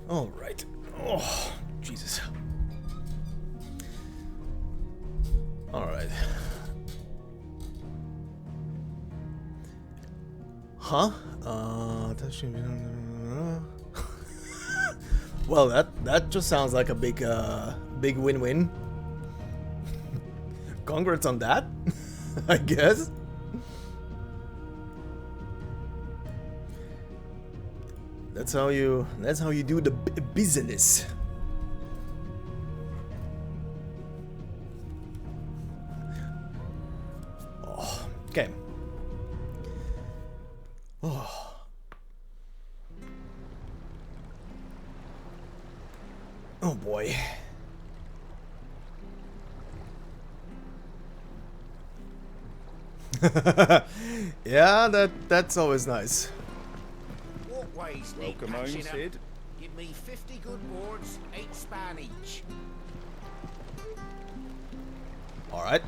All right. Oh, Jesus. All right. Huh? Well, that just sounds like a big win-win. Congrats on that, I guess. That's how you do the business. Oh, okay. Oh. Oh boy. Yeah, that's always nice. Walkways need Welcome home, patching up. Sid. Give me 50 good boards, 8 span each. All right.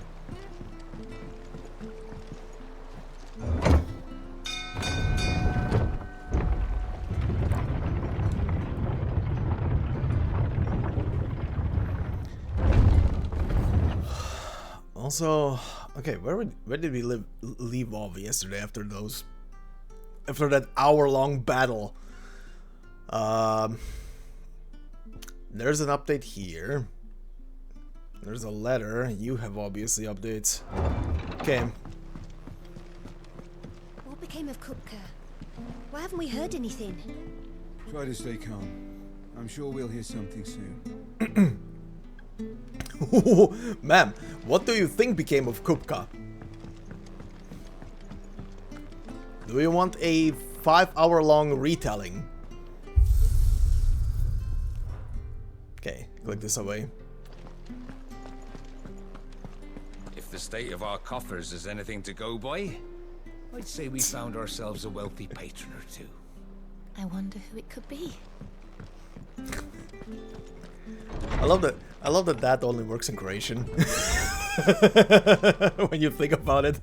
Also, okay, where did we leave off yesterday after that hour-long battle? There's an update here. There's a letter. You have obviously updates. Okay. What became of Kupka? Why haven't we heard anything? Try to stay calm. I'm sure we'll hear something soon. Ma'am, what do you think became of Kupka? Do you want a 5-hour-long retelling? Okay, click this away. If the state of our coffers is anything to go by, I'd say we found ourselves a wealthy patron or two. I wonder who it could be. I love that only works in Croatian. When you think about it.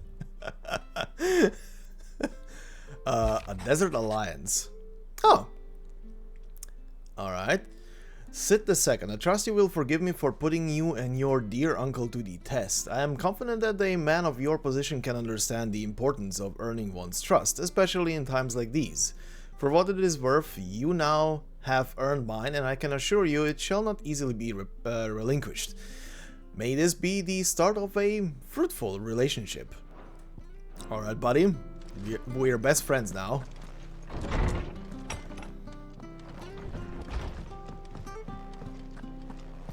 A desert alliance. Oh. Alright. Sid II, I trust you will forgive me for putting you and your dear uncle to the test. I am confident that a man of your position can understand the importance of earning one's trust, especially in times like these. For what it is worth, you now have earned mine, and I can assure you it shall not easily be relinquished. May this be the start of a fruitful relationship. Alright, buddy. We're best friends now.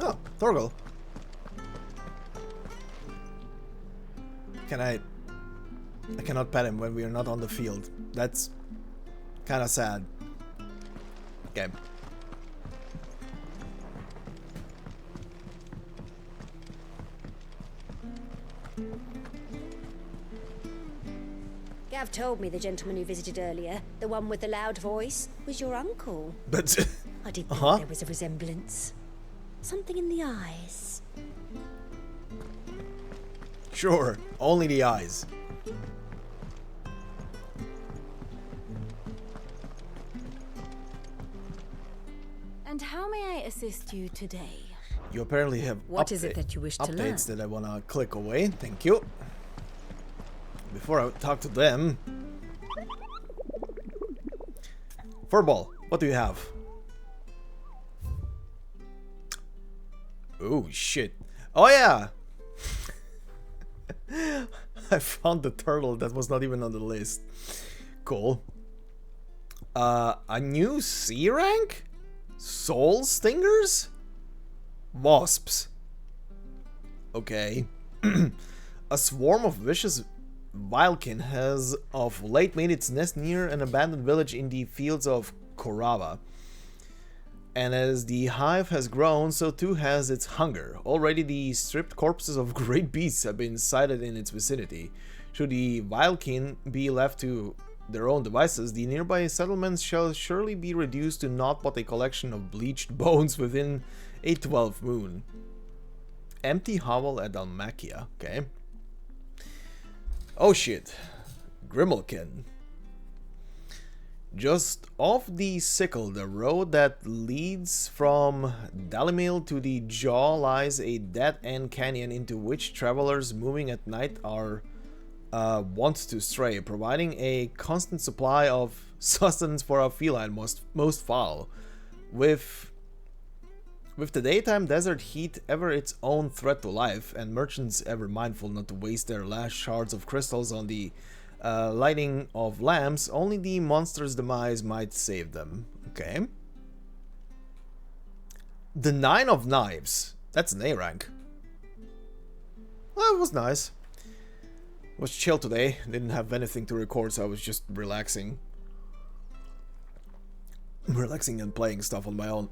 Oh, Torgal. I cannot pet him when we are not on the field. That's kind of sad. Okay. Gav told me the gentleman who visited earlier, the one with the loud voice, was your uncle. But I did think there was a resemblance. Something in the eyes. Sure, only the eyes. And how may I assist you today? You apparently have What is it that you wish to learn? updates that I want to click away. Thank you. Before I talk to them. Furball, what do you have? Oh shit. Oh yeah! I found the turtle that was not even on the list. Cool. A new C rank? Soul stingers? Wasps. Okay. A swarm of vicious wildkin has of late made its nest near an abandoned village in the fields of Korava. And as the hive has grown, so too has its hunger. Already the stripped corpses of great beasts have been sighted in its vicinity. Should the wildkin be left to their own devices, the nearby settlements shall surely be reduced to naught but a collection of bleached bones within a 12th moon. Empty hovel at Dalmacia, okay. Oh shit. Grimalkin. Just off the Sickle, the road that leads from Dalimil to the Jaw, lies a dead-end canyon into which travelers moving at night are wont to stray, providing a constant supply of sustenance for our feline most fowl. With the daytime desert heat ever its own threat to life, and merchants ever mindful not to waste their last shards of crystals on the lighting of lamps, only the monster's demise might save them. Okay. The 9 of Knives. That's an A rank. Well, it was nice. It was chill today. Didn't have anything to record, so I was just relaxing. Relaxing and playing stuff on my own.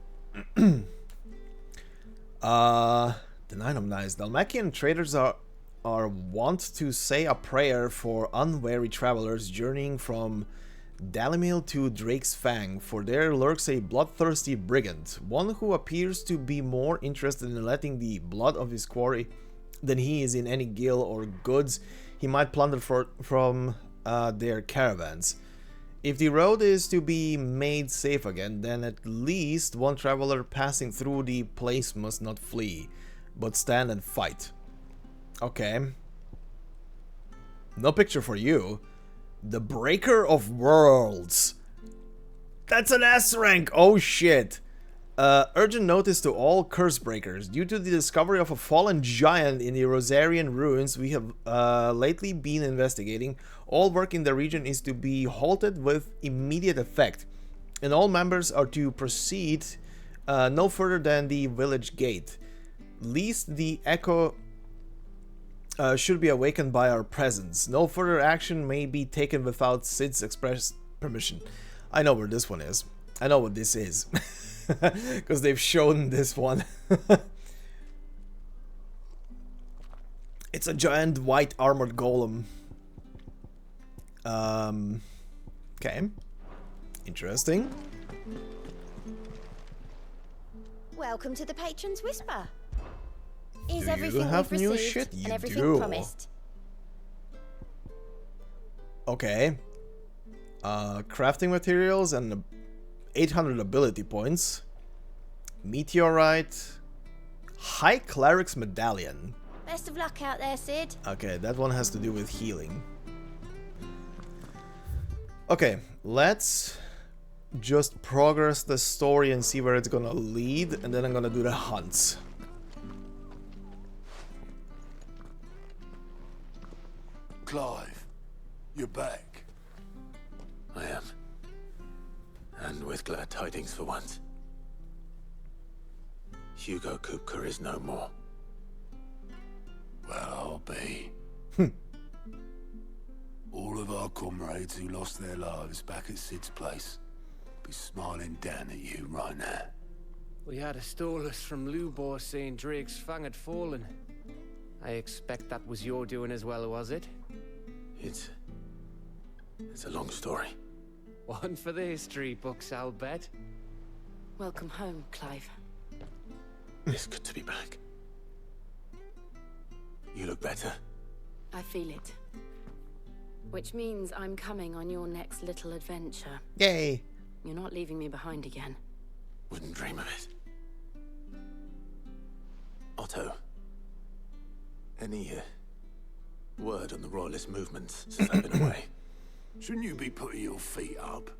The 9 of Knives. Dalmacian traders are wont to say a prayer for unwary travelers journeying from Dalimil to Drake's Fang, for there lurks a bloodthirsty brigand, one who appears to be more interested in letting the blood of his quarry than he is in any gil or goods he might plunder from their caravans. If the road is to be made safe again, then at least one traveler passing through the place must not flee, but stand and fight. Okay. No picture for you. The Breaker of Worlds. That's an S rank. Oh shit. Urgent notice to all curse breakers. Due to the discovery of a fallen giant in the Rosarian ruins we have lately been investigating, all work in the region is to be halted with immediate effect, and all members are to proceed no further than the village gate, lest the echo should be awakened by our presence. No further action may be taken without Sid's express permission. I know where this one is. I know what this is. Because they've shown this one. It's a giant white armored golem. Okay. Interesting. Welcome to the Patron's Whisper. Is Do everything you have we've new received shit? and You everything do. promised? Okay. Crafting materials and 800 ability points. Meteorite. High Cleric's Medallion. Best of luck out there, Sid. Okay, that one has to do with healing. Okay, let's just progress the story and see where it's gonna lead, and then I'm gonna do the hunts. Clive, you're back. I am. And with glad tidings for once. Hugo Kupka is no more. Well, I'll be. All of our comrades who lost their lives back at Sid's place be smiling down at you right now. We had a stolus from Lubor saying Drake's Fang had fallen. I expect that was your doing as well, was it? It's a long story. One for the history books, I'll bet. Welcome home, Clive. It's good to be back. You look better. I feel it. Which means I'm coming on your next little adventure. Yay! You're not leaving me behind again. Wouldn't dream of it. Otto. Any word on the Royalist movement since I've been away? Shouldn't you be putting your feet up?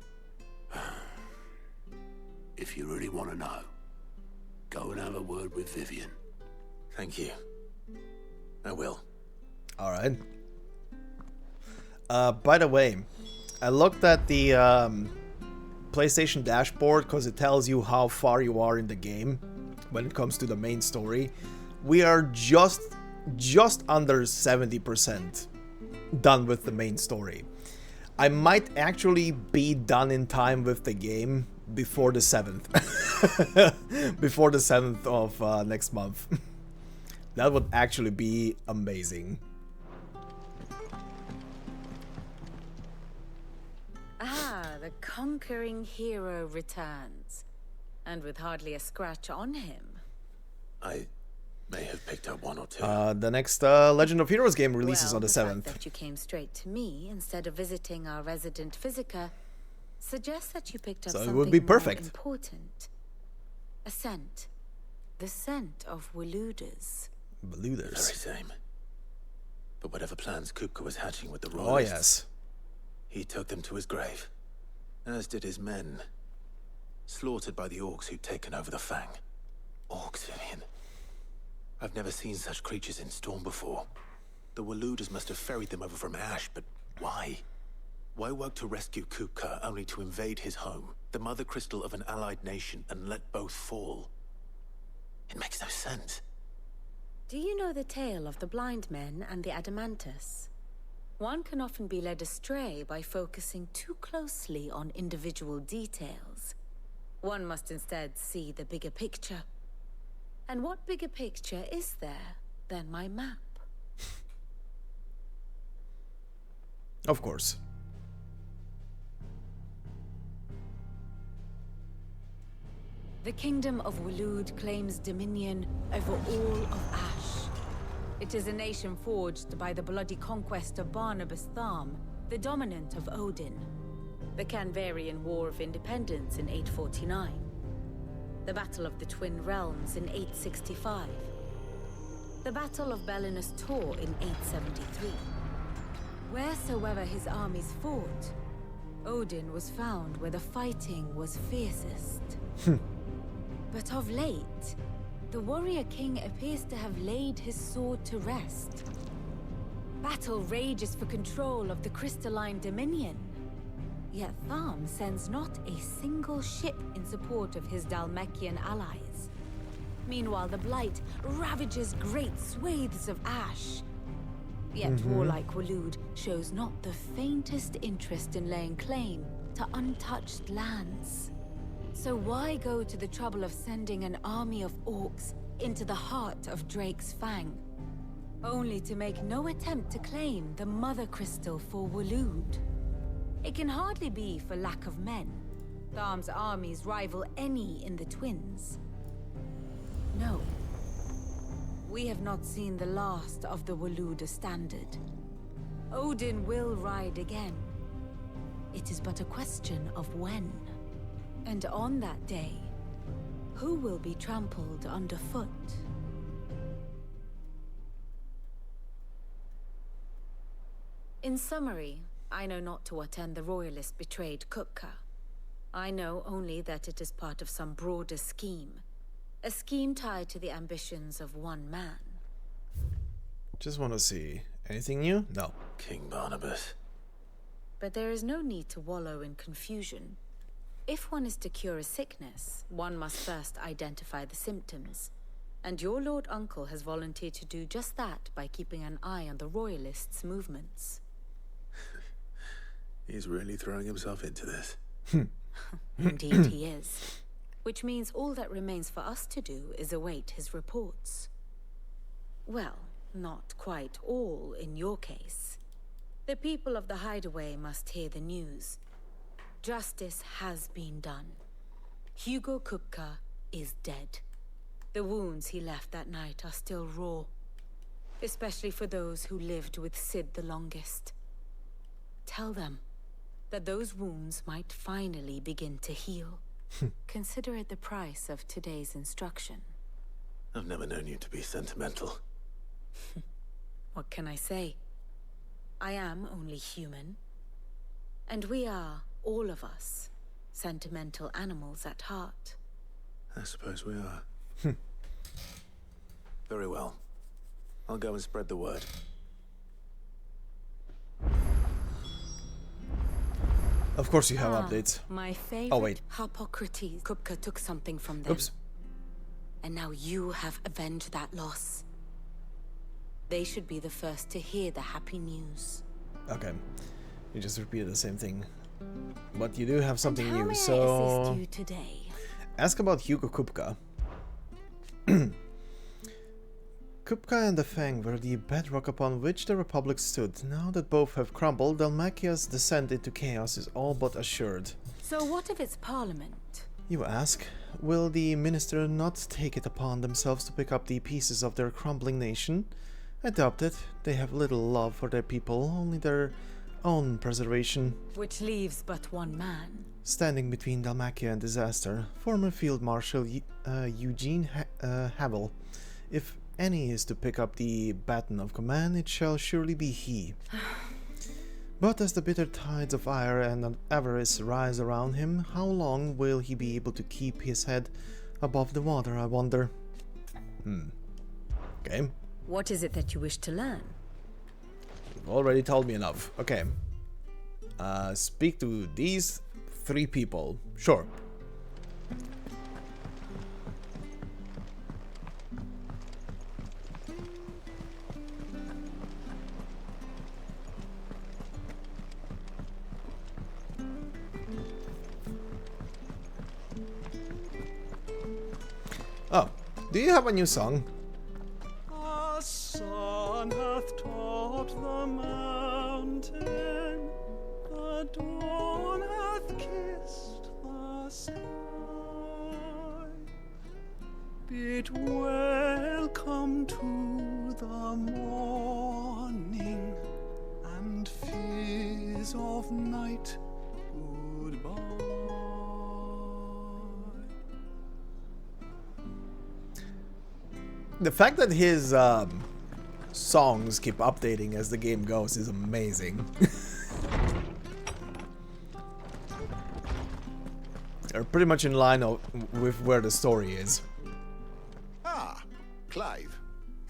If you really want to know, go and have a word with Vivian. Thank you. I will. Alright. By the way, I looked at the PlayStation dashboard because it tells you how far you are in the game when it comes to the main story. We are just under 70% done with the main story. I might actually be done in time with the game before the 7th. Before the 7th of next month. That would actually be amazing. Ah, the conquering hero returns. And with hardly a scratch on him. I may have picked up one or two. The next Legend of Heroes game releases Well, on the fact 7th. that you came straight to me instead of visiting our resident physiker suggests that you picked up So it something would be more perfect. important. A scent. The scent of Waluders. Very Looters. same. But whatever plans Kupka was hatching with the Oh royalists, yes. he took them to his grave. As did his men. Slaughtered by the orcs who'd taken over the Fang. Orcs, Vivian. I've never seen such creatures in Storm before. The Waluders must have ferried them over from Ash, but why? Why work to rescue Kupka only to invade his home, the mother crystal of an allied nation, and let both fall? It makes no sense. Do you know the tale of the blind men and the Adamantus? One can often be led astray by focusing too closely on individual details. One must instead see the bigger picture. And what bigger picture is there than my map? Of course. The Kingdom of Walud claims dominion over all of Ash. It is a nation forged by the bloody conquest of Barnabas Tharm, the dominant of Odin. The Canvarian War of Independence in 849. The Battle of the Twin Realms in 865. The Battle of Belinus Tor in 873. Wheresoever his armies fought, Odin was found where the fighting was fiercest. But of late, the warrior king appears to have laid his sword to rest. Battle rages for control of the crystalline dominion. Yet Tharm sends not a single ship in support of his Dhalmekian allies. Meanwhile, the Blight ravages great swathes of Ash. Yet warlike Walud shows not the faintest interest in laying claim to untouched lands. So why go to the trouble of sending an army of orcs into the heart of Drake's Fang, only to make no attempt to claim the Mother Crystal for Walud? It can hardly be for lack of men. Tharm's armies rival any in the Twins. No. We have not seen the last of the Waluda standard. Odin will ride again. It is but a question of when. And on that day, who will be trampled underfoot? In summary, I know not to what end the Royalists betrayed Kupka. I know only that it is part of some broader scheme. A scheme tied to the ambitions of one man. Just want to see. Anything new? No. King Barnabas. But there is no need to wallow in confusion. If one is to cure a sickness, one must first identify the symptoms. And your Lord Uncle has volunteered to do just that by keeping an eye on the Royalists' movements. He's really throwing himself into this. Indeed he is. Which means all that remains for us to do is await his reports. Well, not quite all in your case. The people of the Hideaway must hear the news. Justice has been done. Hugo Kupka is dead. The wounds he left that night are still raw, especially for those who lived with Sid the longest. Tell them that those wounds might finally begin to heal. Consider it the price of today's instruction. I've never known you to be sentimental. What can I say? I am only human. And we are, all of us, sentimental animals at heart. I suppose we are. Very well. I'll go and spread the word. Of course you have updates. My favorite. Oh, wait. Hippocrates. Kupka took something from them. Oops. And now you have avenged that loss. They should be the first to hear the happy news. Okay. You just repeated the same thing. But you do have something And how new, may I so... assist you today? Ask about Hugo Kupka. Kupka and the Fang were the bedrock upon which the Republic stood. Now that both have crumbled, Dhalmekia's descent into chaos is all but assured. So what of its parliament? You ask, will the minister not take it upon themselves to pick up the pieces of their crumbling nation? I doubt it. They have little love for their people, only their own preservation. Which leaves but one man. Standing between Dalmacia and disaster, former Field Marshal Eugene Havel. If any is to pick up the baton of command, it shall surely be he. But as the bitter tides of ire and avarice rise around him, how long will he be able to keep his head above the water, I wonder? Okay. What is it that you wish to learn? You've already told me enough. Okay. Speak to these 3 people. Sure. Oh, do you have a new song? A sun hath taught the mountain, the dawn hath kissed the sky. Bid welcome to the morning, and fears of night goodbye. The fact that his songs keep updating as the game goes is amazing. They're pretty much in line with where the story is. Ah, Clive.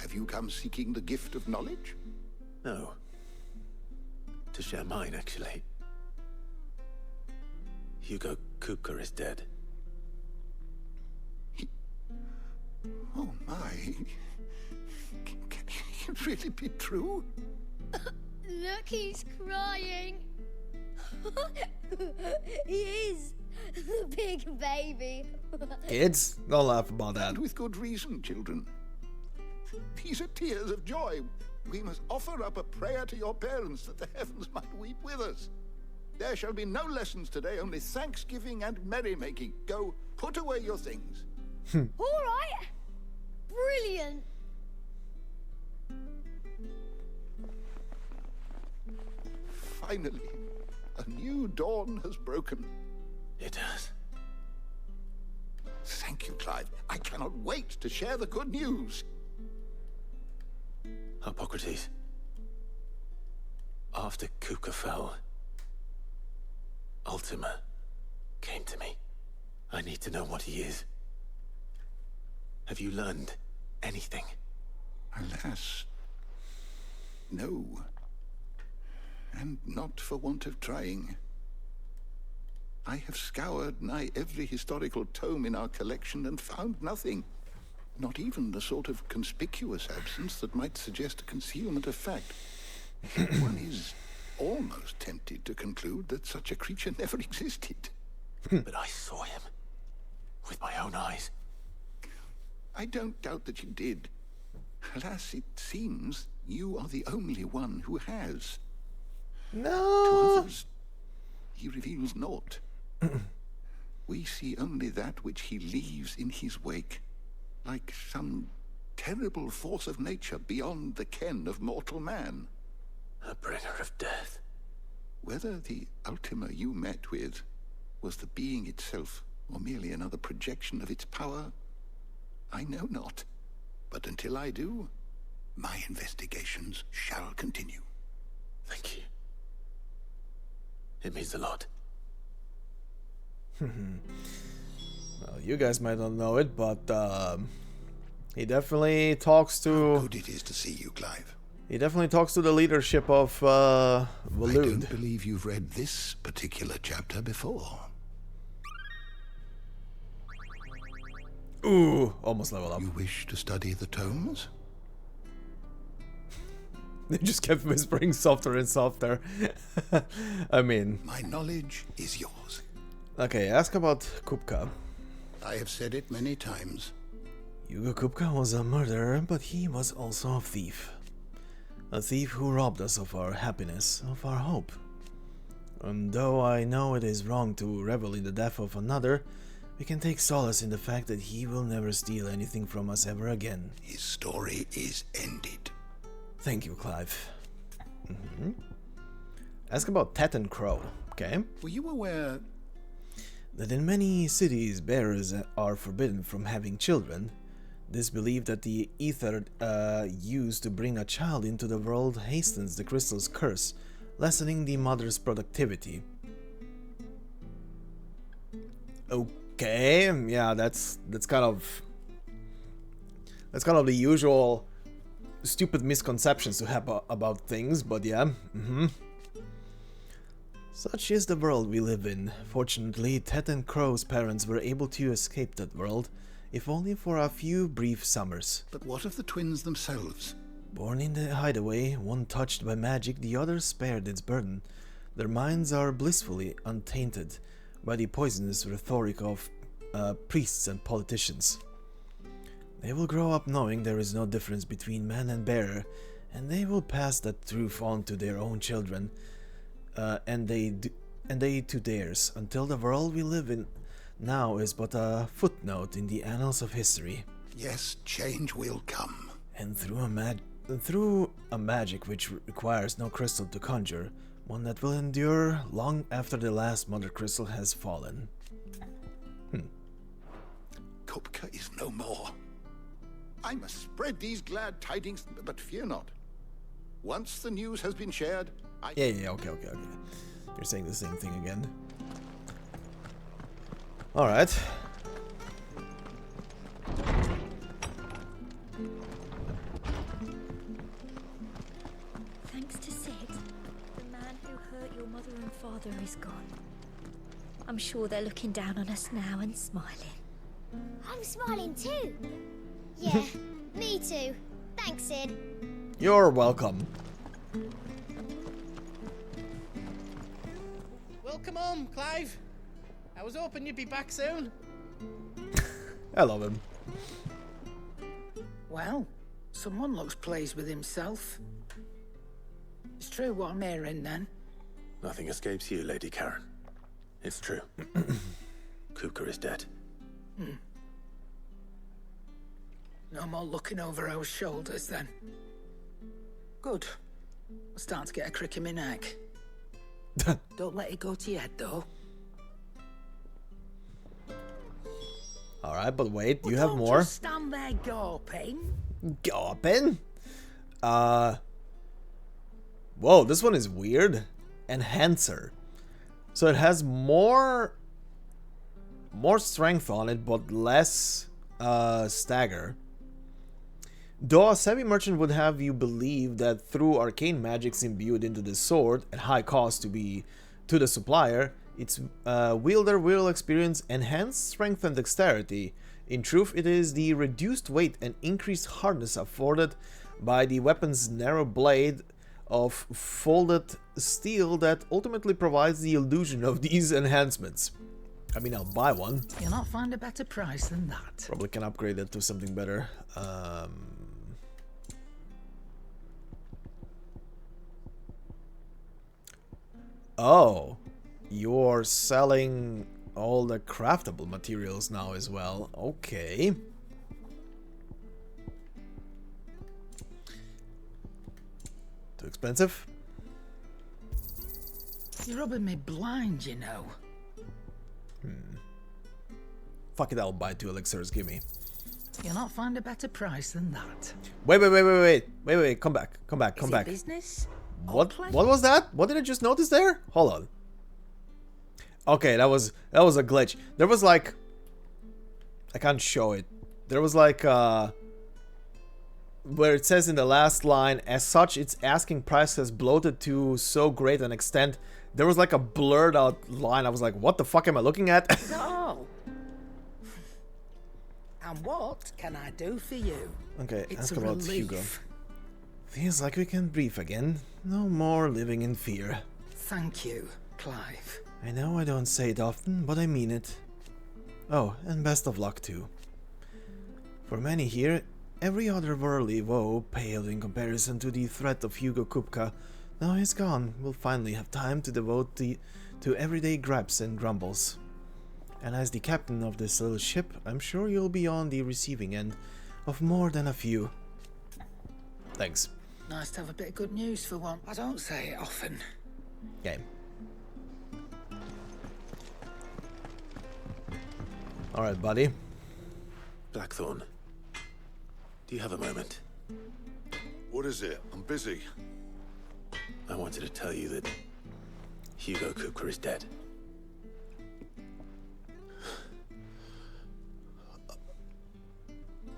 Have you come seeking the gift of knowledge? No. To share mine, actually. Hugo Kupka is dead. Oh my. Can it really be true? Look, he's crying. He is. The big baby. Kids, don't laugh about that. And with good reason, children. These are tears of joy. We must offer up a prayer to your parents that the heavens might weep with us. There shall be no lessons today, only thanksgiving and merrymaking. Go, put away your things. All right. Brilliant. Finally, a new dawn has broken. It has. Thank you, Clive. I cannot wait to share the good news. Hippocrates. After Kupka fell, Ultima came to me. I need to know what he is. Have you learned anything? Alas, no. And not for want of trying. I have scoured nigh every historical tome in our collection and found nothing. Not even the sort of conspicuous absence that might suggest a concealment of fact. One is almost tempted to conclude that such a creature never existed. But I saw him with my own eyes. I don't doubt that you did. Alas, it seems you are the only one who has. No. To others, he reveals naught. We see only that which he leaves in his wake, like some terrible force of nature beyond the ken of mortal man. A bringer of death. Whether the Ultima you met with was the being itself, or merely another projection of its power, I know not. But until I do, my investigations shall continue. Thank you. It means a lot. Well, you guys might not know it, but he definitely talks to... How good it is to see you, Clive. He definitely talks to the leadership of I Waloed. don't believe you've read this particular chapter before. Ooh, almost level up. You wish to study the tomes? They just kept whispering softer and softer. I mean... My knowledge is yours. Okay, ask about Kupka. I have said it many times. Hugo Kupka was a murderer, but he was also a thief. A thief who robbed us of our happiness, of our hope. And though I know it is wrong to revel in the death of another, we can take solace in the fact that he will never steal anything from us ever again. His story is ended. Thank you, Clive. Ask about Tet and Crow. Okay. Were you aware that in many cities bearers are forbidden from having children? This belief that the ether used to bring a child into the world hastens the crystal's curse, lessening the mother's productivity. Okay, yeah, that's kind of the usual stupid misconceptions to have about things, but yeah. Such is the world we live in. Fortunately, Tet and Crow's parents were able to escape that world, if only for a few brief summers. But what of the twins themselves? Born in the hideaway, one touched by magic, the other spared its burden. Their minds are blissfully untainted by the poisonous rhetoric of priests and politicians. They will grow up knowing there is no difference between man and bearer, and they will pass that truth on to their own children, and they to theirs, until the world we live in now is but a footnote in the annals of history. Yes, change will come. And through a magic which requires no crystal to conjure, one that will endure long after the last mother crystal has fallen. Kupka is no more. I must spread these glad tidings, but fear not. Once the news has been shared, Yeah, okay. You're saying the same thing again. Alright. Thanks to Sid, the man who hurt your mother and father is gone. I'm sure they're looking down on us now and smiling. I'm smiling too. Yeah, me too. Thanks, Sid. You're welcome. Welcome home, Clive. I was hoping you'd be back soon. I love him. Well, someone looks pleased with himself. It's true what I'm hearing, then. Nothing escapes you, Lady Karen. It's true. Kupka is dead. No more looking over our shoulders, then. Good. I'm starting to get a crick in my neck. Don't let it go to your head, though. Alright, but wait, you Well, have don't more. Just stand there gawping. Gawping? Whoa, this one is weird. Enhancer. So it has more strength on it, but less stagger. Though a savvy merchant would have you believe that through arcane magics imbued into the sword, at high cost to the supplier, its wielder will experience enhanced strength and dexterity. In truth, it is the reduced weight and increased hardness afforded by the weapon's narrow blade of folded steel that ultimately provides the illusion of these enhancements. I mean, I'll buy one. You'll not find a better price than that. Probably can upgrade it to something better. Oh, you're selling all the craftable materials now as well. Okay. Too expensive? You're rubbing me blind, you know. Fuck it, I'll buy 2 elixirs, gimme. You'll not find a better price than that. Wait, come back. Is it business? What was that? What did I just notice there? Hold on. Okay, that was a glitch. There was like, I can't show it. There was like where it says in the last line, as such its asking price has bloated to so great an extent. There was like a blurred out line. I was like, what the fuck am I looking at? Is that all? And what can I do for you? Okay, It's ask a about relief. Hugo. Feels like we can breathe again. No more living in fear. Thank you, Clive. I know I don't say it often, but I mean it. Oh, and best of luck too. For many here, every other worldly woe paled in comparison to the threat of Hugo Kupka. Now he's gone, we'll finally have time to devote to everyday gripes and grumbles. And as the captain of this little ship, I'm sure you'll be on the receiving end of more than a few. Thanks. Nice to have a bit of good news for one. I don't say it often. Okay. Alright, buddy. Blackthorn, do you have a moment? What is it? I'm busy. I wanted to tell you that Hugo Kupka is dead.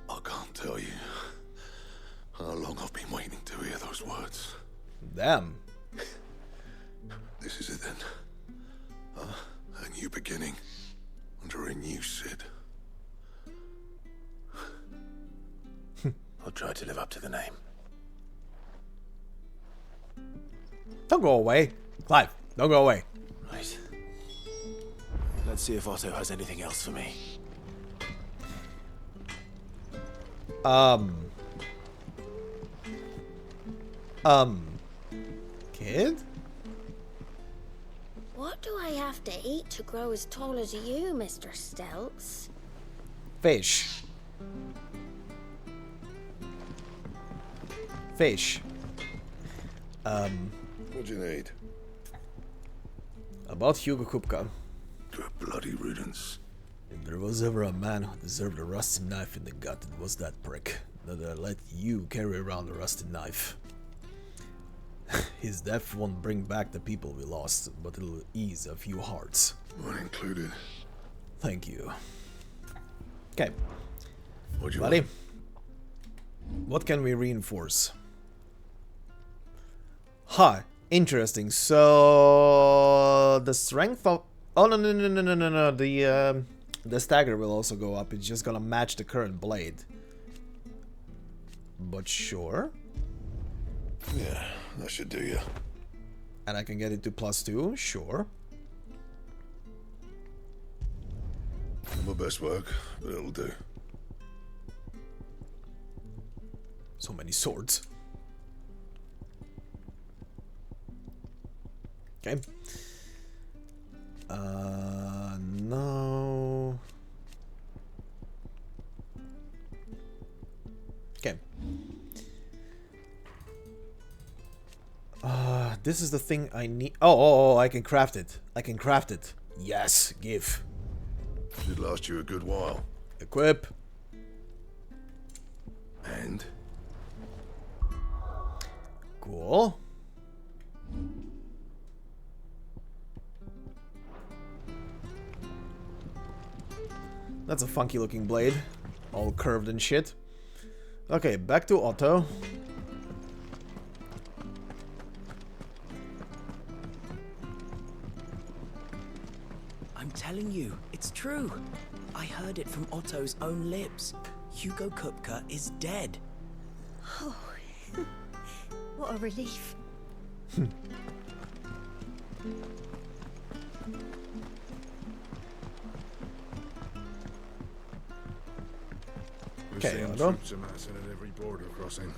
I can't tell you how long I've been waiting to hear those words. Damn. This is it then. A new beginning under a new Sid. I'll try to live up to the name. Don't go away. Clive, don't go away. Right. Let's see if Otto has anything else for me. Kid? What do I have to eat to grow as tall as you, Mr. Stelz? Fish. Fish. What do you need? About Hugo Kupka. Good bloody riddance. If there was ever a man who deserved a rusty knife in the gut, it was that prick. That I let you carry around a rusty knife. His death won't bring back the people we lost, but it'll ease a few hearts. Mine included. Thank you. Okay. What'd you Buddy? want? What can we reinforce? Huh, interesting. So the strength of no. The stagger will also go up. It's just gonna match the current blade. But sure. Yeah, that should do you. And I can get it to +2, sure. Not my best work, but it'll do. So many swords. Okay. No. Okay. This is the thing I need. Oh, I can craft it. I can craft it. Yes, give. Should last you a good while. Equip. And? Cool. That's a funky looking blade. All curved and shit. Okay, back to Otto. I'm telling you, it's true. I heard it from Otto's own lips. Hugo Kupka is dead. Oh, what a relief. We're seeing troops amassing at every border crossing.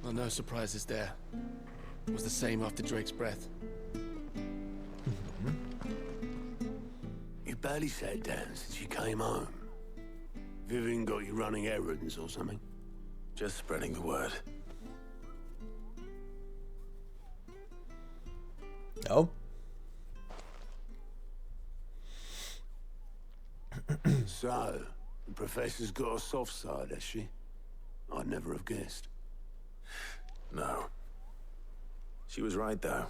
Well, no surprises there. It was the same after Drake's breath. You barely sat down since you came home. Vivian got you running errands or something? Just spreading the word. Oh. So, the professor's got a soft side, has she? I'd never have guessed. No. She was right, though.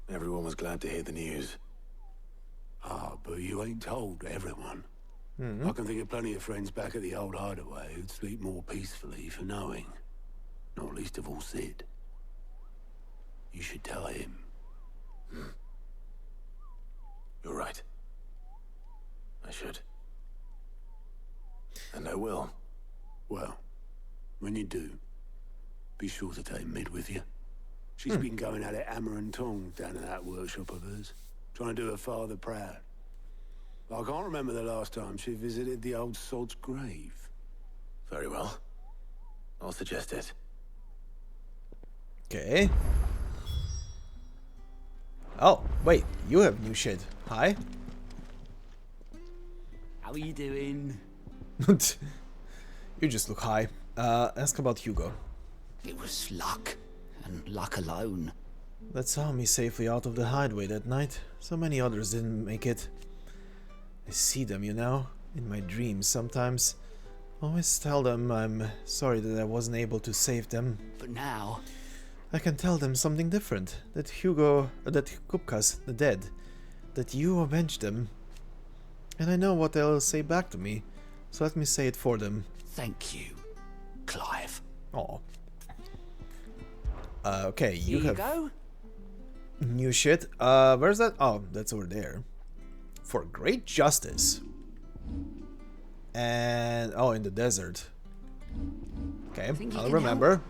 Everyone was glad to hear the news. Ah, but you ain't told everyone. I can think of plenty of friends back at the old hideaway who'd sleep more peacefully for knowing. Not least of all Sid. You should tell him. You're right. I should. And I will. Well, when you do, be sure to take Mid with you. She's been going at it hammer and tongs down in that workshop of hers, trying to do her father proud. I can't remember the last time she visited the old sod's grave. Very well. I'll suggest it. Okay. Oh, wait, you have new shit. Hi. How are you doing? You just look high. Ask about Hugo. It was luck, and luck alone. that saw me safely out of the hideaway that night. So many others didn't make it. I see them, you know, in my dreams sometimes. Always tell them I'm sorry that I wasn't able to save them. But now... I can tell them something different. That Kupkas, the dead. That you avenged them. And I know what they'll say back to me. So let me say it for them. Thank you, Clive. Oh. Okay, you Here have... go. New shit. Where's that? Oh, that's over there. For great justice. And... oh, in the desert. Okay, I'll remember.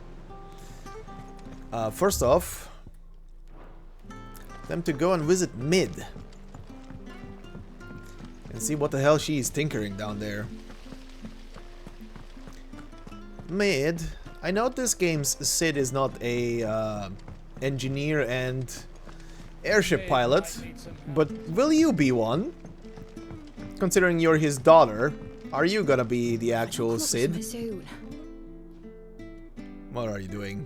First off... them to go and visit Mid. And see what the hell she is tinkering down there. Mid... I know this game's Sid is not a engineer and airship pilot, but will you be one? Considering you're his daughter, are you gonna be the actual Sid? What are you doing?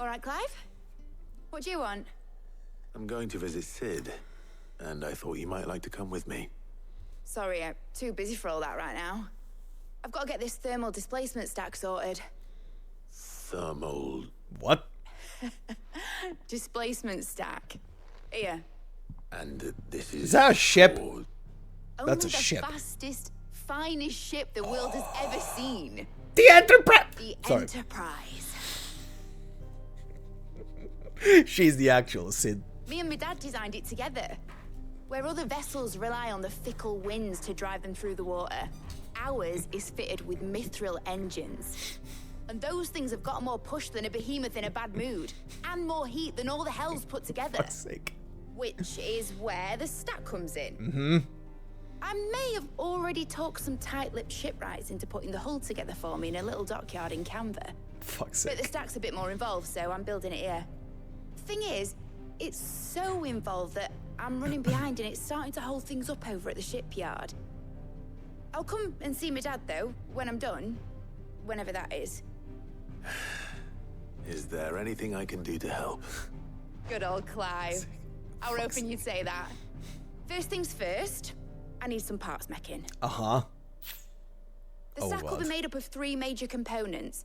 Alright, Clive? What do you want? I'm going to visit Sid, and I thought you might like to come with me. Sorry, I'm too busy for all that right now. I've got to get this thermal displacement stack sorted. Thermal... what? Displacement stack. Here. And this is... Is that a ship? That's a ship. The fastest, finest ship the world has ever seen. The Enterprise! The Sorry. Enterprise. She's the actual Sid. Me and my dad designed it together. Where other vessels rely on the fickle winds to drive them through the water, ours is fitted with mithril engines. And those things have got more push than a behemoth in a bad mood, and more heat than all the hells put together. For fuck's sake. Which is where the stack comes in. Mm-hmm. I may have already talked some tight-lipped shipwrights into putting the hull together for me in a little dockyard in Canva. Fuck's But sake. the stack's a bit more involved, so I'm building it here. Thing is, it's so involved that I'm running behind and it's starting to hold things up over at the shipyard. I'll come and see my dad, though, when I'm done. Whenever that is. Is there anything I can do to help? Good old Clive. I was hoping you'd say that. First things first, I need some parts meching. Uh-huh. The stack will be made up of 3 major components.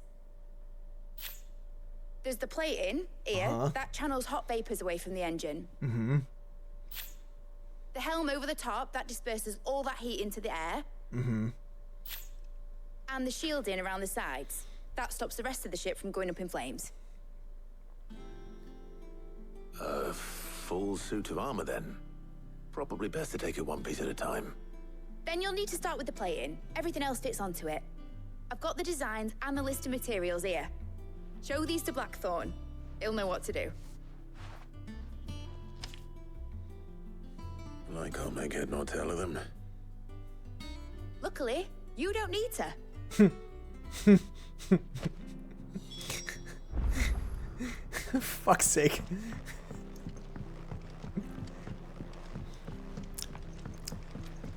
There's the plating, here, that channels hot vapors away from the engine. Mm-hmm. The helm over the top, that disperses all that heat into the air. Mm-hmm. And the shielding around the sides. That stops the rest of the ship from going up in flames. A full suit of armor, then? Probably best to take it one piece at a time. Then you'll need to start with the plating. Everything else fits onto it. I've got the designs and the list of materials here. Show these to Blackthorn. He'll know what to do. I can't make head nor tail of them. Luckily, you don't need to. Fuck's sake.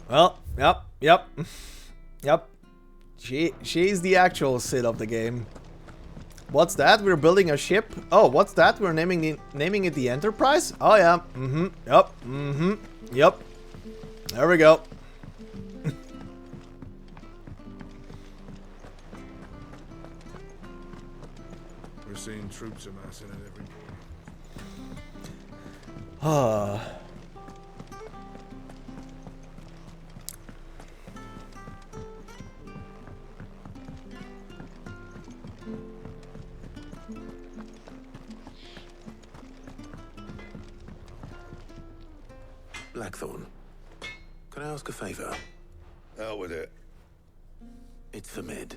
Well, yep. She's the actual Sid of the game. What's that? We're building a ship? Oh, what's that? We're naming it the Enterprise? Oh yeah. Mm-hmm. Yep. Mm-hmm. Yep. There we go. We're seeing troops amassing at every point. Ah. Blackthorn, can I ask a favor? Out with it. It's for Mid.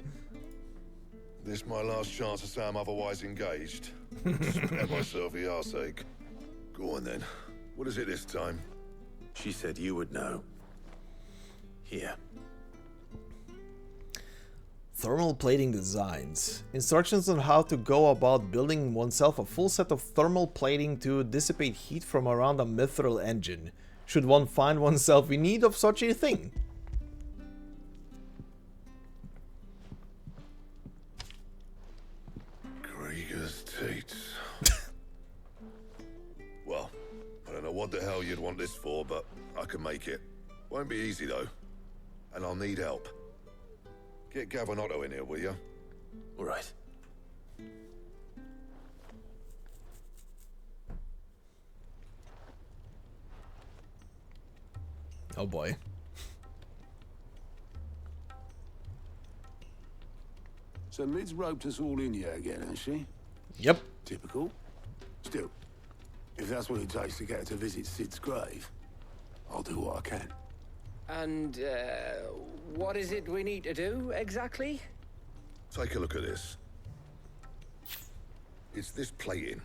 This my last chance to say I'm otherwise engaged. Spare myself for your sake. Go on then. What is it this time? She said you would know. Here. Thermal plating designs. Instructions on how to go about building oneself a full set of thermal plating to dissipate heat from around a mithril engine. Should one find oneself in need of such a thing? Krieger's Tates. what the hell you'd want this for, but I can make it. Won't be easy, though. And I'll need help. Get Gavin Otto in here, will you? All right. Oh boy. So Mid's roped us all in here again, has she? Yep. Typical. Still, if that's what it takes to get her to visit Sid's grave, I'll do what I can. And, what is it we need to do, exactly? Take a look at this. It's this plating.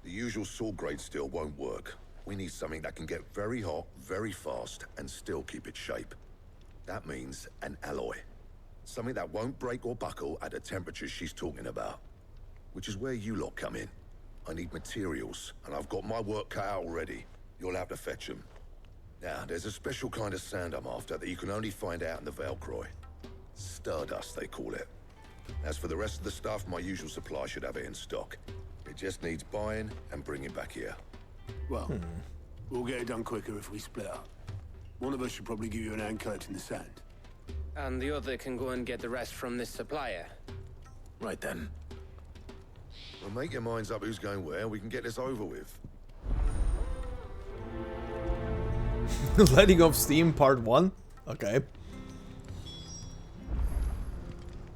The usual saw grade steel won't work. We need something that can get very hot, very fast, and still keep its shape. That means an alloy. Something that won't break or buckle at the temperatures she's talking about. Which is where you lot come in. I need materials, and I've got my work cut out already. You'll have to fetch them. Now, there's a special kind of sand I'm after that you can only find out in the Velcroy. Stardust, they call it. As for the rest of the stuff, my usual supply should have it in stock. It just needs buying and bringing back here. Well, we'll get it done quicker if we split up. One of us should probably give you an hand collecting the sand. And the other can go and get the rest from this supplier. Right then. Well, make your minds up who's going where, we can get this over with. Letting off steam part 1? Okay.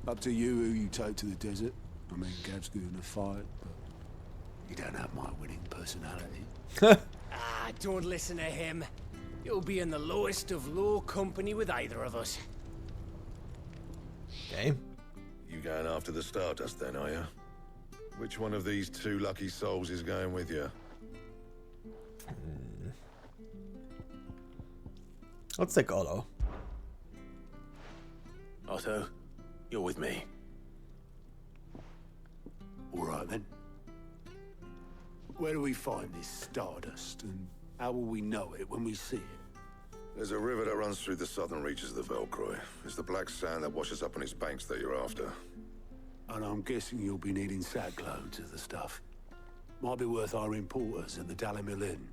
Up to you who you take to the desert. I mean, Gav's good in a fight, but you don't have my winning personality. Ah, don't listen to him. You'll be in the lowest of low company with either of us. Okay. You going after the Stardust then, are you? Which one of these two lucky souls is going with you? Let's take Otto. Otto, you're with me. All right then. Where do we find this Stardust, and how will we know it when we see it? There's a river that runs through the southern reaches of the Velcroy. It's the black sand that washes up on its banks that you're after. And I'm guessing you'll be needing sackloads of the stuff. Might be worth our importers at the Dalimil Inn.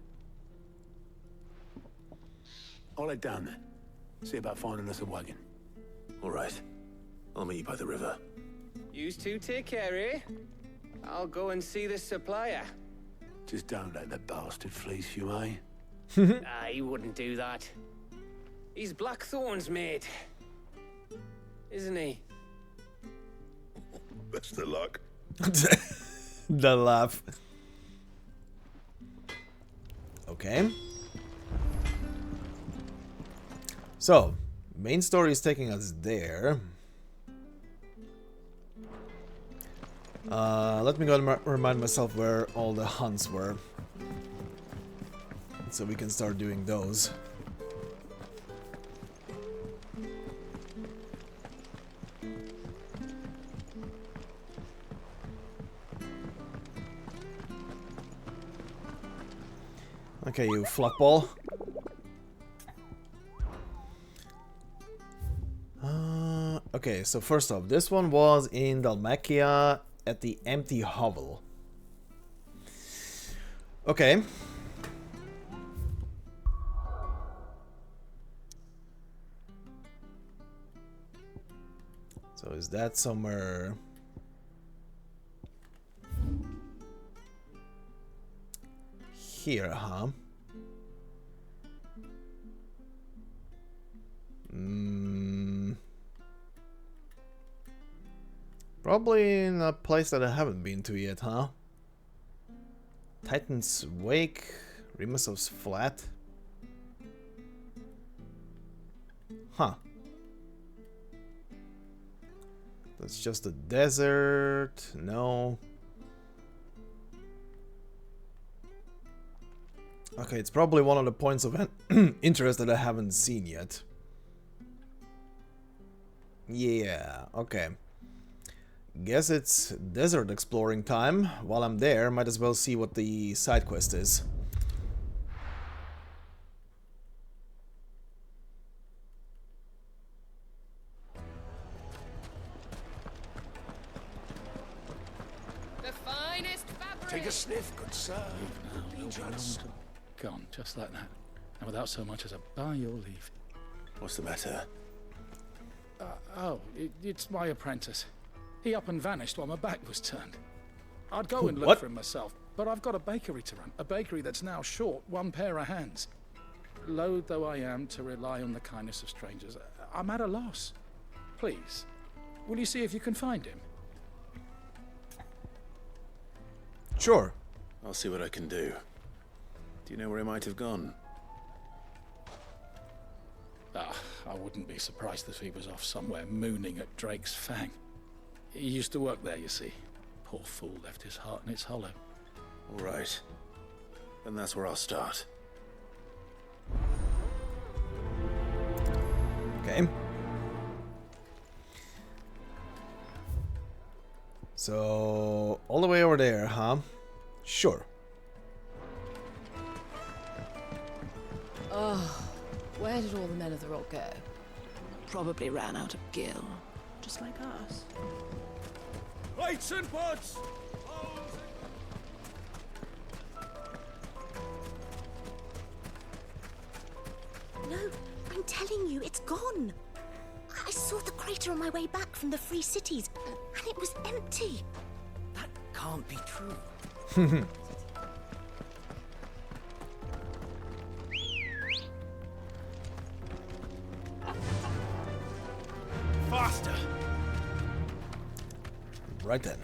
I'll head down there. See about finding us a wagon. All right. I'll meet you by the river. Yous two take care, eh? I'll go and see this supplier. Just don't let the bastard fleece you, eh? Ah, he wouldn't do that. He's Blackthorn's mate. Isn't he? Best of luck. The laugh. Okay. So, main story is taking us there. Let me go and remind myself where all the hunts were. So we can start doing those. Okay, you fluffball. Okay, so first off, this one was in Dalmacia at the empty hovel. Okay. So is that somewhere? Here, huh? Probably in a place that I haven't been to yet, huh? Titan's Wake, Rimasov's Flat. Huh. That's just a desert. No. Okay, it's probably one of the points of interest that I haven't seen yet. Yeah, okay. Guess it's desert exploring time. While I'm there, might as well see what the side quest is. The finest fabric. Take a sniff, good sir. gone, just like that, and without so much as a by your leave. What's the matter? It's my apprentice. He up and vanished while my back was turned. I'd go and look What? for him myself, but I've got a bakery to run. A bakery that's now short one pair of hands. Loath though I am to rely on the kindness of strangers, I'm at a loss. Please, will you see if you can find him? Sure. I'll see what I can do. Do you know where he might have gone? I wouldn't be surprised if he was off somewhere mooning at Drake's Fang. He used to work there, you see. Poor fool left his heart in its hollow. All right. Then that's where I'll start. Okay. So, all the way over there, huh? Sure. Oh, where did all the men of the rock go? Probably ran out of gil, just like us. Lights and pots! No, I'm telling you, it's gone. I saw the crater on my way back from the Free Cities, and it was empty. That can't be true. Faster! Right then.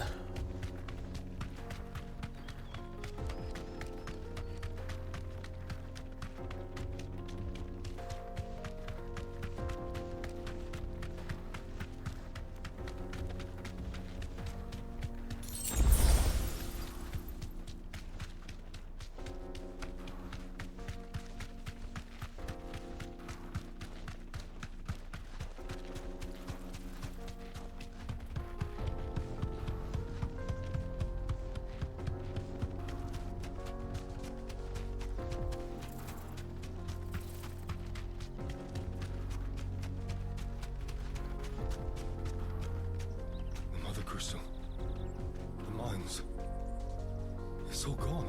Mother Crystal. The mines. It's all gone.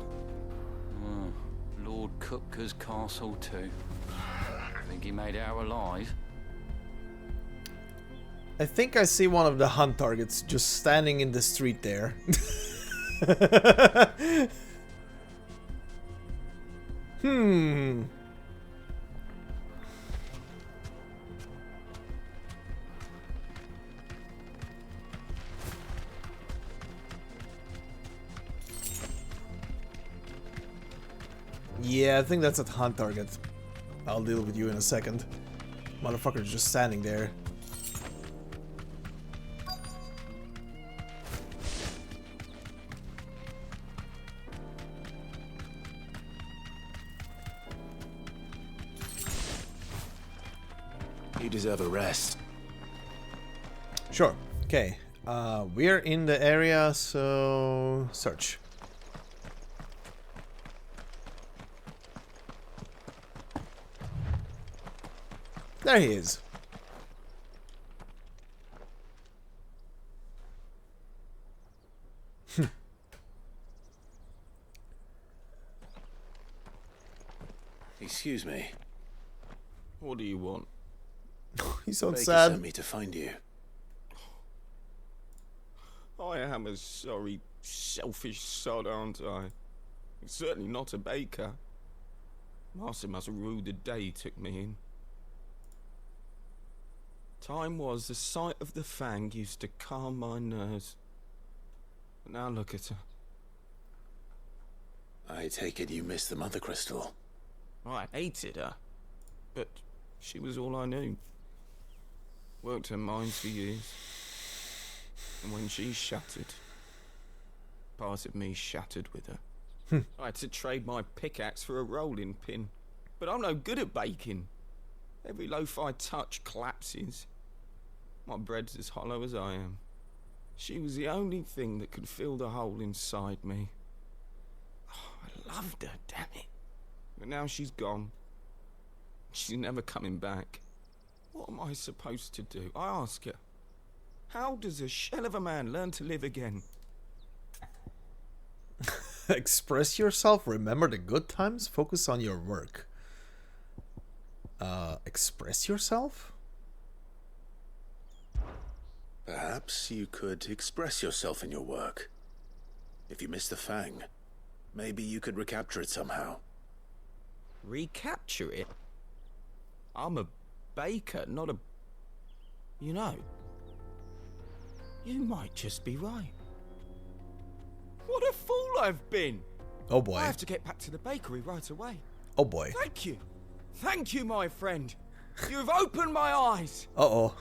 Lord Kupka's castle too. Think he made it out alive? I think I see one of the hunt targets just standing in the street there. Hmm. Yeah, I think that's a hunt target. I'll deal with you in a second. Motherfucker's just standing there. You deserve a rest. Sure. Okay. We're in the area, so search. There he is. Excuse me. What do you want? He's so Baker sad. sent me to find you. I am a sorry, selfish sod, aren't I? Certainly not a baker. Master must have ruled the day he took me in. Time was the sight of the Fang used to calm my nerves. But now look at her. I take it you missed the Mother Crystal. I hated her. But she was all I knew. Worked her mines for years. And when she shattered, part of me shattered with her. I had to trade my pickaxe for a rolling pin. But I'm no good at baking. Every loaf I touch collapses. My bread's as hollow as I am. She was the only thing that could fill the hole inside me. Oh, I loved her, damn it. But now she's gone. She's never coming back. What am I supposed to do? I ask her. How does a shell of a man learn to live again? Express yourself, remember the good times, focus on your work. Express yourself? Perhaps you could express yourself in your work. If you miss the Fang, maybe you could recapture it somehow. Recapture it? I'm a baker, not a... You know, you might just be right. What a fool I've been! Oh boy. I have to get back to the bakery right away. Oh boy. Thank you. Thank you, my friend. You've opened my eyes. Uh-oh.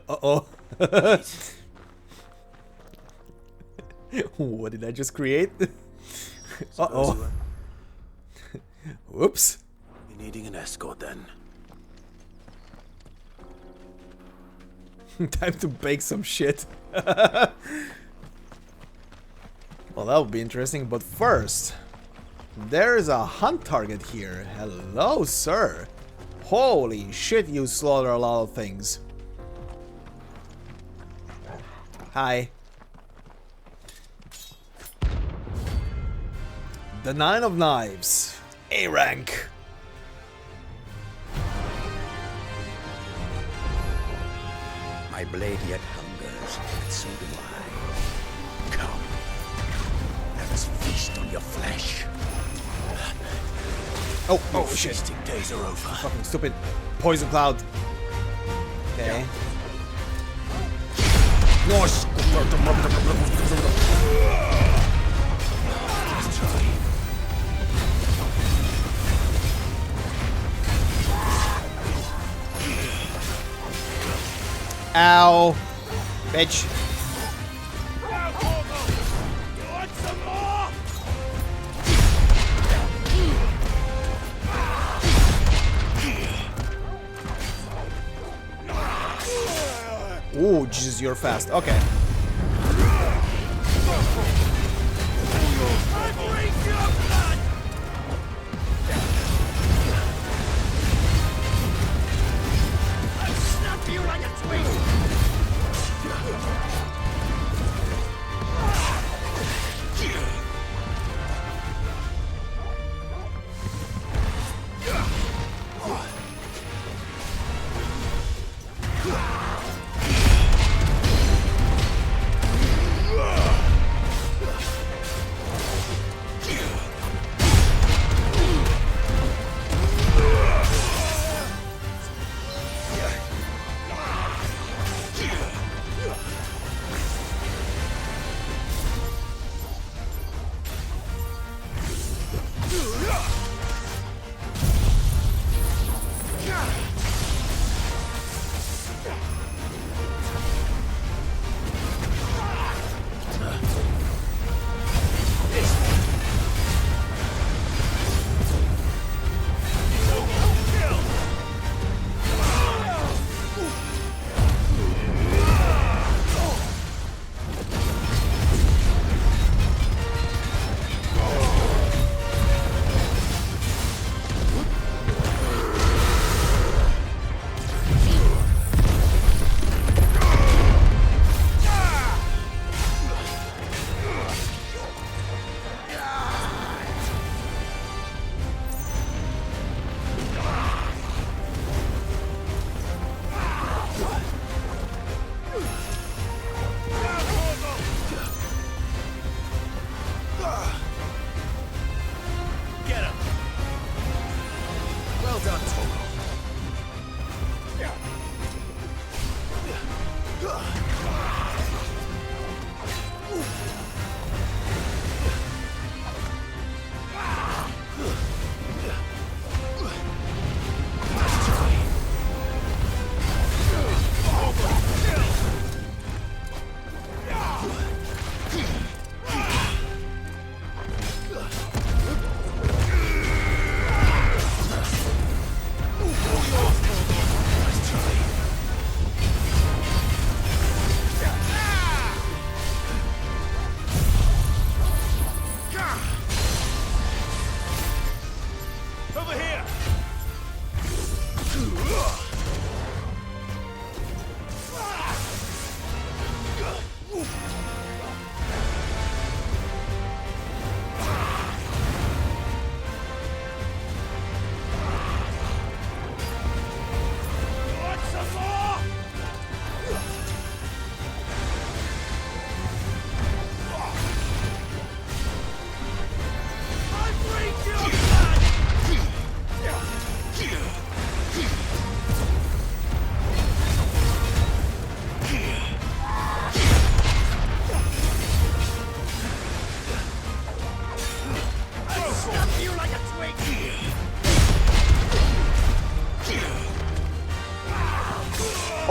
Uh-oh. What did I just create? Uh-oh. Whoops. You're needing an escort then. Time to bake some shit. Well, that would be interesting, but first, there is a hunt target here. Hello, sir. Holy shit, you slaughter a lot of things. Hi. The Nine of Knives. A rank. My blade yet hungers, and so do I. Come, let us feast on your flesh. Oh shit. Feasting days are over. Fucking stupid. Poison cloud. Okay. Nice. Ow. Bitch. Ooh, Jesus, you're fast. Okay.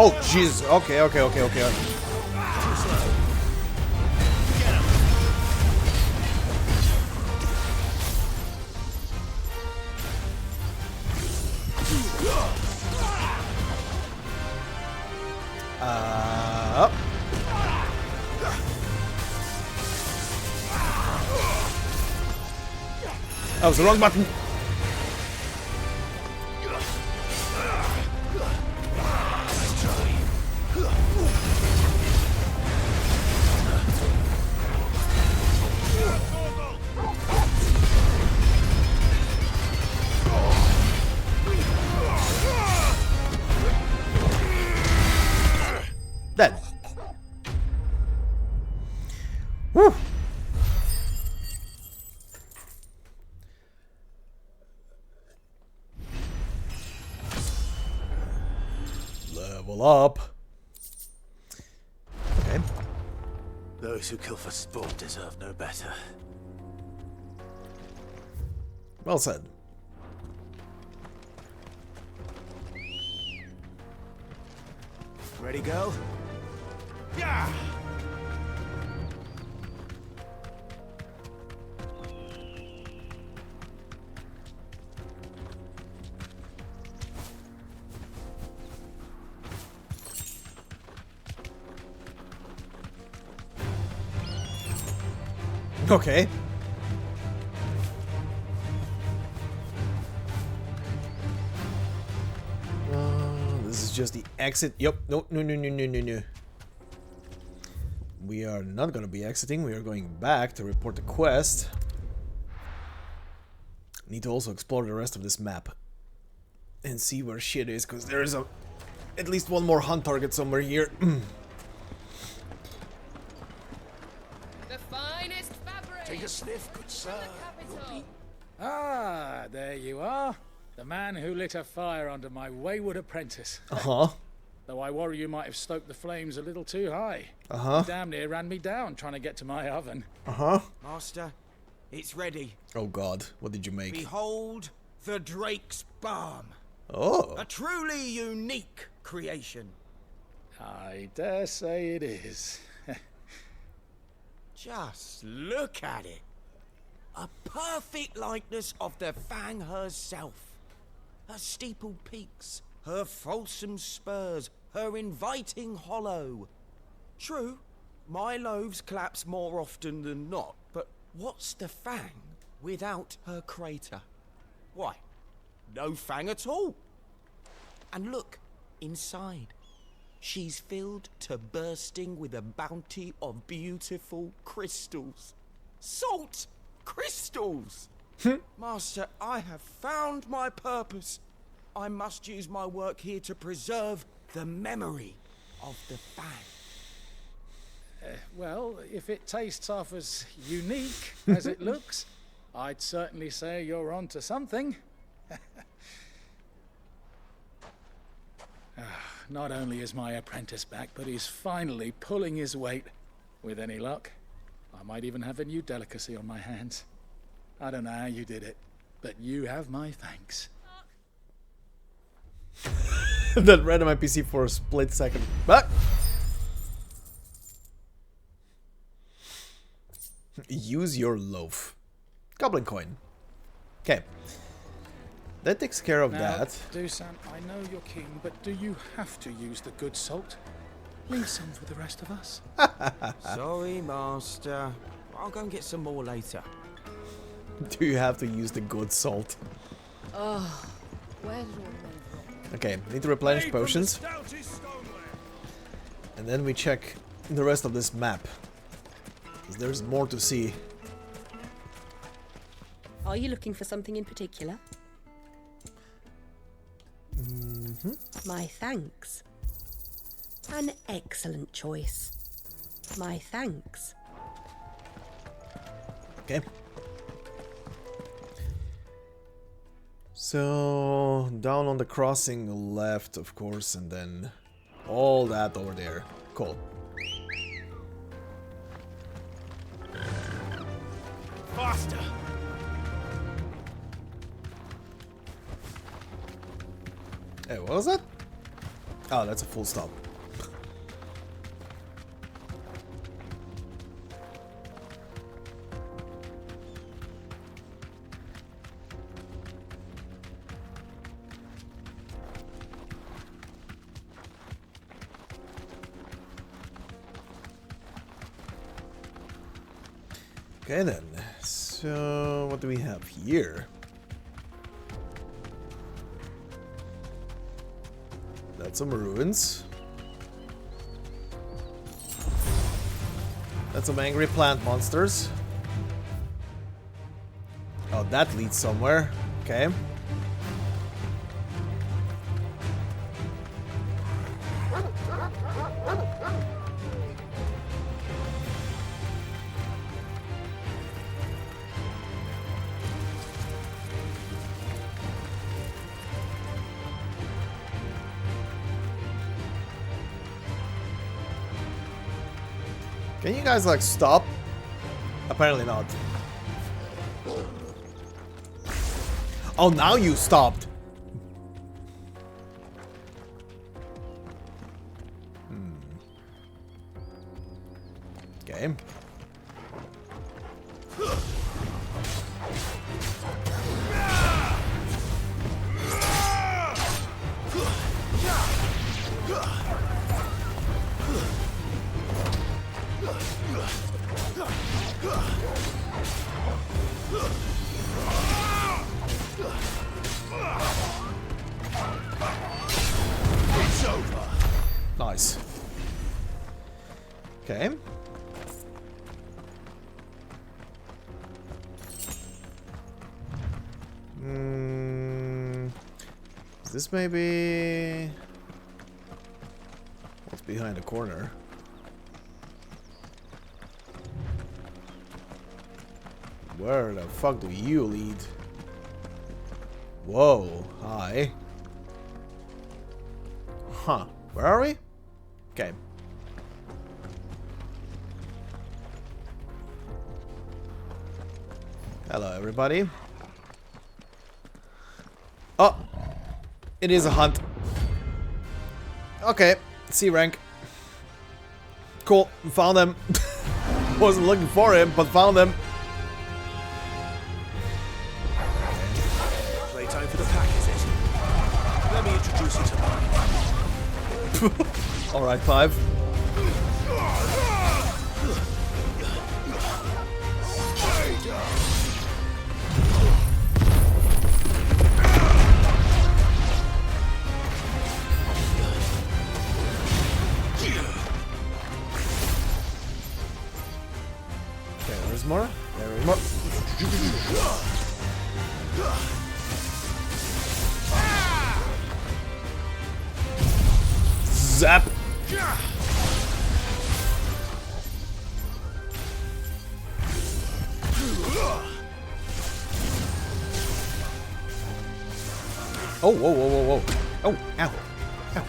Oh, jeez. Okay, okay, okay, okay. Up. That was the wrong button. Dead. Woo. Level up. Okay. Those who kill for sport deserve no better. Well said. Ready, go? Yeah. Okay. This is just the exit. Yep. No, no, no, no, no, no, no. We are not going to be exiting. We are going back to report the quest. Need to also explore the rest of this map and see where shit is, because there is at least one more hunt target somewhere here. The finest fabric. Take a sniff, good sir. Ah, there you are. The man who lit a fire under my wayward apprentice. Uh-huh. Though I worry you might have stoked the flames a little too high. Uh-huh. You damn near ran me down trying to get to my oven. Uh-huh. Master, it's ready. Oh god, what did you make? Behold the Drake's Balm. Oh. A truly unique creation. I dare say it is. Just look at it. A perfect likeness of the Fang herself. Her steepled peaks, her fulsome spurs, her inviting hollow. True, my loaves collapse more often than not, but what's the Fang without her crater? Why, no Fang at all. And look, inside. She's filled to bursting with a bounty of beautiful crystals. Salt crystals! Master, I have found my purpose. I must use my work here to preserve the memory of the Fang. Well, if it tastes half as unique as it looks, I'd certainly say you're onto something. Not only is my apprentice back, but he's finally pulling his weight. With any luck, I might even have a new delicacy on my hands. I don't know how you did it, but you have my thanks. That ran on my PC for a split second. But use your loaf. Goblin coin. Okay. That takes care of Now, that. Dusan, I know you're keen, but do you have to use the good salt? Leave some for the rest of us. Sorry, Master. I'll go and get some more later. Do you have to use the good salt? Oh, where did all the men go? Okay, need to replenish potions. And then we check the rest of this map. 'Cause there's more to see. Are you looking for something in particular? My thanks. An excellent choice. My thanks. Okay. So, down on the crossing left, of course, and then all that over there. Cool. Faster! Hey, what was that? Oh, that's a full stop. Okay then, so what do we have here? That's some ruins. That's some angry plant monsters. Oh, that leads somewhere. Okay. Can you guys like stop? Apparently not. Oh, now you stopped. Okay. It's over. Nice. Okay. Is this maybe... What's behind the corner? Where the fuck do you lead? Whoa, hi. Huh, where are we? Okay. Hello, everybody. Oh! It is a hunt. Okay, C rank. Cool, found him. Wasn't looking for him, but found him. Playtime for the pack, is it? Let me introduce you to mine. Alright, 5. Okay, there's more. There is more. Zap! Oh, whoa, whoa, whoa, whoa. Oh, ow. Ow.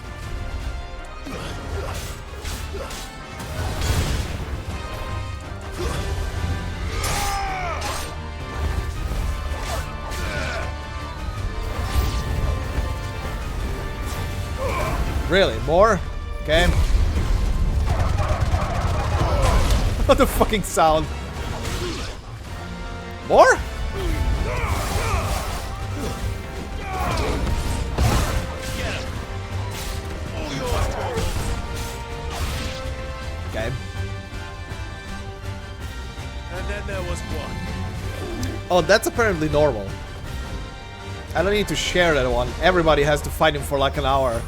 Really? More? Okay. What the fucking sound? More? Okay. And then there was one. Oh, that's apparently normal. I don't need to share that one. Everybody has to fight him for like an hour.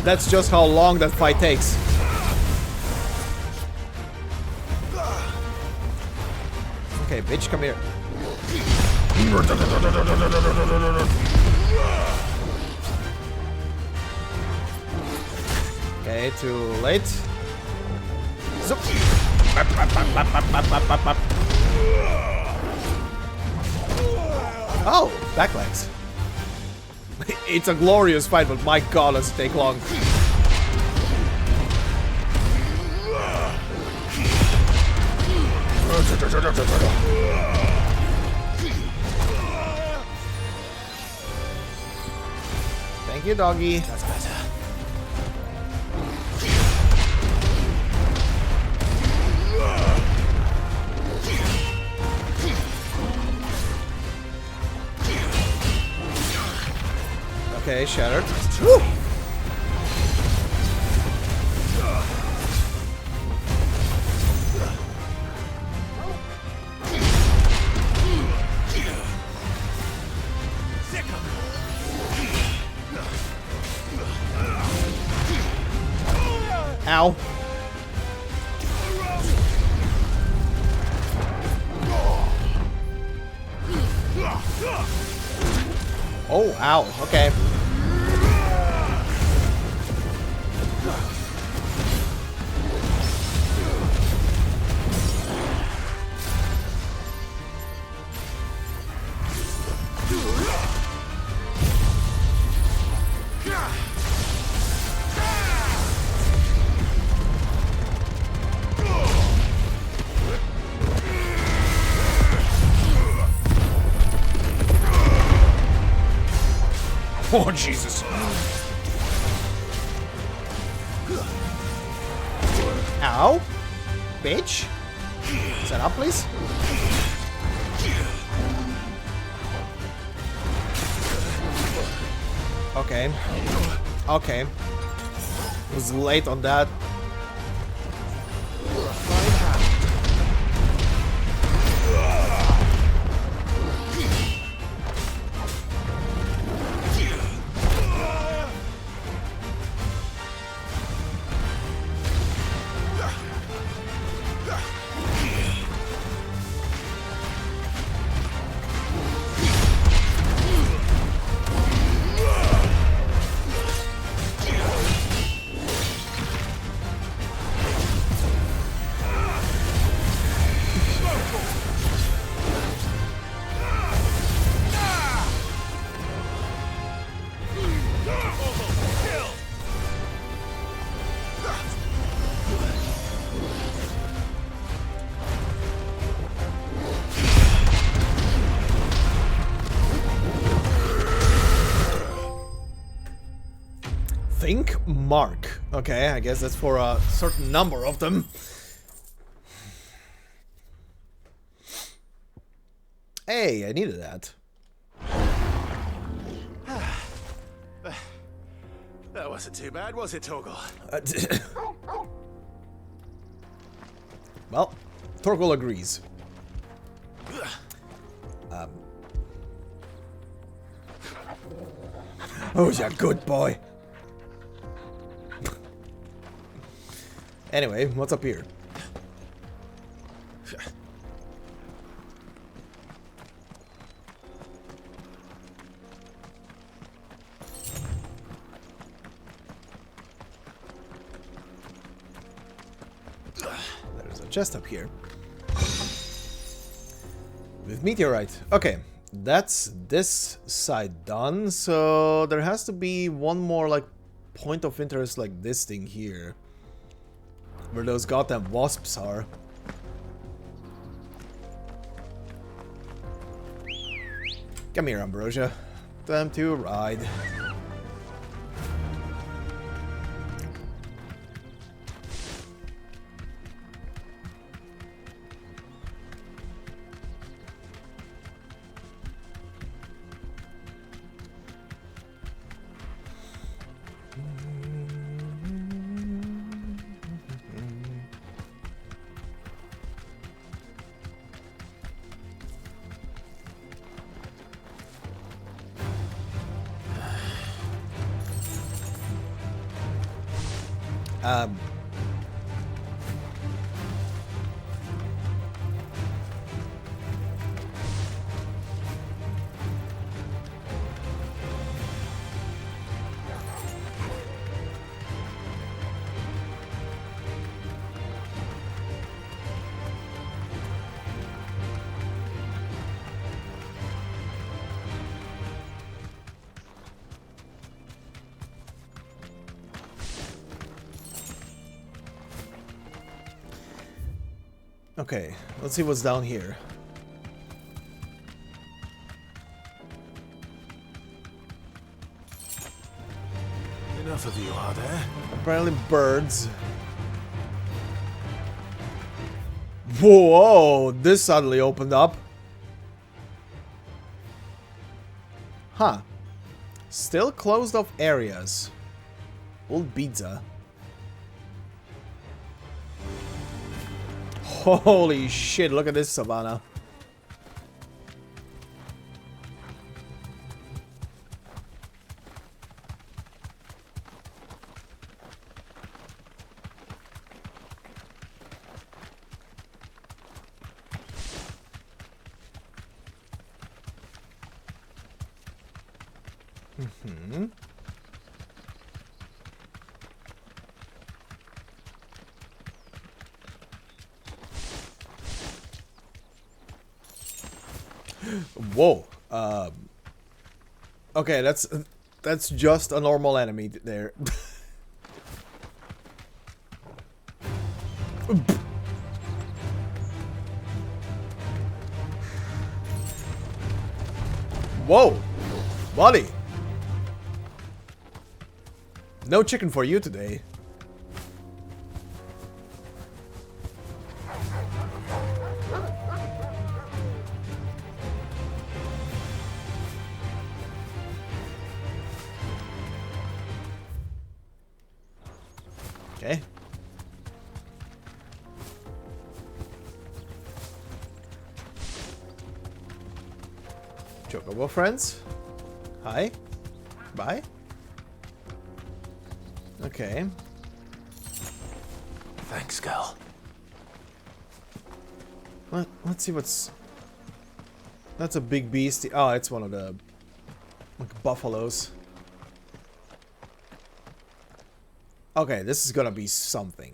That's just how long that fight takes. Okay, bitch, come here. Okay, too late. Zoop. Oh, back legs. It's a glorious fight, but my god, let's take long. you, doggy. That's better. Okay, shattered. Woo! Ow. Oh, ow. Okay. Oh, Jesus. Ow. Bitch. Set up, please. Okay. Okay. Was late on that. Think Mark. Okay, I guess that's for a certain number of them. Hey, I needed that. That wasn't too bad, was it, Torgal? Well, Torgal agrees. Oh, you're a good boy. Anyway, what's up here? There's a chest up here. With meteorite. Okay, that's this side done. So there has to be one more like point of interest like this thing here. Where those goddamn wasps are. Come here, Ambrosia. Time to ride. Okay, let's see what's down here. enough of you, are there? Apparently birds. Whoa, this suddenly opened up. Huh. Still closed off areas. Old pizza. Holy shit, look at this savannah. Whoa. Okay, that's just a normal enemy there. Whoa, buddy. No chicken for you today. Okay. Chocobo friends. Hi. Bye. Okay. Thanks, girl. Let's see what's... That's a big beast. Oh, it's one of the like buffaloes. Okay, this is gonna be something.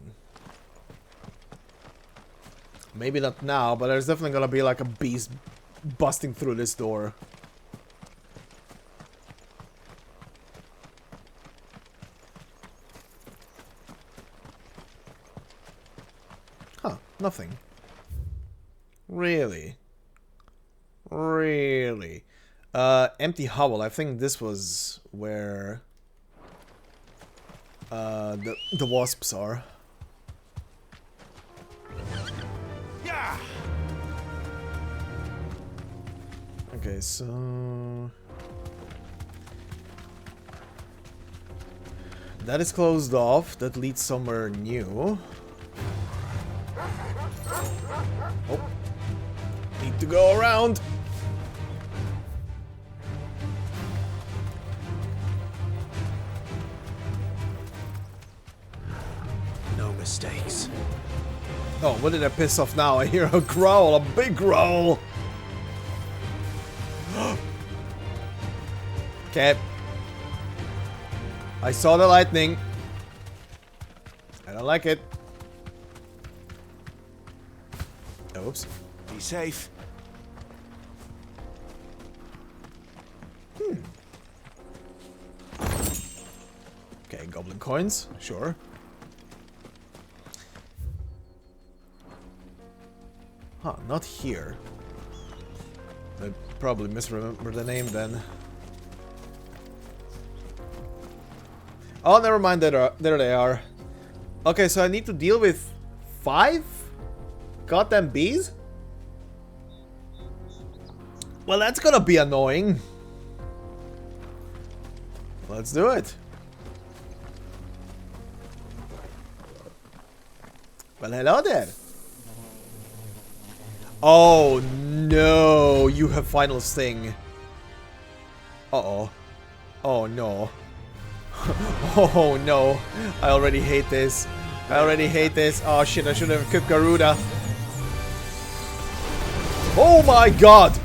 Maybe not now, but there's definitely gonna be like a beast busting through this door. Huh, nothing. Really? Really? Empty hovel. I think this was where the wasps are. Yeah. Okay, so that is closed off. That leads somewhere new. Oh, need to go around. No mistakes. Oh, what did I piss off now? I hear a growl, a big growl. Okay. I saw the lightning. I don't like it. Oops. Be safe. Okay, goblin coins, sure. Huh, not here. I probably misremember the name then. Oh, never mind, there they are. Okay, so I need to deal with 5 goddamn bees? Well, that's gonna be annoying. Let's do it. Well, hello there. Oh no, you have final sting. Uh-oh. Oh no. Oh no. I already hate this. I already hate this. Oh shit, I should have equipped Garuda. Oh my god!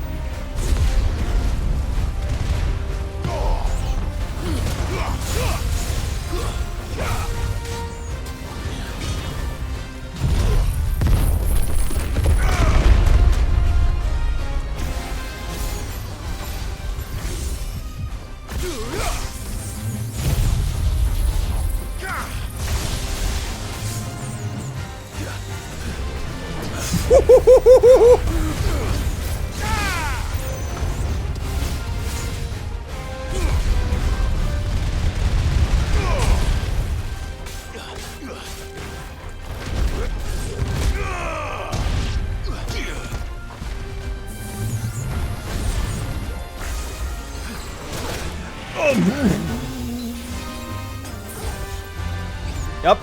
Yep.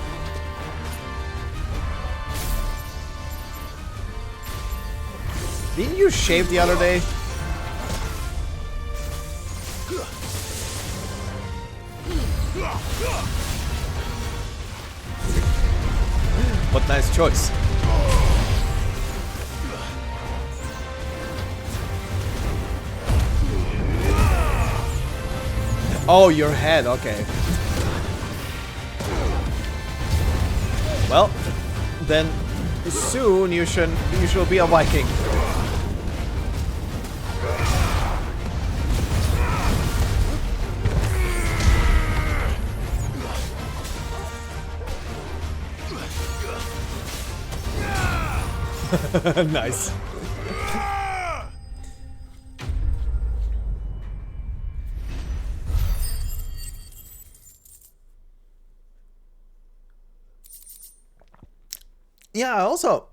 Didn't you shave the other day? What nice choice. Oh, your head, okay. Well, then soon you shall be a Viking. Nice. Yeah, also,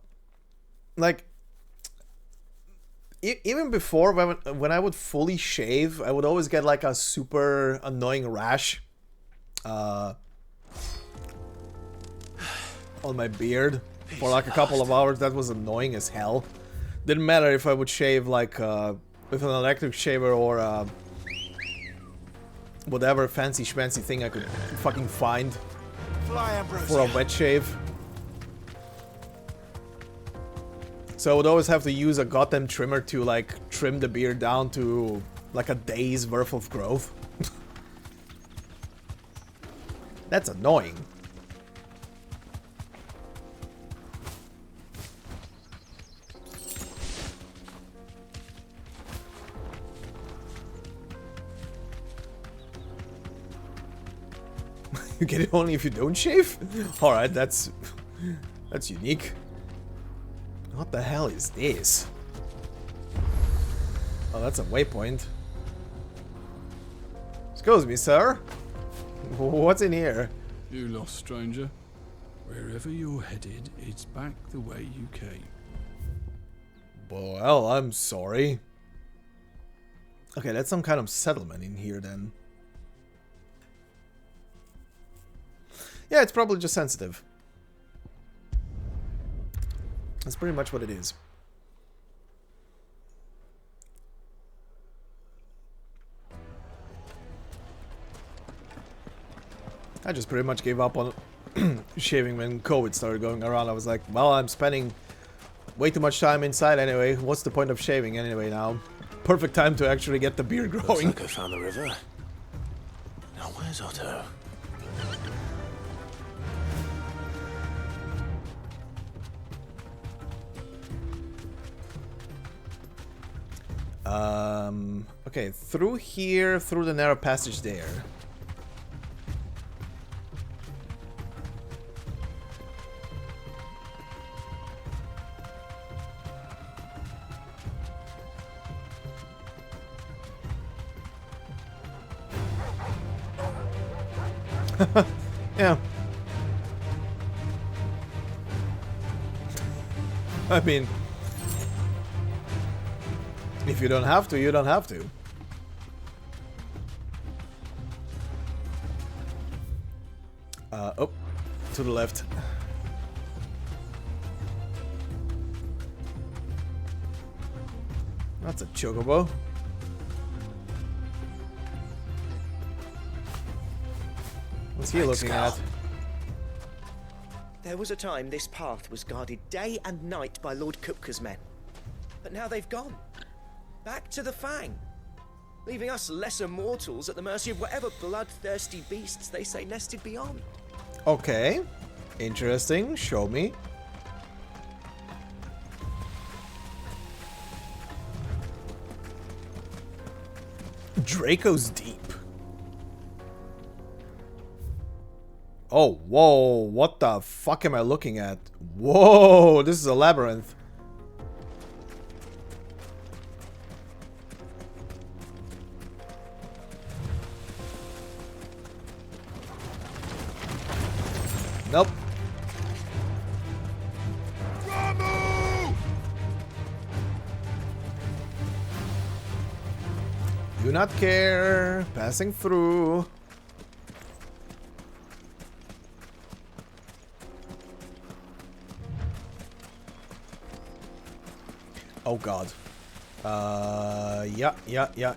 like, even before, when I would fully shave, I would always get like a super annoying rash on my beard for like a couple of hours. That was annoying as hell. Didn't matter if I would shave like with an electric shaver or whatever fancy schmancy thing I could fucking find for a wet shave. So I would always have to use a goddamn trimmer to like trim the beard down to like a day's worth of growth. That's annoying. You get it only if you don't shave? Alright, that's unique. What the hell is this? Oh, that's a waypoint. Excuse me, sir. What's in here? You lost, stranger. Wherever you're headed, it's back the way you came. Well, I'm sorry. Okay, that's some kind of settlement in here then. Yeah, it's probably just sensitive. That's pretty much what it is. I just pretty much gave up on shaving when COVID started going around. I was like, well, I'm spending way too much time inside anyway. What's the point of shaving anyway now? Perfect time to actually get the beard growing. Looks like I found the river. Now where's Otto? Okay, through here, through the narrow passage there. Yeah. I mean, if you don't have to, you don't have to. Oh, to the left. That's a chocobo. What's he looking at? There was a time this path was guarded day and night by Lord Kupka's men. But now they've gone. Back to the Fang. Leaving us lesser mortals at the mercy of whatever bloodthirsty beasts they say nested beyond. Okay. Interesting. Show me. Draco's Deep. Oh, whoa. What the fuck am I looking at? Whoa, this is a labyrinth. Nope. You Do not care. Passing through. Oh god. Yeah.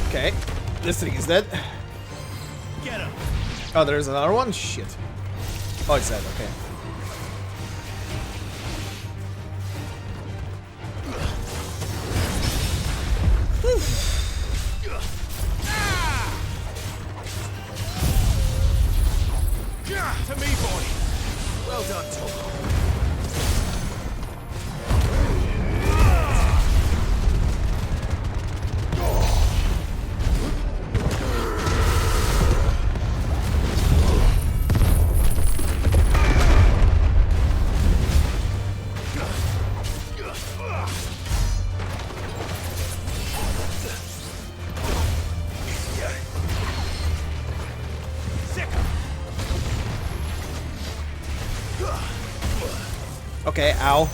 Okay, this thing is dead. Get him. Oh, there's another one? Shit. Oh, it's dead, okay. To me, boy. Well done, Tom. Okay, ow.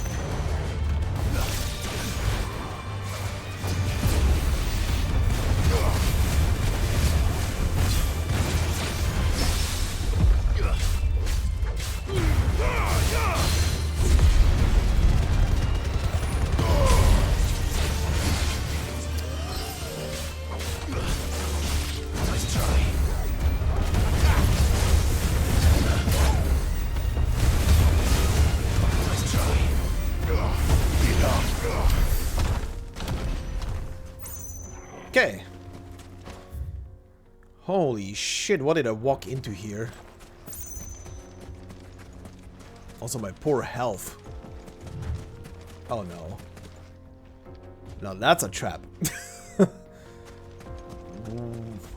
Okay. Holy shit, what did I walk into here? Also my poor health. Oh no. Now that's a trap.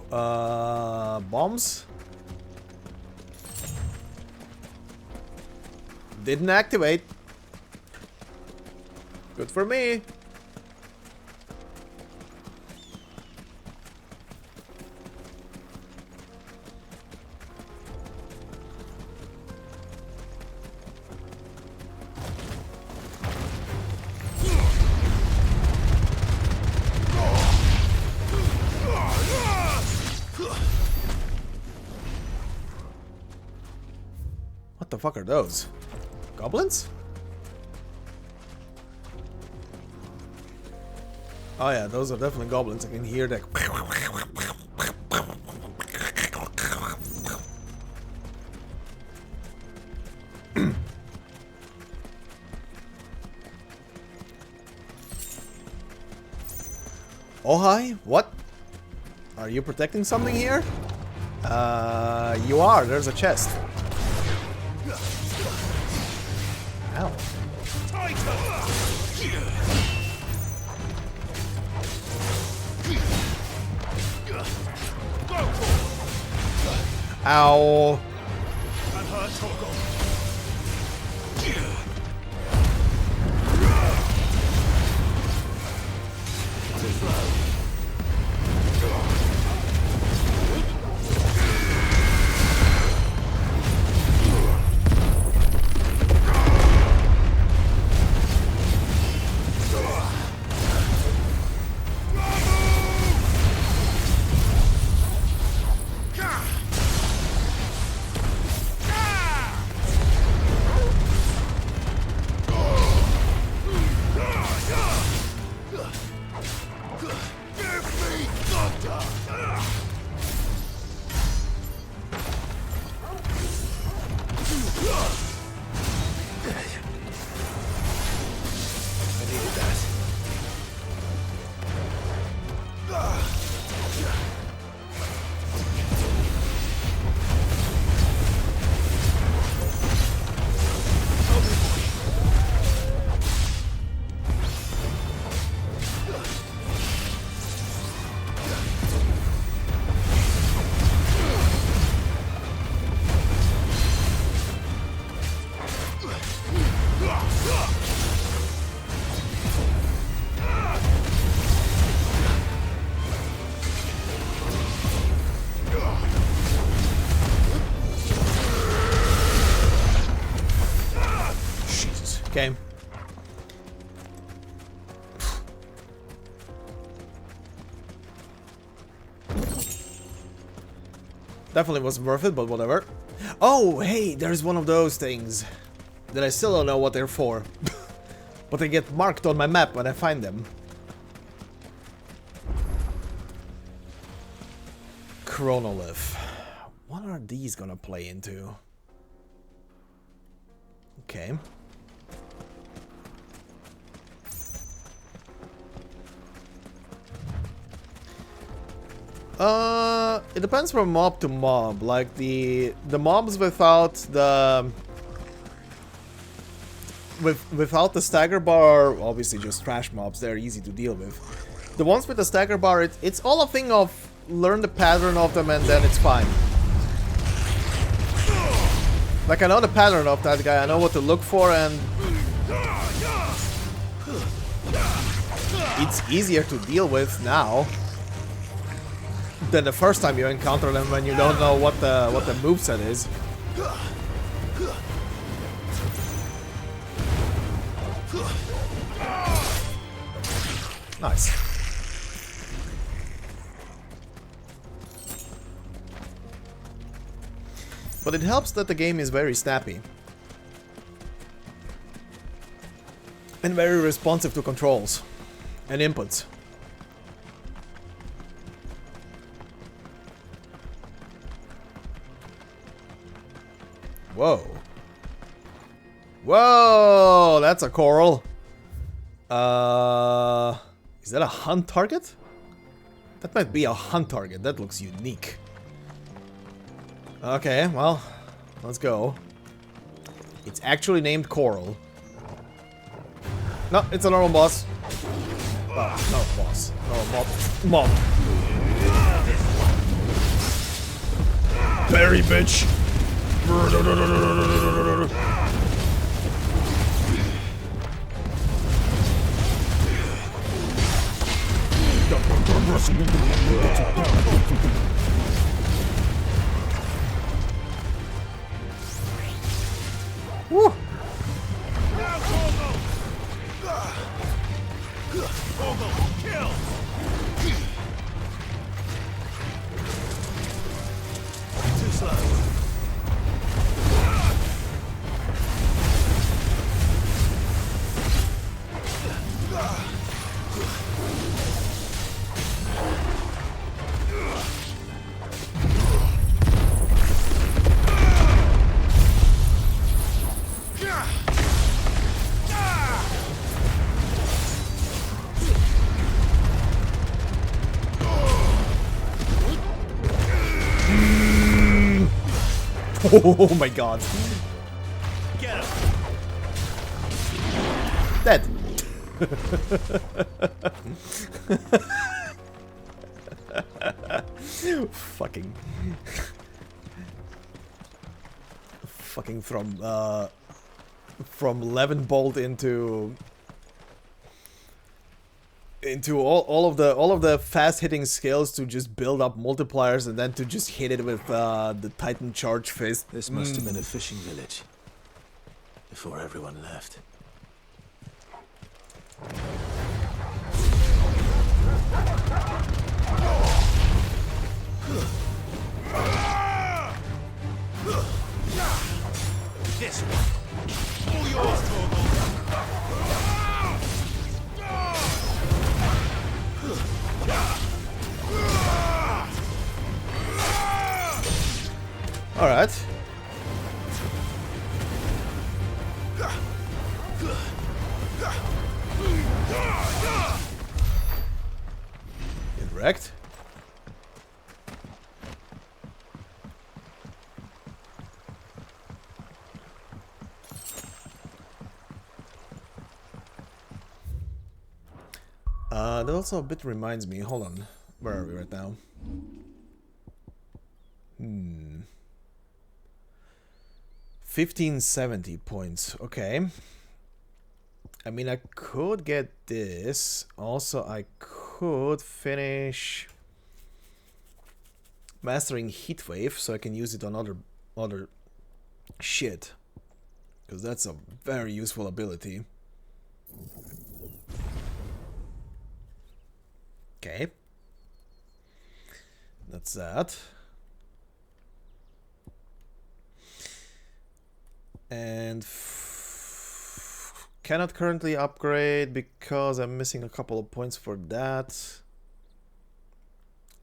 Bombs? Didn't activate. Good for me. What the fuck are those? Goblins? Oh yeah, those are definitely goblins. I can hear that. Oh hi, what? Are you protecting something here? You are. There's a chest. Ow. Ow. I'm hurt, Torgal. Okay. Definitely was worth it, but whatever. Oh, hey, there's one of those things that I still don't know what they're for. But they get marked on my map when I find them. Chronolith. What are these gonna play into? Okay. It depends from mob to mob. Like the mobs without the without the stagger bar are obviously just trash mobs. They're easy to deal with. The ones with the stagger bar, it's all a thing of learn the pattern of them and then it's fine. Like I know the pattern of that guy. I know what to look for and it's easier to deal with now than the first time you encounter them when you don't know what the moveset is. Nice. But it helps that the game is very snappy. And very responsive to controls and inputs. Whoa. Whoa, that's a coral. Is that a hunt target? That might be a hunt target. That looks unique. Okay, well, let's go. It's actually named Coral. No, it's a normal boss. No boss. No, mob. Berry, bitch. Woo! Kill! Too slow. Oh my god. Get him. Dead. Fucking from 11 bolt into all of the fast hitting skills to just build up multipliers and then to just hit it with the Titan charge fist. This must have been a fishing village before everyone left. This one. All yours, Torgal. All right. Get wrecked. That also a bit reminds me. Hold on. Where are we right now? 1570 points. Okay. I mean, I could get this. Also, I could finish mastering Heatwave, so I can use it on other shit. because that's a very useful ability. Okay. That's that. And cannot currently upgrade because I'm missing a couple of points for that.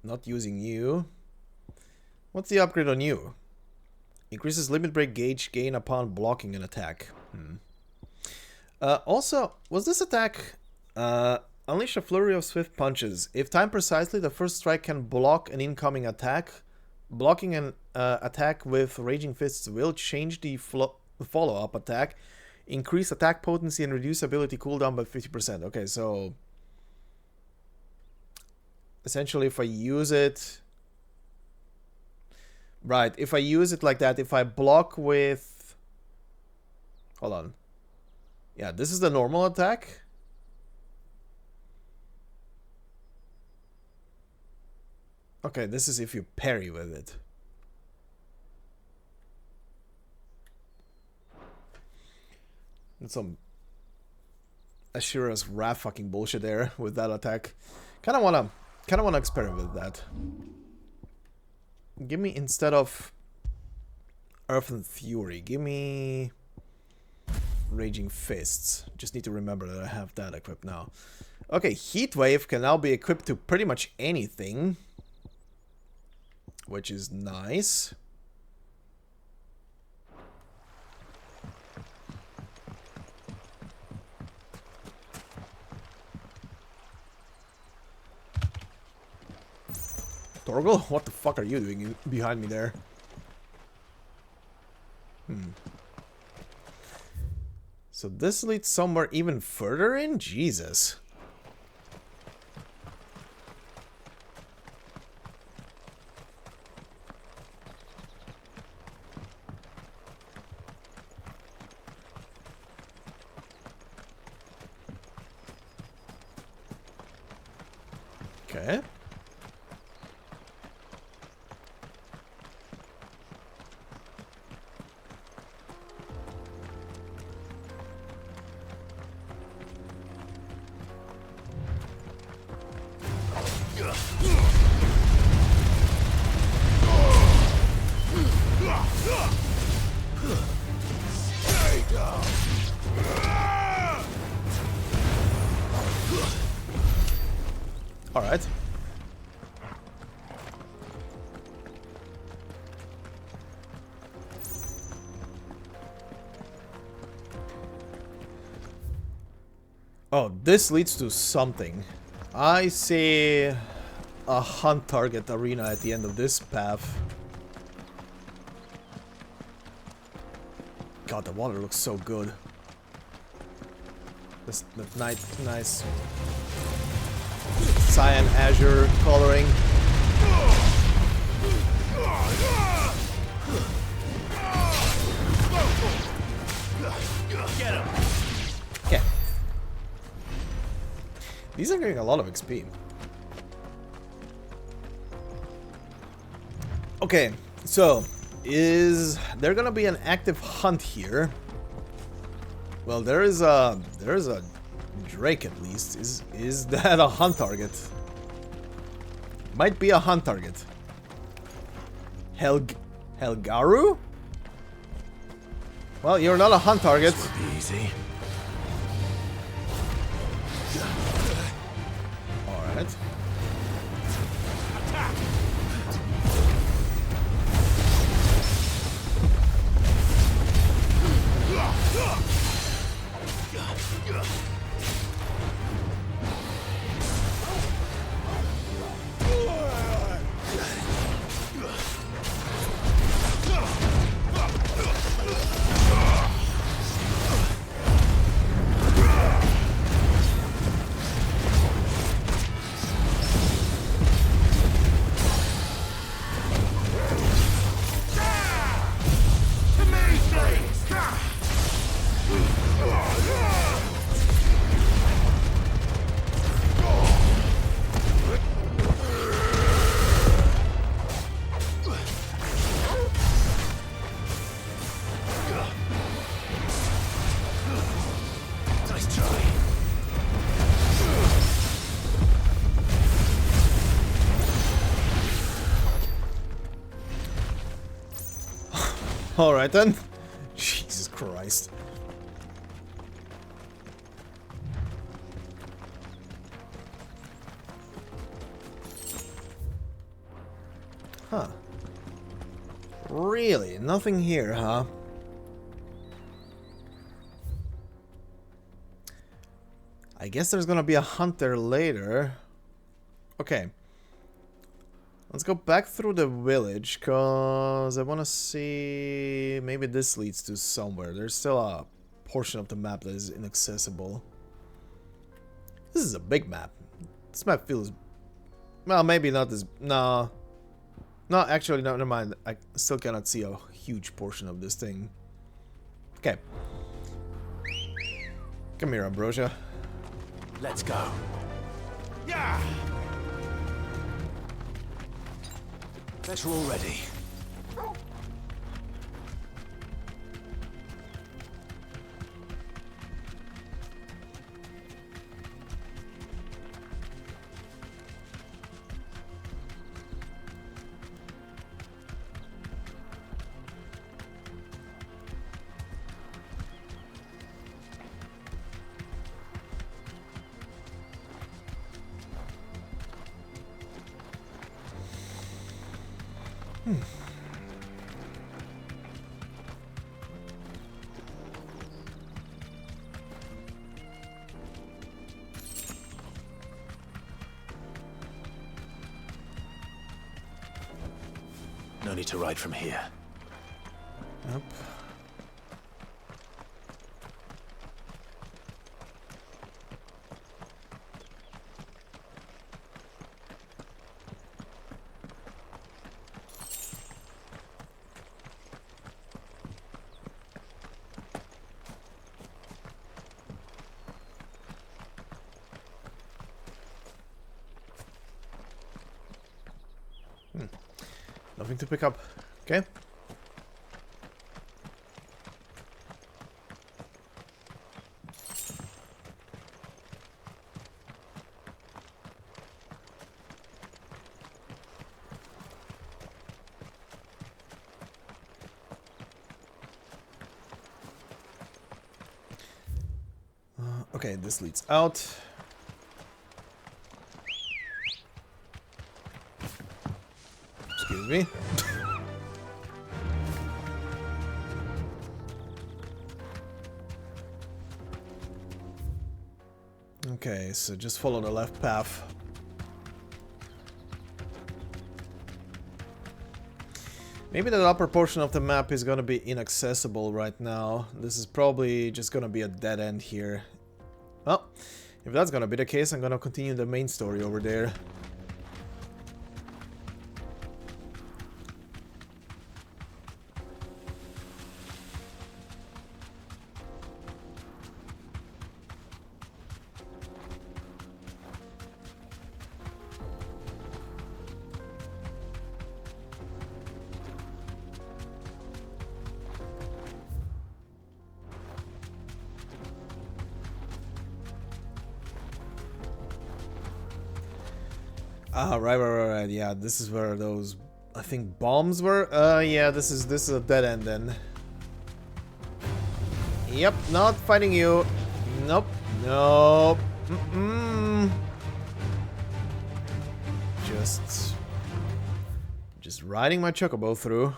Not using you. What's the upgrade on you? Increases limit break gauge gain upon blocking an attack. Also, was this attack... unleash a flurry of swift punches. If timed precisely, the first strike can block an incoming attack. Blocking an attack with Raging Fists will change the follow-up attack, increase attack potency, and reduce ability cooldown by 50%. Okay, so... essentially, if I use it... right, if I use it like that, if I block with... hold on. Yeah, this is the normal attack. Okay, this is if you parry with it. That's some Ashura's wrath fucking bullshit there with that attack. Kinda wanna experiment with that. Give me, instead of Earth and Fury, give me Raging Fists. Just need to remember that I have that equipped now. Okay, Heat Wave can now be equipped to pretty much anything, which is nice. Torgal, what the fuck are you doing behind me there? So this leads somewhere even further in? Jesus. Okay. All right. Oh, this leads to something. I see a hunt target arena at the end of this path. God, the water looks so good. This nice cyan azure coloring. Get him. Okay. These are getting a lot of XP. Okay, so is there gonna be an active hunt here? Well, there is a Drake at least. Is that a hunt target? Might be a hunt target. Helgaru? Well, you're not a hunt target. This will be easy. All right. Alright then. Jesus Christ. Huh. Really? Nothing here, huh? I guess there's gonna be a hunter later. Okay. Let's go back through the village, cause I wanna see... Maybe this leads to somewhere. There's still a portion of the map that is inaccessible. This is a big map. This map feels... Well, maybe not as... No. No, actually, no, never mind. I still cannot see a huge portion of this thing. Okay. Come here, Ambrosia. Let's go. Yeah! Guess we're all ready. No need to ride from here. Yep. Nothing to pick up. Okay. Okay, this leads out. Excuse me. Okay, so just follow the left path. Maybe the upper portion of the map is gonna be inaccessible right now. This is probably just gonna be a dead end here. Well, if that's gonna be the case, I'm gonna continue the main story over there. Ah, right. Yeah, this is where those, I think, bombs were. Yeah, this is a dead end then. Yep, not fighting you. Nope. Just riding my chocobo through.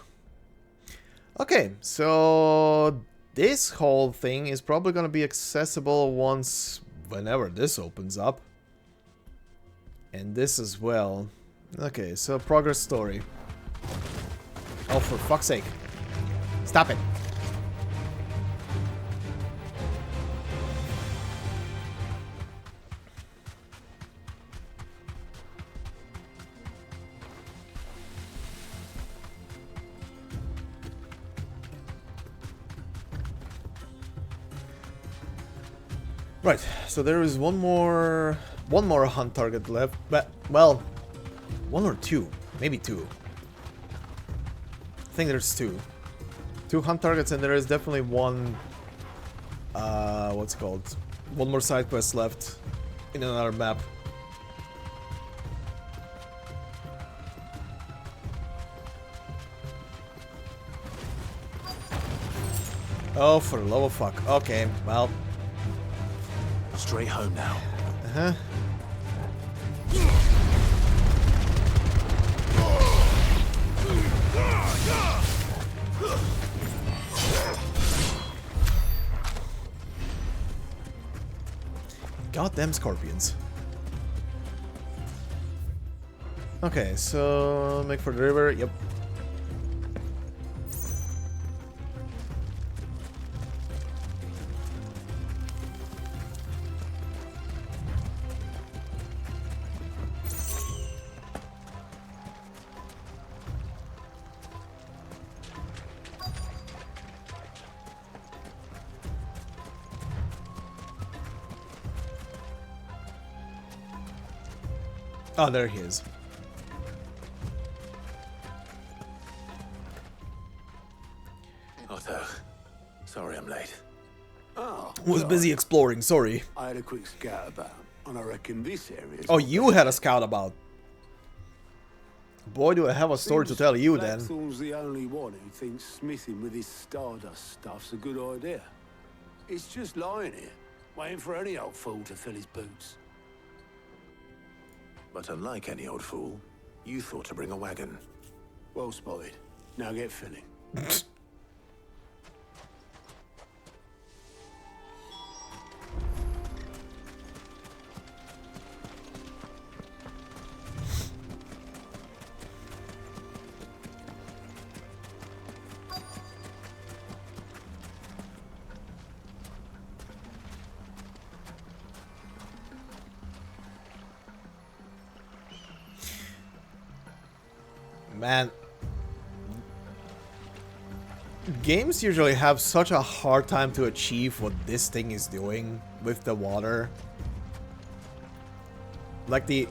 Okay, so this whole thing is probably gonna be accessible whenever this opens up. And this as well. Okay, so progress story. Oh, for fuck's sake. Stop it. Right, so there is one more hunt target left, but, well, one or two, maybe two. I think there's two. Two hunt targets, and there is definitely one, what's it called? One more side quest left in another map. Oh, for the love of fuck. Okay, well. Straight home now. Uh-huh. Goddamn scorpions. Okay, so make for the river. Yep. Oh, there he is. Otto, sorry I'm late. Oh, Was busy exploring, sorry. I had a quick scout about, and I reckon this area. Oh, you had a scout about. Boy, do I have a story to tell you then. Blackthorn's the only one who thinks smithing with his stardust stuff's a good idea. It's just lying here, waiting for any old fool to fill his boots. But unlike any old fool, you thought to bring a wagon. Well spotted. Now get filling. Man, games usually have such a hard time to achieve what this thing is doing with the water. Like the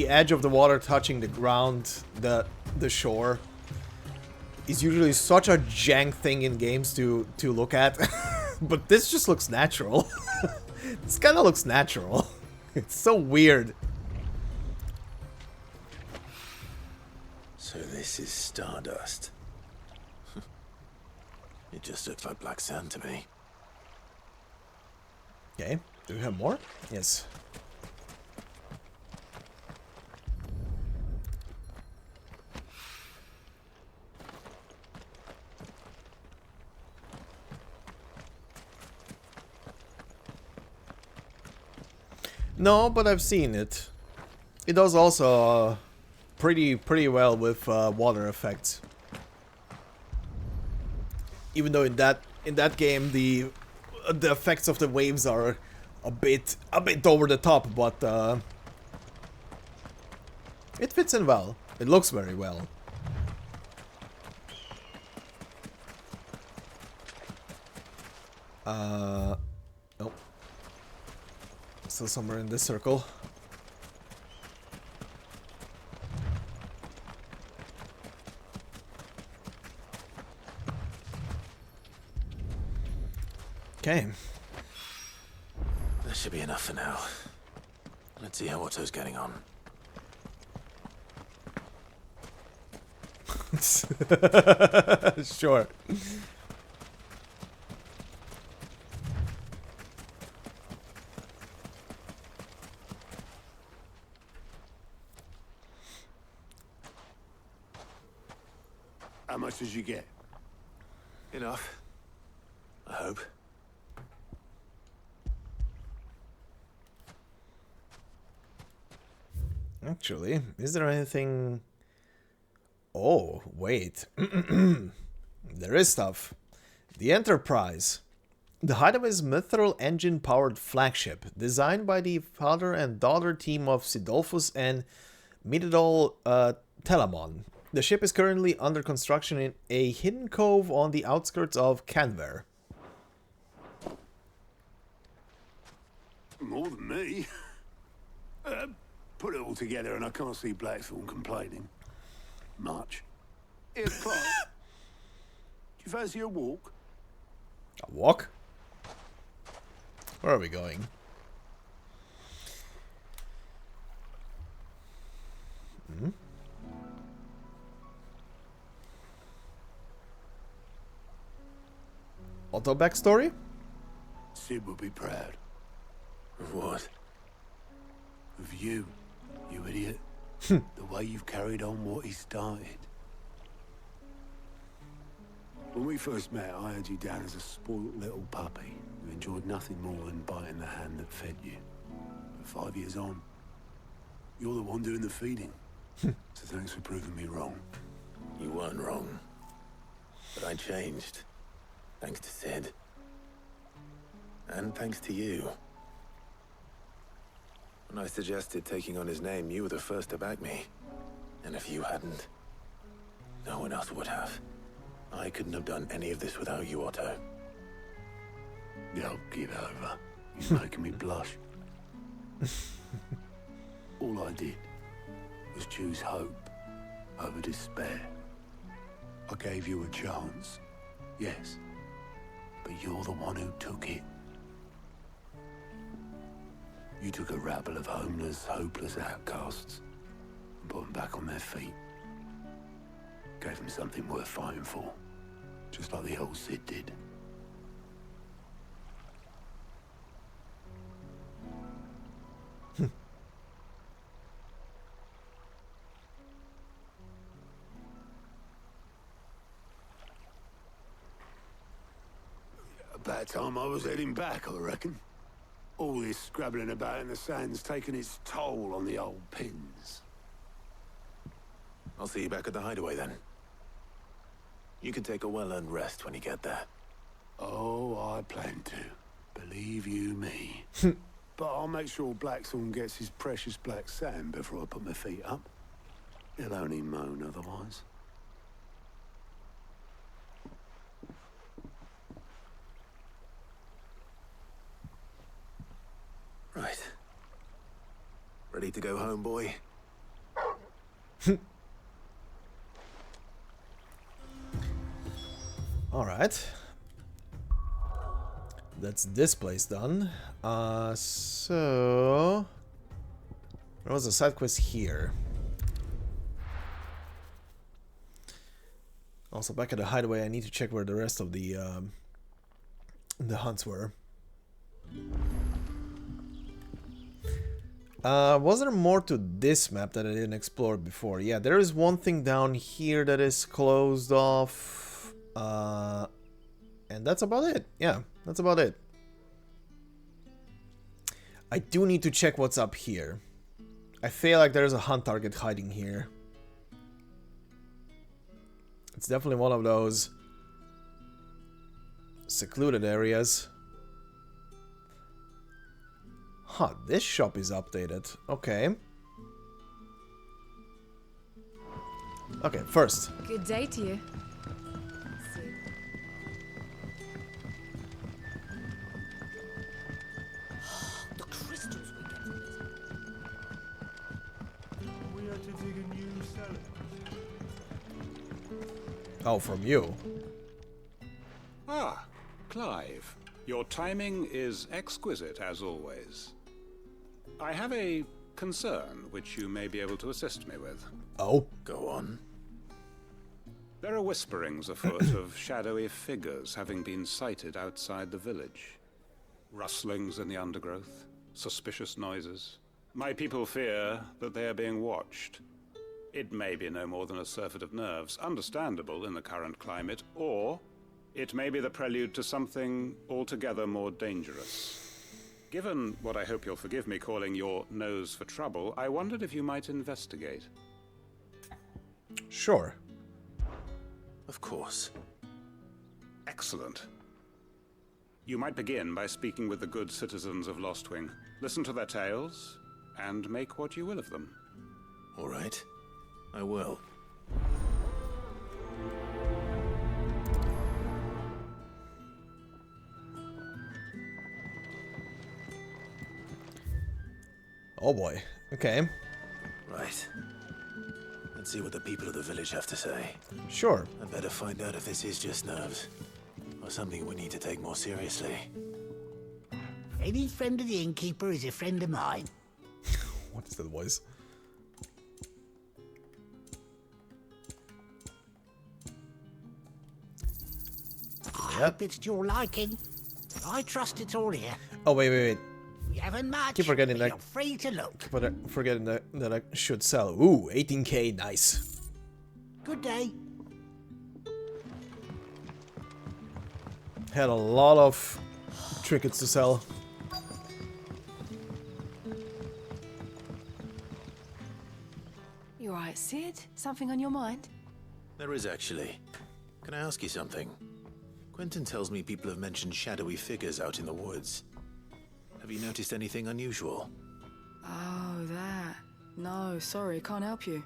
edge of the water touching the ground, the shore, is usually such a jank thing in games to look at. But this just looks natural. This kind of looks natural. It's so weird. So this is stardust. It just looks like black sand to me. Okay, do we have more? Yes. No, but I've seen it. It does also pretty well with water effects. Even though in that game the effects of the waves are a bit over the top, but it fits in well. It looks very well. Nope. Still somewhere in this circle. Okay. That should be enough for now. Let's see how Otto's getting on. Sure. How much did you get? Enough. I hope. Actually, is there anything... Oh, wait. There is stuff. The Enterprise. The Hideaway's mithril engine-powered flagship, designed by the father and daughter team of Sidolphus and Mididol Telamon. The ship is currently under construction in a hidden cove on the outskirts of Canver. More than me. Put it all together and I can't see Blackthorn complaining. Much. Here, Clark. Do you fancy a walk? A walk? Where are we going? Hmm? Otto backstory? Sid will be proud. Of what? Of you, you idiot. The way you've carried on what he started. When we first met, I had you down as a spoilt little puppy who enjoyed nothing more than biting the hand that fed you. But 5 years on, you're the one doing the feeding. So thanks for proving me wrong. You weren't wrong. But I changed. Thanks to Sid. And thanks to you. When I suggested taking on his name, you were the first to back me. And if you hadn't, no one else would have. I couldn't have done any of this without you, Otto. Yo, give over. You're making me blush. All I did was choose hope over despair. I gave you a chance, yes, but you're the one who took it. You took a rabble of homeless, hopeless outcasts and put them back on their feet. Gave them something worth fighting for, just like the old Sid did. About time I was heading back, I reckon. All this scrabbling about in the sand's taken its toll on the old pins. I'll see you back at the hideaway then. You can take a well-earned rest when you get there. Oh, I plan to. Believe you me. But I'll make sure Blackthorn gets his precious black sand before I put my feet up. He'll only moan otherwise. Right. Ready to go home, boy? Alright. That's this place done. So... There was a side quest here. Also, back at the hideaway, I need to check where the rest of the hunts were. Was there more to this map that I didn't explore before? Yeah, there is one thing down here that is closed off. And that's about it. Yeah, that's about it. I do need to check what's up here. I feel like there's a hunt target hiding here. It's definitely one of those secluded areas. Huh, this shop is updated. Okay. Okay, first. Good day to you. The crystals we get from it. We had to dig a new cellar. Oh, from you. Ah, Clive. Your timing is exquisite, as always. I have a concern which you may be able to assist me with. Oh? Go on. There are whisperings afoot of shadowy figures having been sighted outside the village. Rustlings in the undergrowth, suspicious noises. My people fear that they are being watched. It may be no more than a surfeit of nerves, understandable in the current climate, or it may be the prelude to something altogether more dangerous. Given what I hope you'll forgive me calling your nose for trouble, I wondered if you might investigate. Sure. Of course. Excellent. You might begin by speaking with the good citizens of Lostwing. Listen to their tales, and make what you will of them. All right. I will. Oh boy. Okay. Right. Let's see what the people of the village have to say. Sure. I better find out if this is just nerves, or something we need to take more seriously. Any friend of the innkeeper is a friend of mine. What is that voice? hope it's to your liking. I trust it's all here. Oh, wait. We haven't much. Keep forgetting but that. You're free to look. Keep forgetting that I should sell. Ooh, 18k, nice. Good day. Had a lot of trinkets to sell. You alright, Sid? Something on your mind? There is actually. Can I ask you something? Quentin tells me people have mentioned shadowy figures out in the woods. Have you noticed anything unusual? Oh, that. No, sorry, can't help you.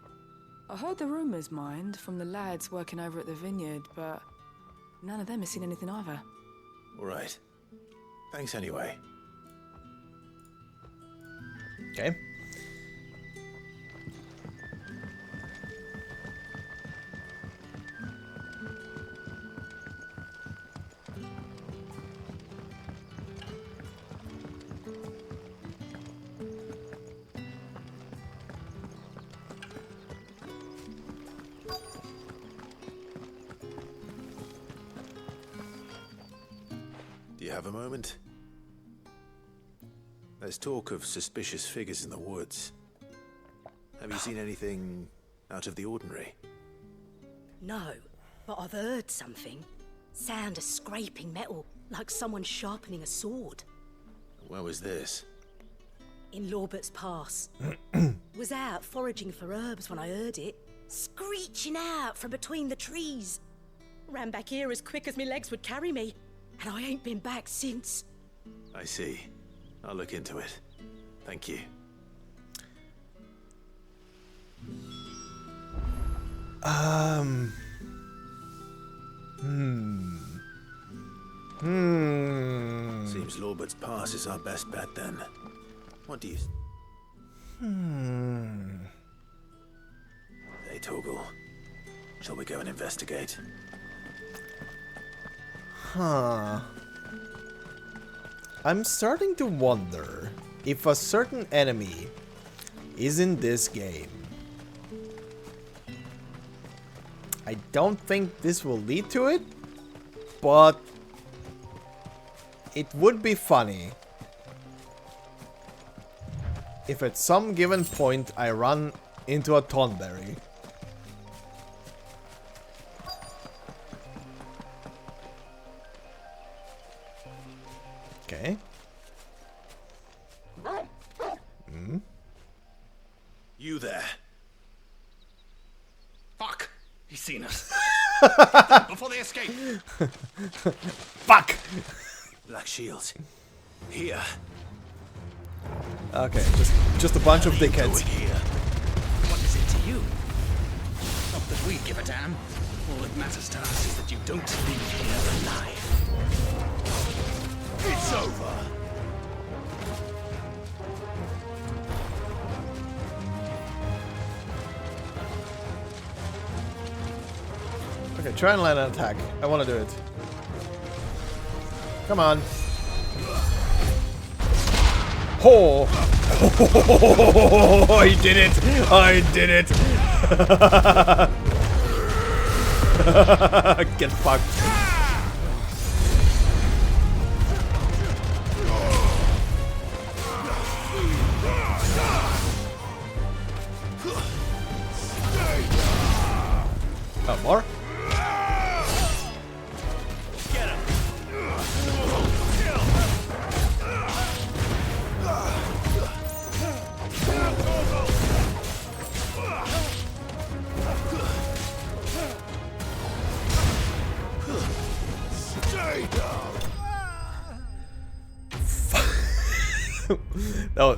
I heard the rumours, mind, from the lads working over at the vineyard, but none of them has seen anything either. All right. Thanks anyway. Okay. Do you have a moment? There's talk of suspicious figures in the woods. Have you seen anything out of the ordinary? No, but I've heard something. Sound of scraping metal, like someone sharpening a sword. Where was this? In Lorbert's Pass. Was out foraging for herbs when I heard it, screeching out from between the trees. Ran back here as quick as my legs would carry me, and I ain't been back since. I see. I'll look into it. Thank you. Seems Lorbert's Pass is our best bet then. What do you... Hey, Torgal. Shall we go and investigate? Huh. I'm starting to wonder if a certain enemy is in this game. I don't think this will lead to it, but it would be funny if at some given point I run into a Tonberry. Okay. You there. Fuck! He's seen us. Before they escape. Fuck! Black shields. Here. Okay, just a bunch of dickheads. What is it to you? Not that we give a damn. All that matters to us is that you don't leave here alive. It's over. Okay, try and land an attack. I want to do it. Come on. Oh! I did it! I did it! Get fucked. Oh, more?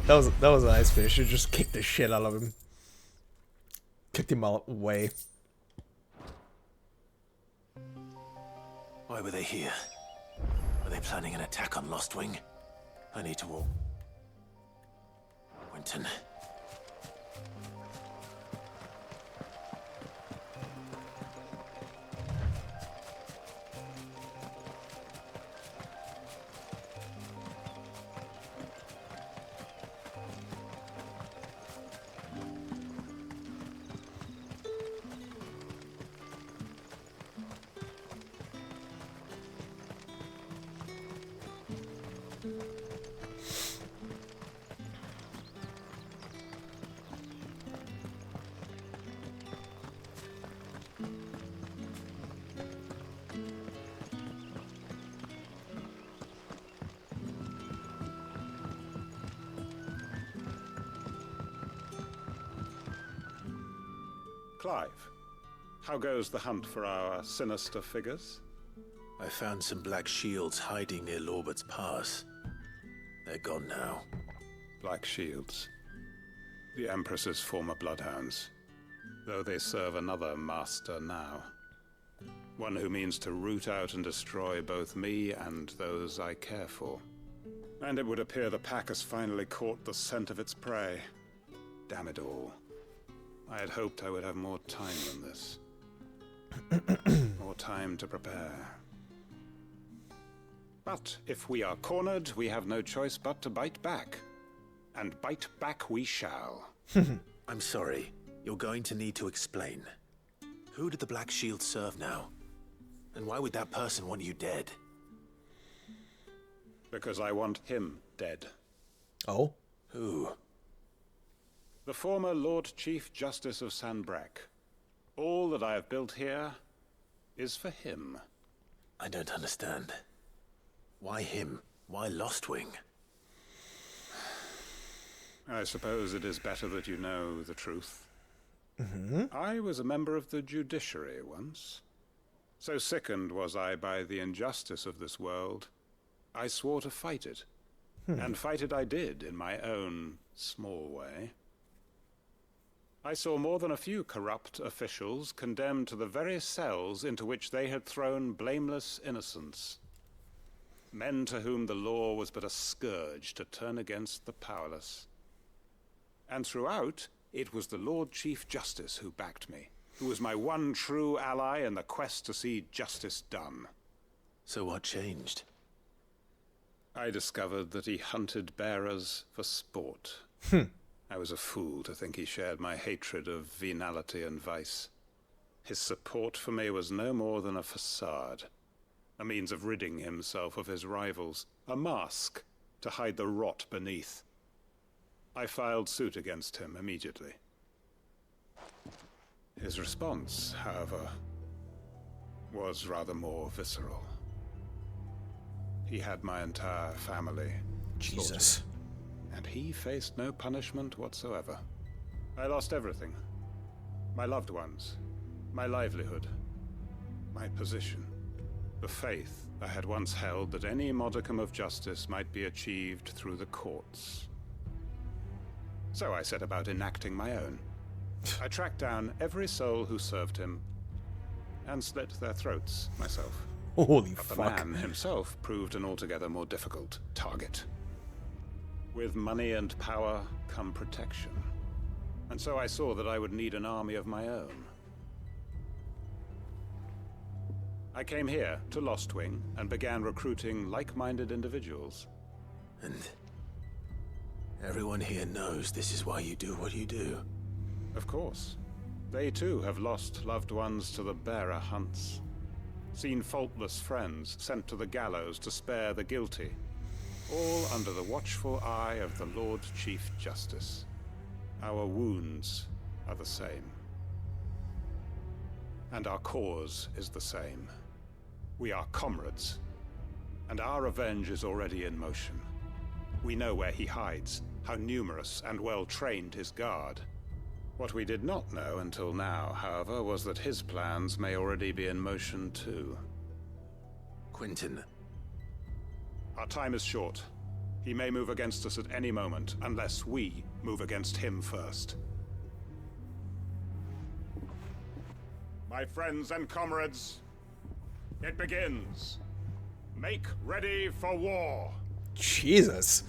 that was a nice finish. You just kicked the shit out of him. Kicked him all away. Why were they here? Were they planning an attack on Lostwing? I need to walk. Winton. Clive, how goes the hunt for our sinister figures? I found some black shields hiding near Lorbert's Pass. They're gone now. Black shields. The Empress's former bloodhounds. Though they serve another master now. One who means to root out and destroy both me and those I care for. And it would appear the pack has finally caught the scent of its prey. Damn it all. I had hoped I would have more time than this. More time to prepare. But if we are cornered, we have no choice but to bite back. And bite back we shall. I'm sorry. You're going to need to explain. Who did the Black Shield serve now? And why would that person want you dead? Because I want him dead. Oh? Who? The former Lord Chief Justice of Sanbreque. All that I have built here is for him. I don't understand. Why him? Why Lostwing? I suppose it is better that you know the truth. Mm-hmm. I was a member of the judiciary once. So sickened was I by the injustice of this world, I swore to fight it. And fight it I did, in my own small way. I saw more than a few corrupt officials condemned to the very cells into which they had thrown blameless innocents. Men to whom the law was but a scourge to turn against the powerless. And throughout, it was the Lord Chief Justice who backed me, who was my one true ally in the quest to see justice done. So what changed? I discovered that he hunted bearers for sport. I was a fool to think he shared my hatred of venality and vice. His support for me was no more than a facade, a means of ridding himself of his rivals, a mask to hide the rot beneath. I filed suit against him immediately. His response, however, was rather more visceral. He had my entire family Jesus. slaughtered, and he faced no punishment whatsoever. I lost everything. My loved ones, my livelihood, my position, the faith I had once held that any modicum of justice might be achieved through the courts. So I set about enacting my own. I tracked down every soul who served him, and slit their throats myself. Holy but fuck. the man himself proved an altogether more difficult target. With money and power come protection. And so I saw that I would need an army of my own. I came here to Lostwing and began recruiting like-minded individuals. And everyone here knows this is why you do what you do. Of course. They too have lost loved ones to the bearer hunts. Seen faultless friends sent to the gallows to spare the guilty. All under the watchful eye of the Lord Chief Justice. Our wounds are the same. And our cause is the same. We are comrades. And our revenge is already in motion. We know where he hides, how numerous and well-trained his guard. What we did not know until now, however, was that his plans may already be in motion too. Quentin. Our time is short. He may move against us at any moment, unless we move against him first. My friends and comrades, it begins. Make ready for war. Jesus.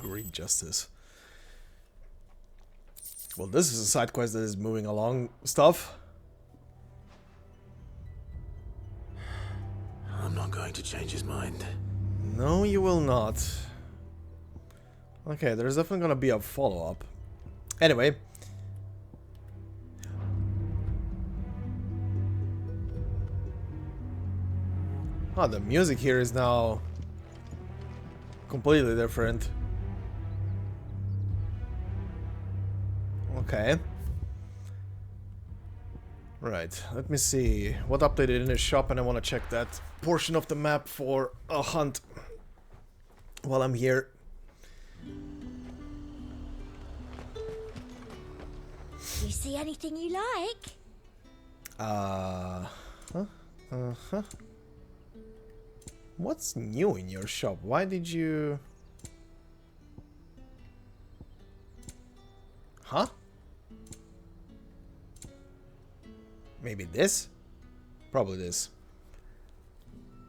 Great justice. Well, this is a side quest that is moving along stuff. I'm not going to change his mind. No, you will not. Okay, there's definitely gonna be a follow-up. Anyway. Oh, the music here is now completely different. Okay. Right, let me see what updated in the shop, and I want to check that portion of the map for a hunt. while I'm here. You see anything you like? What's new in your shop? Why did you... Huh? Maybe this? Probably this.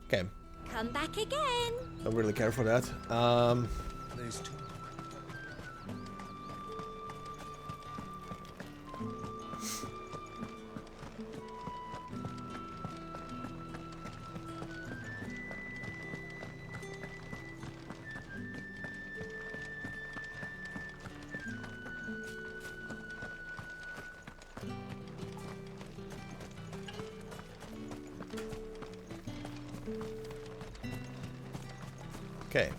Okay. Come back again. Don't really care for that. There's two. Okay.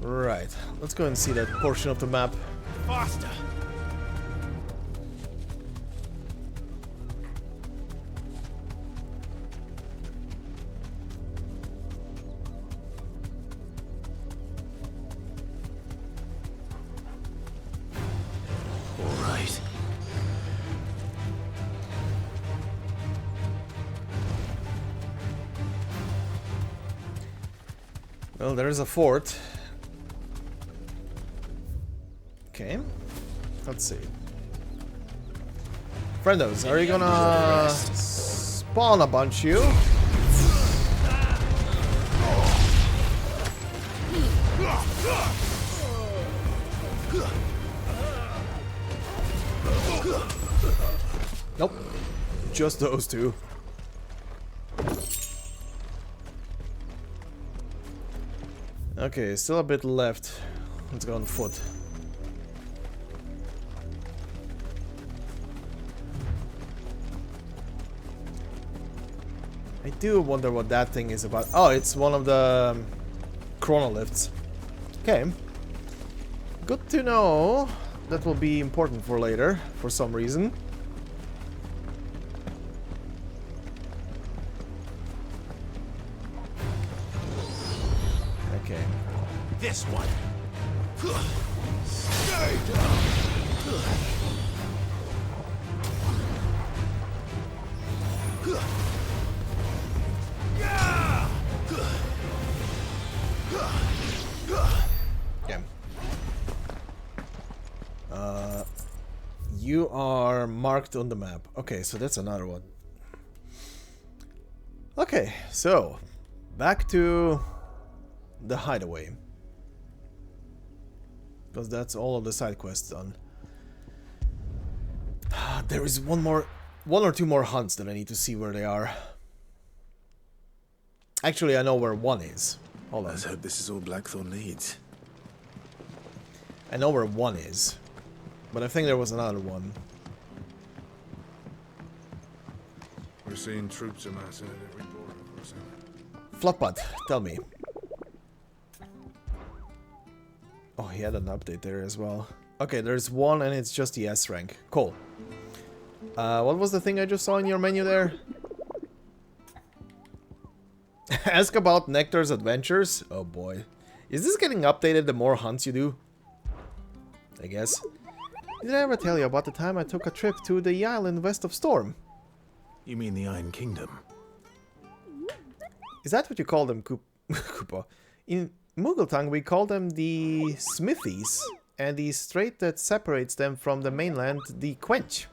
Right. Let's go and see that portion of the map. Faster! All right. Well, there is a fort. Okay. Let's see. Friendos, are you gonna spawn a bunch you? Nope. Just those two. Okay, still a bit left. Let's go on foot. I do wonder what that thing is about. Oh, it's one of the chronoliths. Okay. Good to know. That will be important for later, for some reason. Okay. This one. Yeah. You are marked on the map. Okay, so that's another one. Okay, so back to the hideaway. Because that's all of the side quests done. There is one or two more hunts that I need to see where they are. Actually, I know where one is. Hold on. Let's hope this is all Blackthorn needs. I know where one is. But I think there was another one. We're seeing troops amassing at every border crossing. Flopbutt, tell me. Oh, he had an update there as well. Okay, there's one and it's just the S rank. Cool. What was the thing I just saw in your menu there? Ask about Nectar's adventures? Oh boy. Is this getting updated the more hunts you do? I guess. Did I ever tell you about the time I took a trip to the island west of Storm? You mean the Iron Kingdom? Is that what you call them, Koopa? In Muggletongue we call them the Smithies, and the strait that separates them from the mainland, the Quench.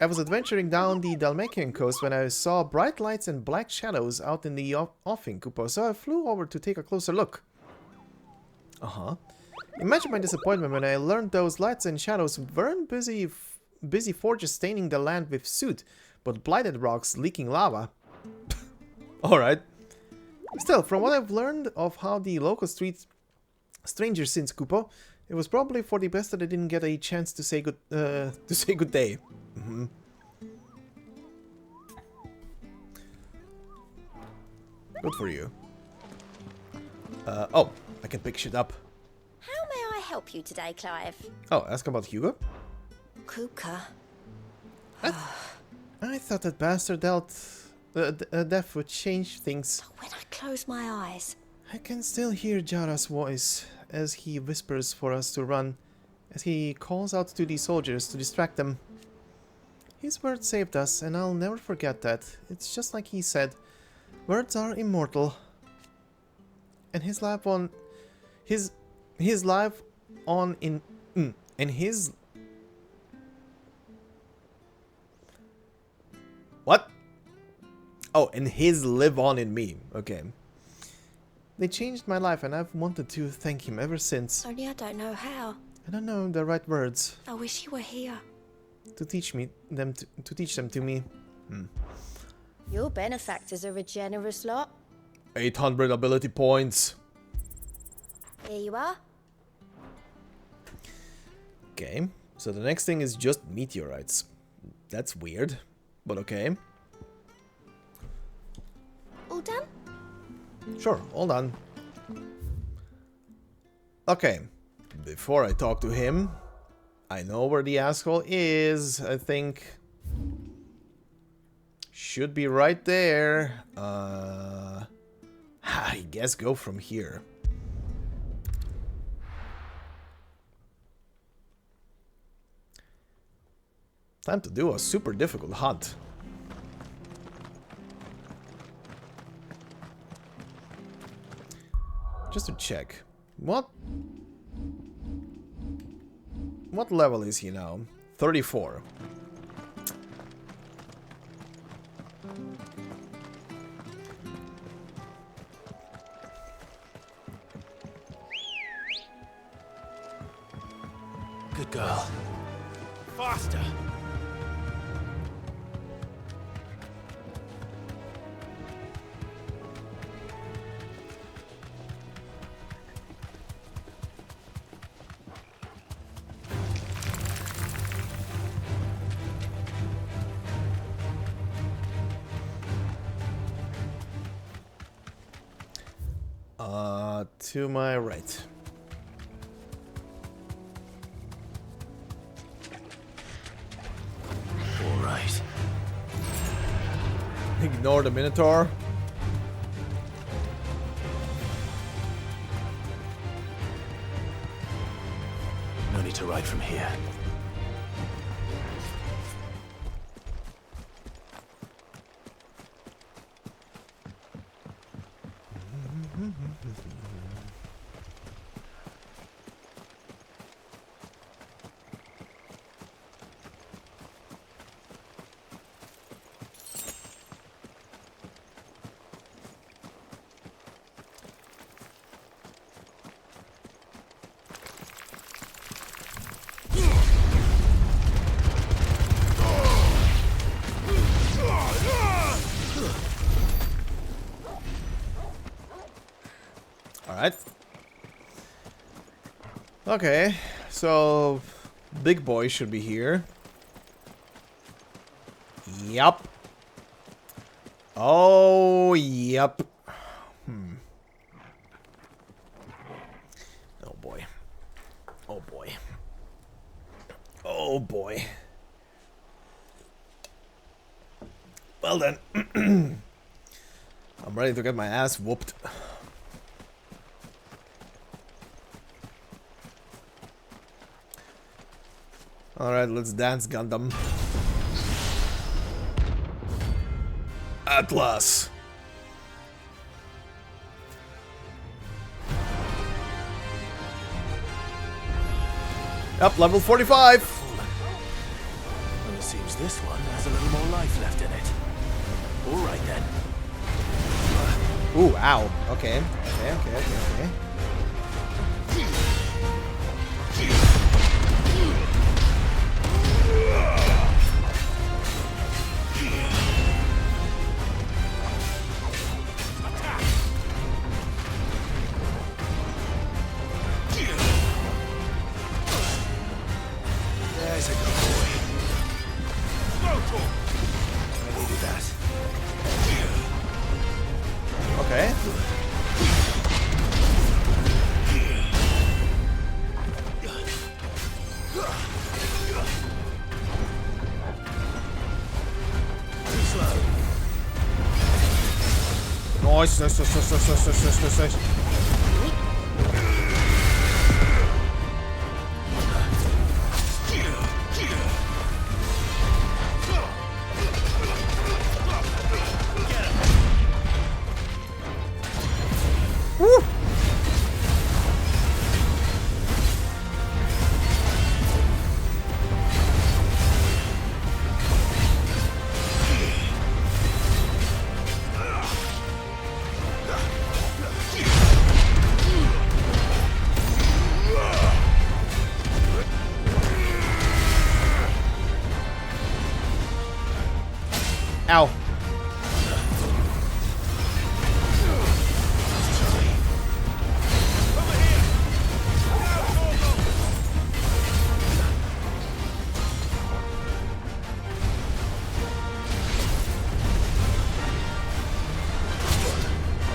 I was adventuring down the Dalmatian coast when I saw bright lights and black shadows out in the offing, Koopa, so I flew over to take a closer look. Uh-huh. Imagine my disappointment when I learned those lights and shadows weren't busy forges staining the land with soot, but blighted rocks leaking lava. Alright. Still, from what I've learned of how the local streets strangers since Koopa, it was probably for the best that I didn't get a chance to say good day. Mm-hmm. Good for you. Oh, I can pick shit up. How may I help you today, Clive? Oh, ask about Hugo? Kuka. I thought that bastard death would change things. When I close my eyes, I can still hear Jara's voice as he whispers for us to run, as he calls out to the soldiers to distract them. His words saved us, and I'll never forget that. It's just like he said, words are immortal. And his life on... His life on in... and his... What? Oh, and his live on in me. Okay. They changed my life, and I've wanted to thank him ever since. only I don't know how. I don't know the right words I wish you were here. to teach them to me. Your benefactors are a generous lot. 800 ability points. Here you are. Okay, so the next thing is just meteorites. That's weird, but okay. All done? Sure, hold on. Okay, before I talk to him, I know where the asshole is, I think. Should be right there. I guess go from here. Time to do a super difficult hunt. Just to check. What level is he now? 34. Good girl. Faster! To my right. All right. Ignore the Minotaur. No need to ride from here. Alright. Okay, so big boy should be here. Yup. Oh, yup. Oh boy. Oh boy. Oh boy. Well then. I'm ready to get my ass whooped. Alright, let's dance, Gundam. Atlas! Up, level 45! Well, it seems this one has a little more life left in it. All right then. Ooh, ow. Okay. Okay. There's a good boy. I needed that. Okay. slow. Nice, nice, nice, nice, nice, nice, nice, nice, nice. Woo! Ow.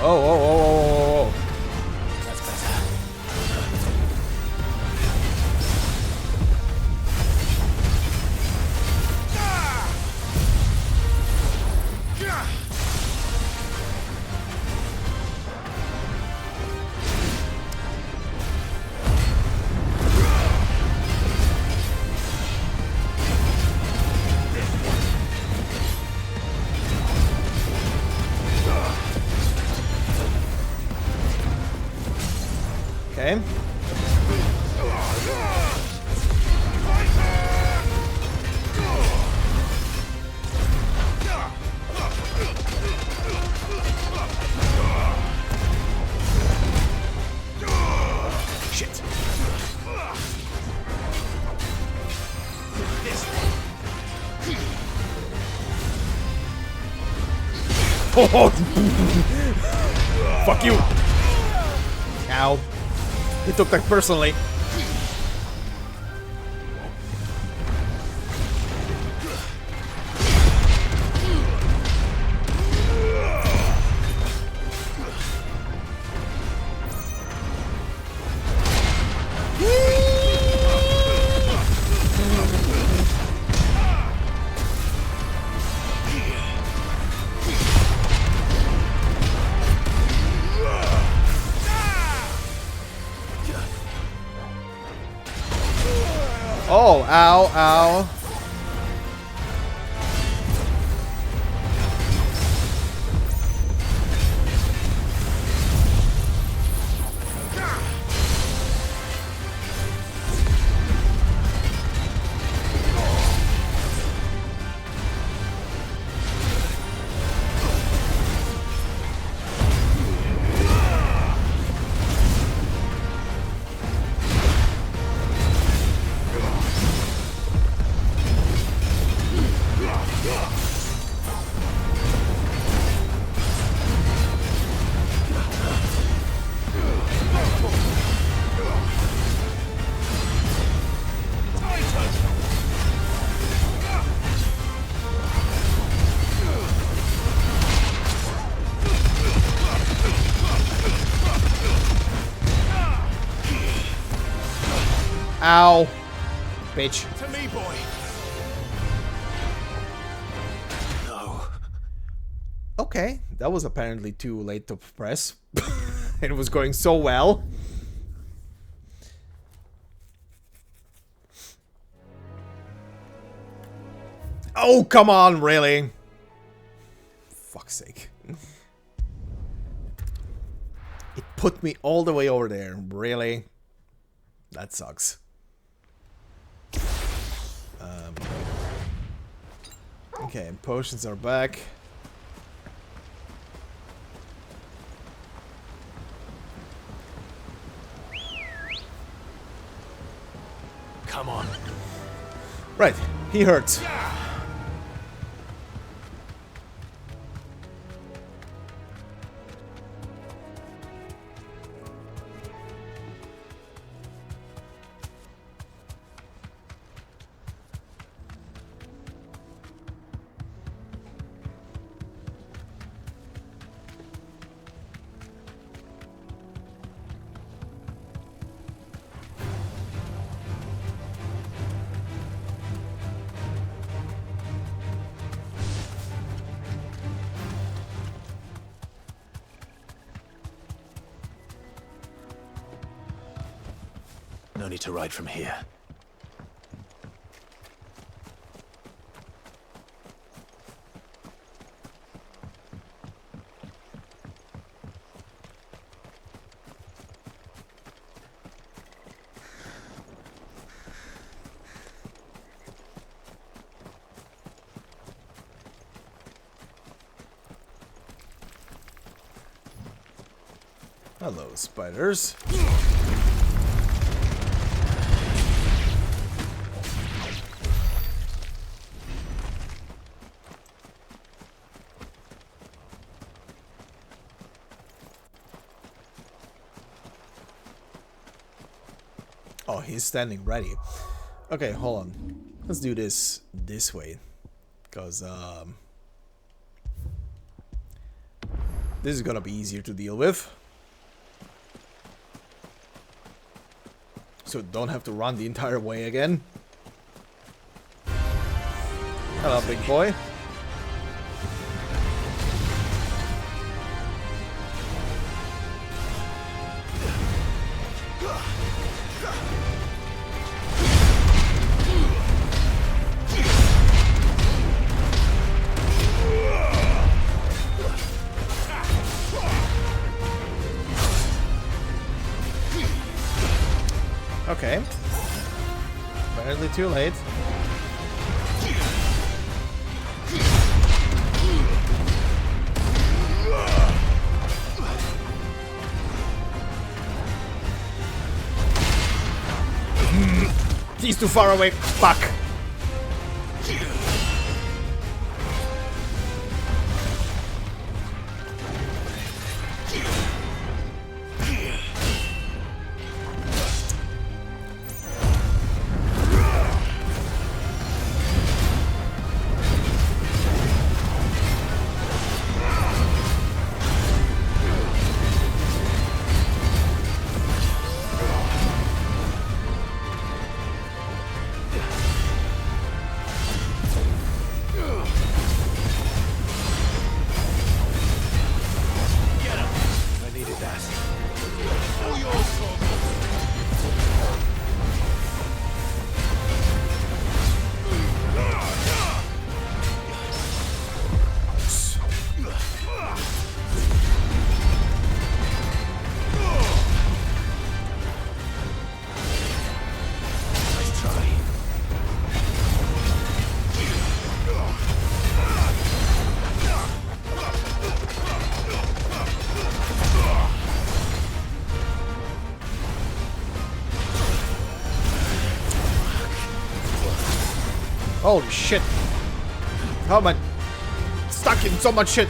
Oh, oh, oh, oh, oh, oh. That's better. Okay. Shit. Oh. Fuck you. Ow. He took that personally. Oh, ow, ow. Ow. Bitch. To me, boy. No. Okay, that was apparently too late to press. It was going so well. Oh, come on, really? Fuck's sake. It put me all the way over there, really? That sucks. Okay, potions are back. Come on. Right, he hurts. No need to ride from here. Hello, spiders. Oh, he's standing ready. Okay, hold on. Let's do this way. Because, this is gonna be easier to deal with. So don't have to run the entire way again. Hello, big boy. Okay. Apparently too late. He's too far away. Fuck. Holy shit. How am I stuck in so much shit?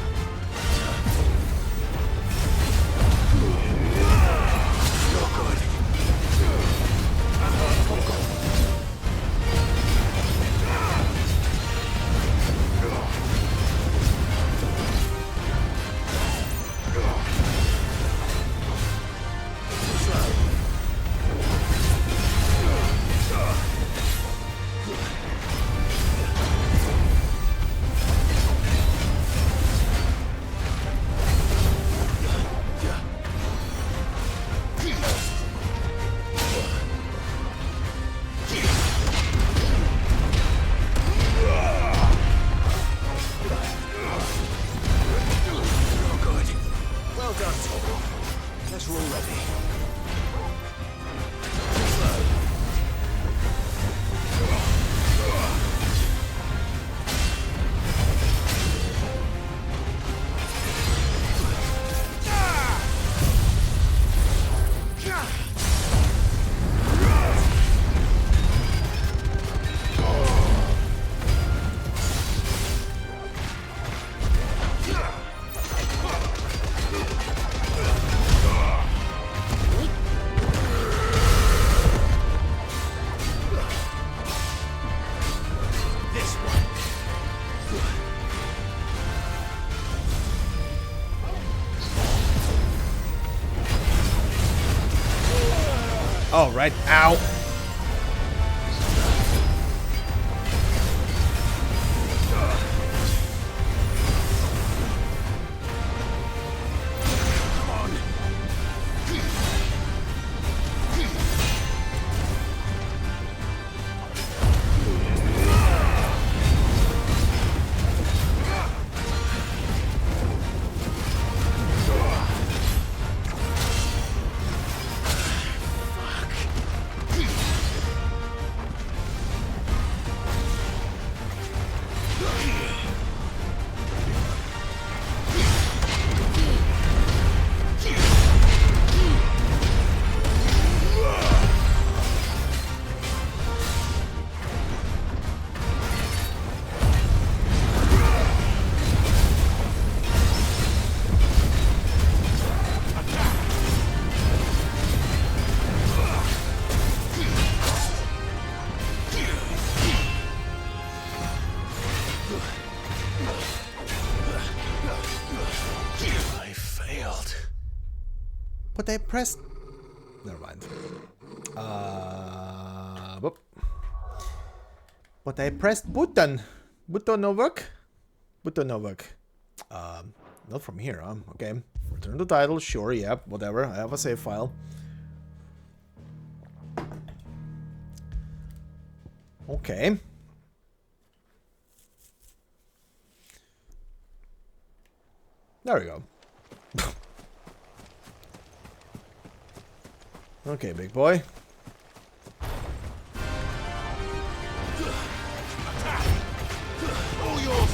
Oh, right. Ow. I failed. But I pressed... Never mind. Whoop. But I pressed button. Button no work? Button no work. Not from here, huh? Okay. Return the title. Sure, yep, whatever. I have a save file. Okay. There we go. Okay, big boy. All yours,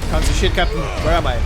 Can't see shit, Captain. Where am I?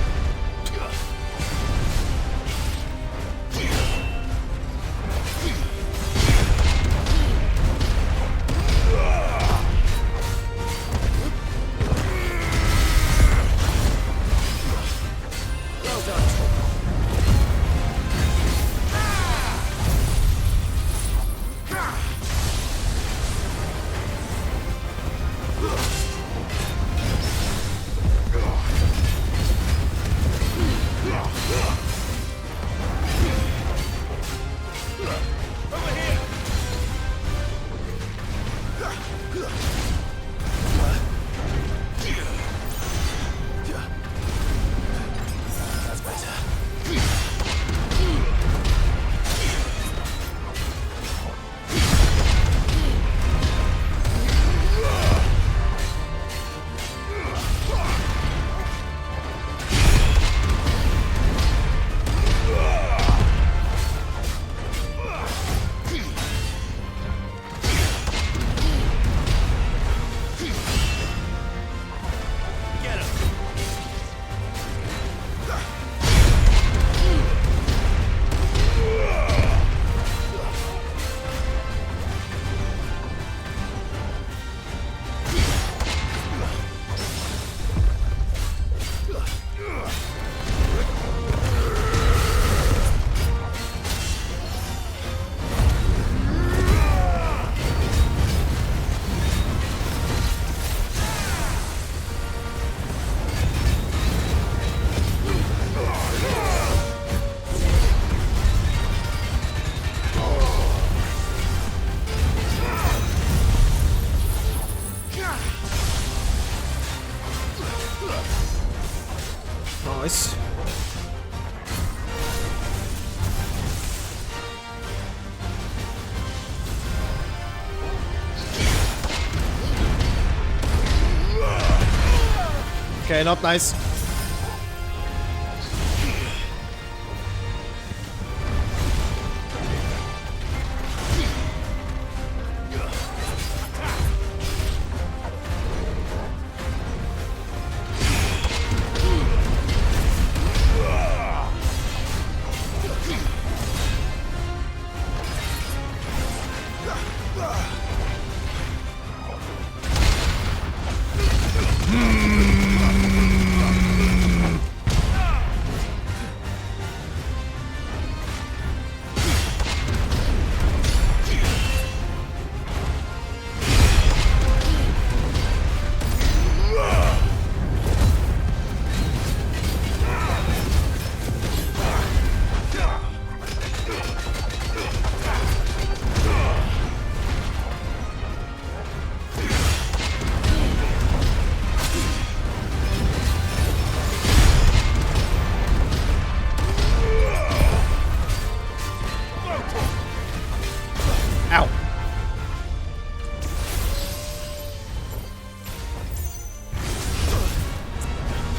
Nice. Okay, not nice.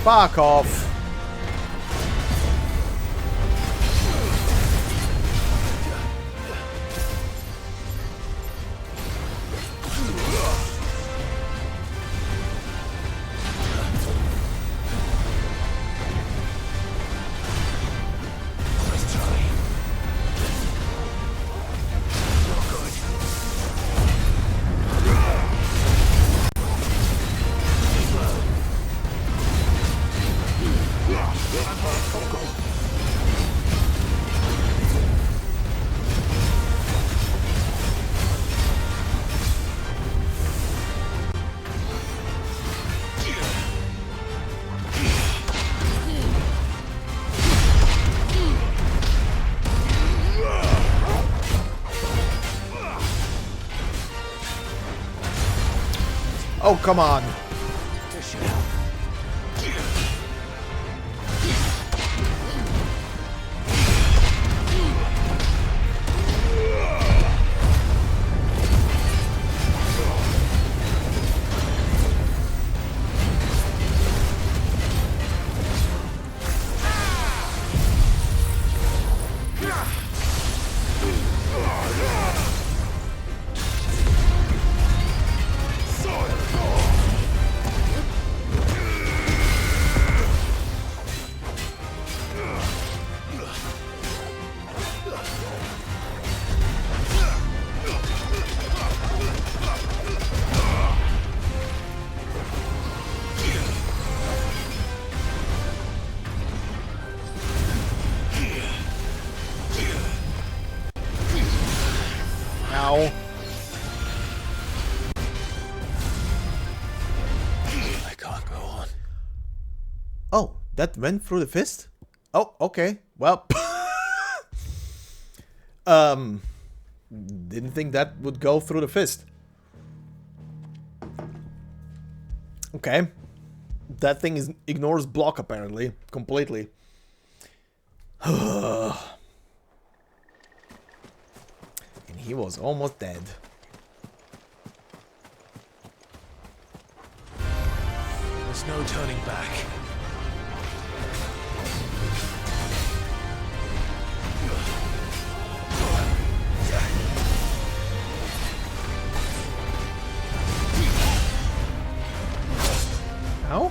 Fuck off. Oh, come on. Ow. I can't go on. Oh, that went through the fist? Oh, okay. Well. Didn't think that would go through the fist. Okay. That thing ignores block apparently. Completely. And he was almost dead. There's no turning back. Ow?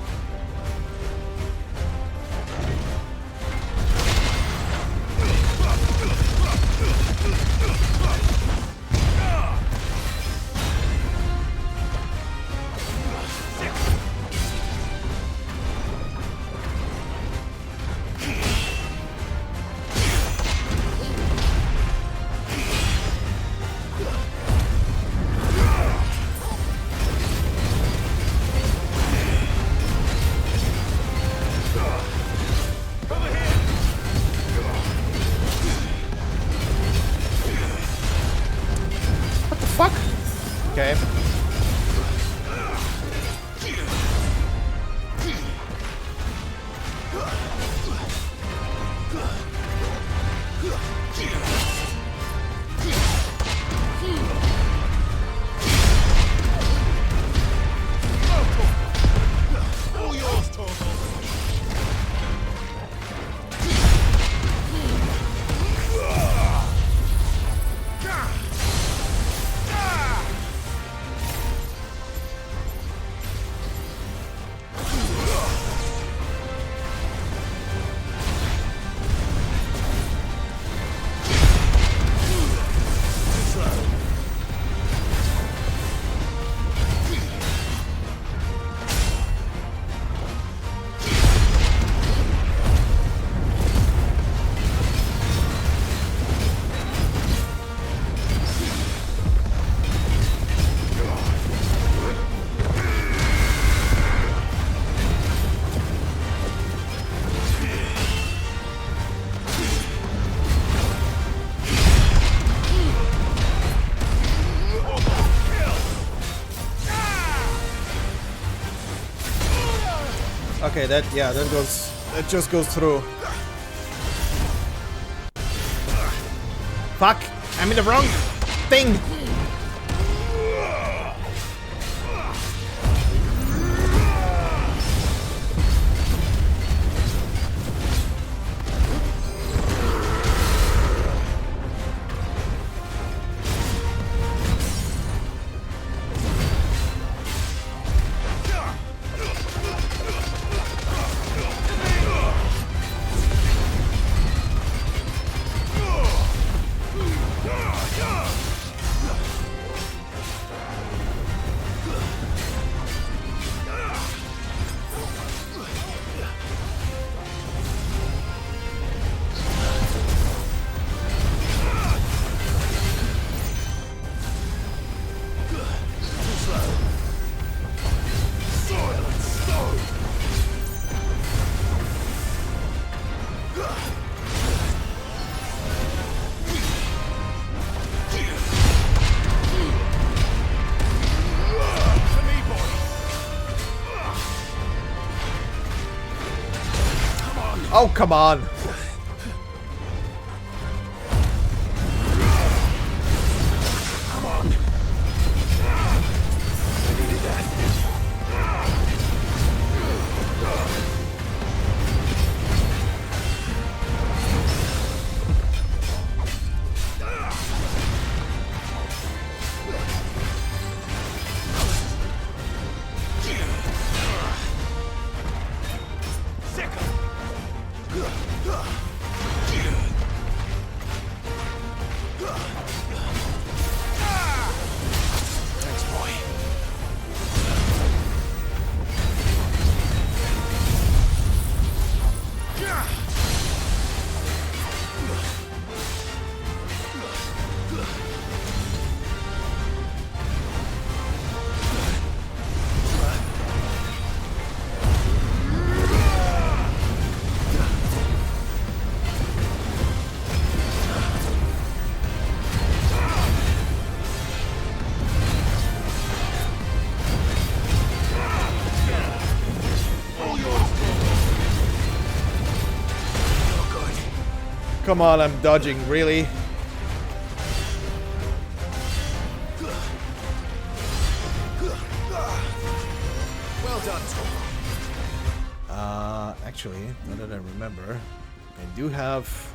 Okay. All yours, Torgal. Okay, that just goes through. Fuck! I'm in the wrong thing! Oh, come on. Come on. I needed that. Thanks, boy. Come on, I'm dodging, really? Well done, Tom. Actually, now that I remember, I do have...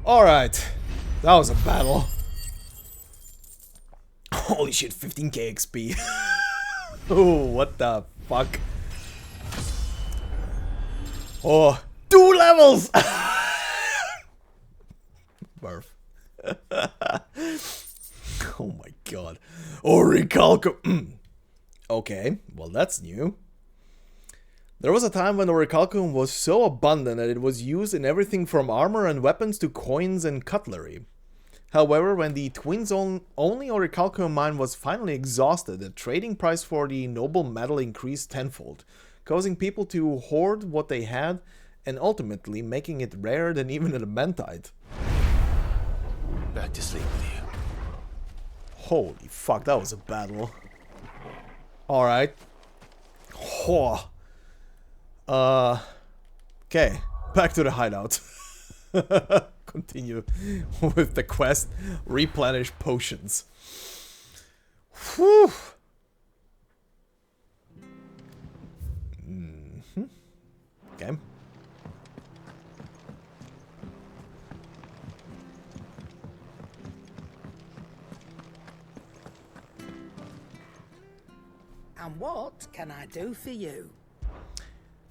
Alright, that was a battle. Holy shit, 15k XP. Oh, what the fuck? Oh, 2 levels! Barf. Oh my god. Orichalcum. Okay, well that's new. There was a time when orichalcum was so abundant that it was used in everything from armor and weapons to coins and cutlery. However, when the Twins' only orichalcum mine was finally exhausted, the trading price for the noble metal increased tenfold, causing people to hoard what they had, and ultimately making it rarer than even adamantite. Back to sleep with you. Holy fuck, that was a battle. Alright. Okay, back to the hideout. Continue with the quest. Replenish potions. Whew. Okay. And what can I do for you?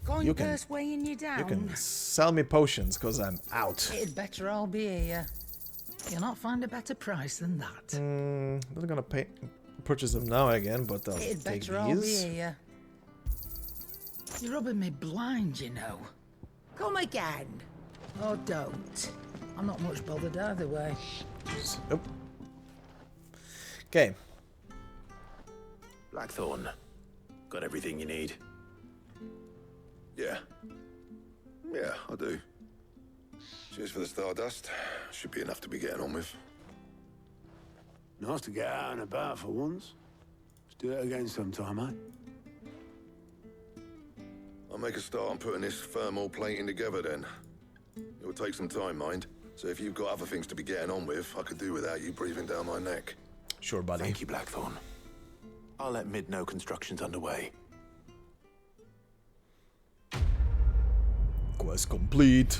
Got You your can- purse weighing you down? You can sell me potions, because I'm out. It'd better all be here. You'll not find a better price than that. Not gonna purchase them now again, but I'll It'd take better all be these. here. You're rubbing me blind, you know. Come again. Or don't. I'm not much bothered either way. Okay. Blackthorn. Got everything you need? Yeah. Yeah, I do. Cheers for the stardust. Should be enough to be getting on with. Nice to get out and about for once. Let's do it again sometime, eh? I'll make a start on putting this thermal plating together then. It will take some time, mind. So if you've got other things to be getting on with, I could do without you breathing down my neck. Sure, buddy. Thank you, Blackthorn. I'll let Mid know construction's underway. Quest complete.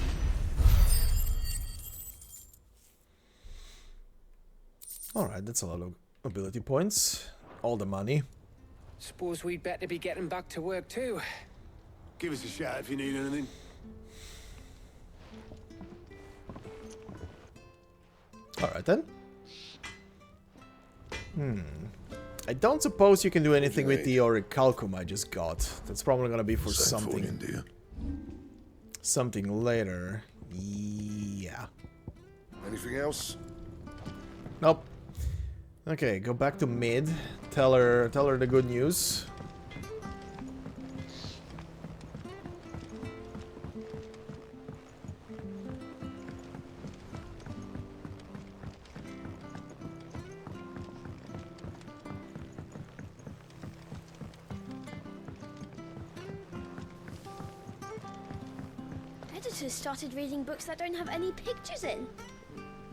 Alright, that's a lot of ability points. All the money. Suppose we'd better be getting back to work too. Give us a shout if you need anything. Alright then. I don't suppose you can do anything with the orichalcum I just got. That's probably gonna be for something. Something later. Yeah. Anything else? Nope. Okay, go back to Mid. Tell her the good news. Editors started reading books that don't have any pictures in.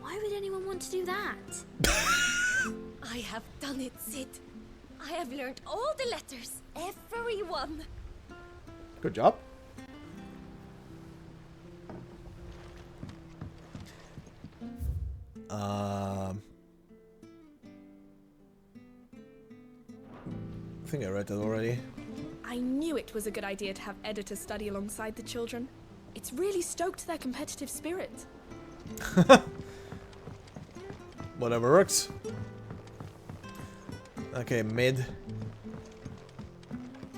Why would anyone want to do that? I have done it, Sid. I have learned all the letters. Every one. Good job. I think I read that already. I knew it was a good idea to have editors study alongside the children. It's really stoked their competitive spirit. Whatever works. Okay, Mid.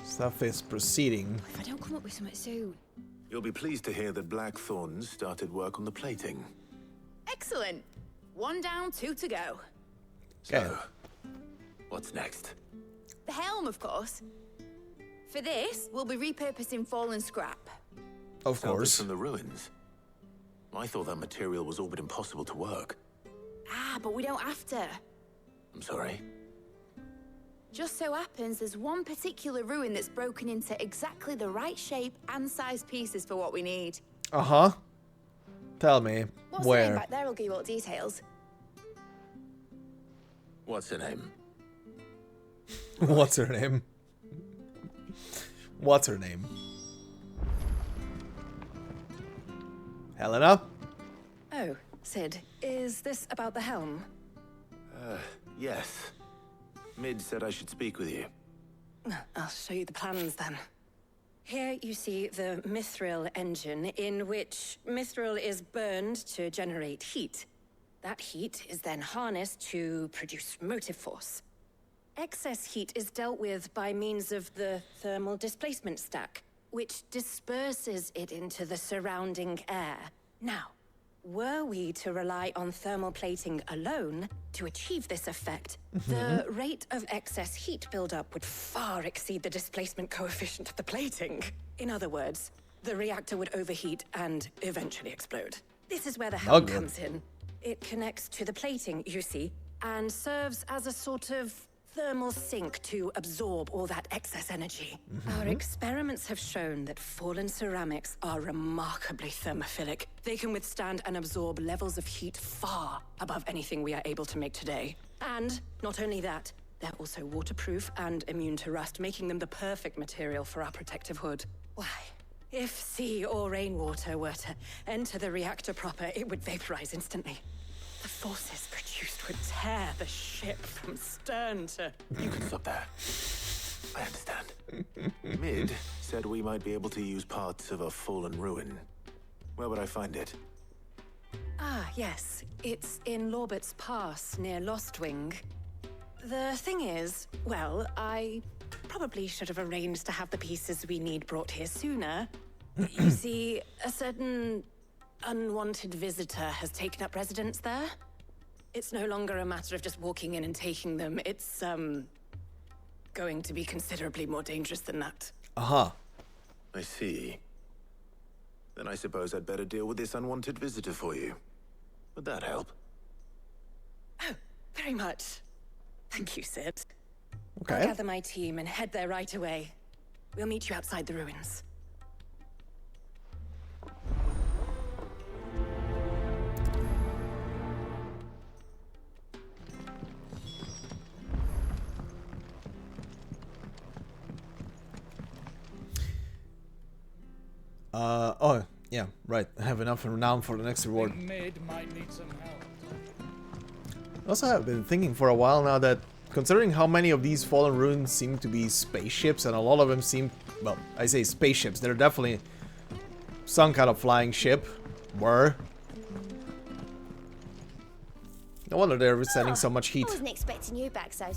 Stuff is proceeding. If I don't come up with something soon. You'll be pleased to hear that Blackthorn started work on the plating. Excellent. 1 down, 2 to go. Okay. So, what's next? The helm, of course. For this, we'll be repurposing fallen scrap. Of Salvaged course. from the ruins. I thought that material was all but impossible to work. Ah, but we don't have to. I'm sorry. Just so happens there's one particular ruin that's broken into exactly the right shape and size pieces for what we need. Uh-huh. Tell me. What's the name Where? back there? I'll give you all the details. What's her name? What's her name? What's her name? Helena? Oh, Sid, is this about the helm? Yes. Mid said I should speak with you. I'll show you the plans then. Here you see the mithril engine, in which mithril is burned to generate heat. That heat is then harnessed to produce motive force. Excess heat is dealt with by means of the thermal displacement stack, which disperses it into the surrounding air. Now, Were we to rely on thermal plating alone to achieve this effect, the rate of excess heat buildup would far exceed the displacement coefficient of the plating. In other words, the reactor would overheat and eventually explode. This is where the helm comes in. It connects to the plating, you see, and serves as a sort of thermal sink to absorb all that excess energy. Our experiments have shown that fallen ceramics are remarkably thermophilic. They can withstand and absorb levels of heat far above anything we are able to make today. And not only that, they're also waterproof and immune to rust, making them the perfect material for our protective hood. Why, if sea or rainwater were to enter the reactor proper, it would vaporize instantly. The forces produced would tear the ship from stern to... You can stop there. I understand. Mid said we might be able to use parts of a fallen ruin. Where would I find it? Ah, yes. It's in Lorbert's Pass, near Lostwing. The thing is, well, I probably should have arranged to have the pieces we need brought here sooner. You see, a certain unwanted visitor has taken up residence there. It's no longer a matter of just walking in and taking them. It's, going to be considerably more dangerous than that. Uh-huh. I see. Then I suppose I'd better deal with this unwanted visitor for you. Would that help? Oh, very much. Thank you, Sid. Okay. I'll gather my team and head there right away. We'll meet you outside the ruins. Oh, yeah, right. I have enough renown for the next reward. Mid might need some help. Also, I've been thinking for a while now that, considering how many of these fallen ruins seem to be spaceships, and a lot of them seem, well, I say spaceships, they're definitely some kind of flying ship. Were. No wonder they're sending so much heat. I wasn't expecting you back, so...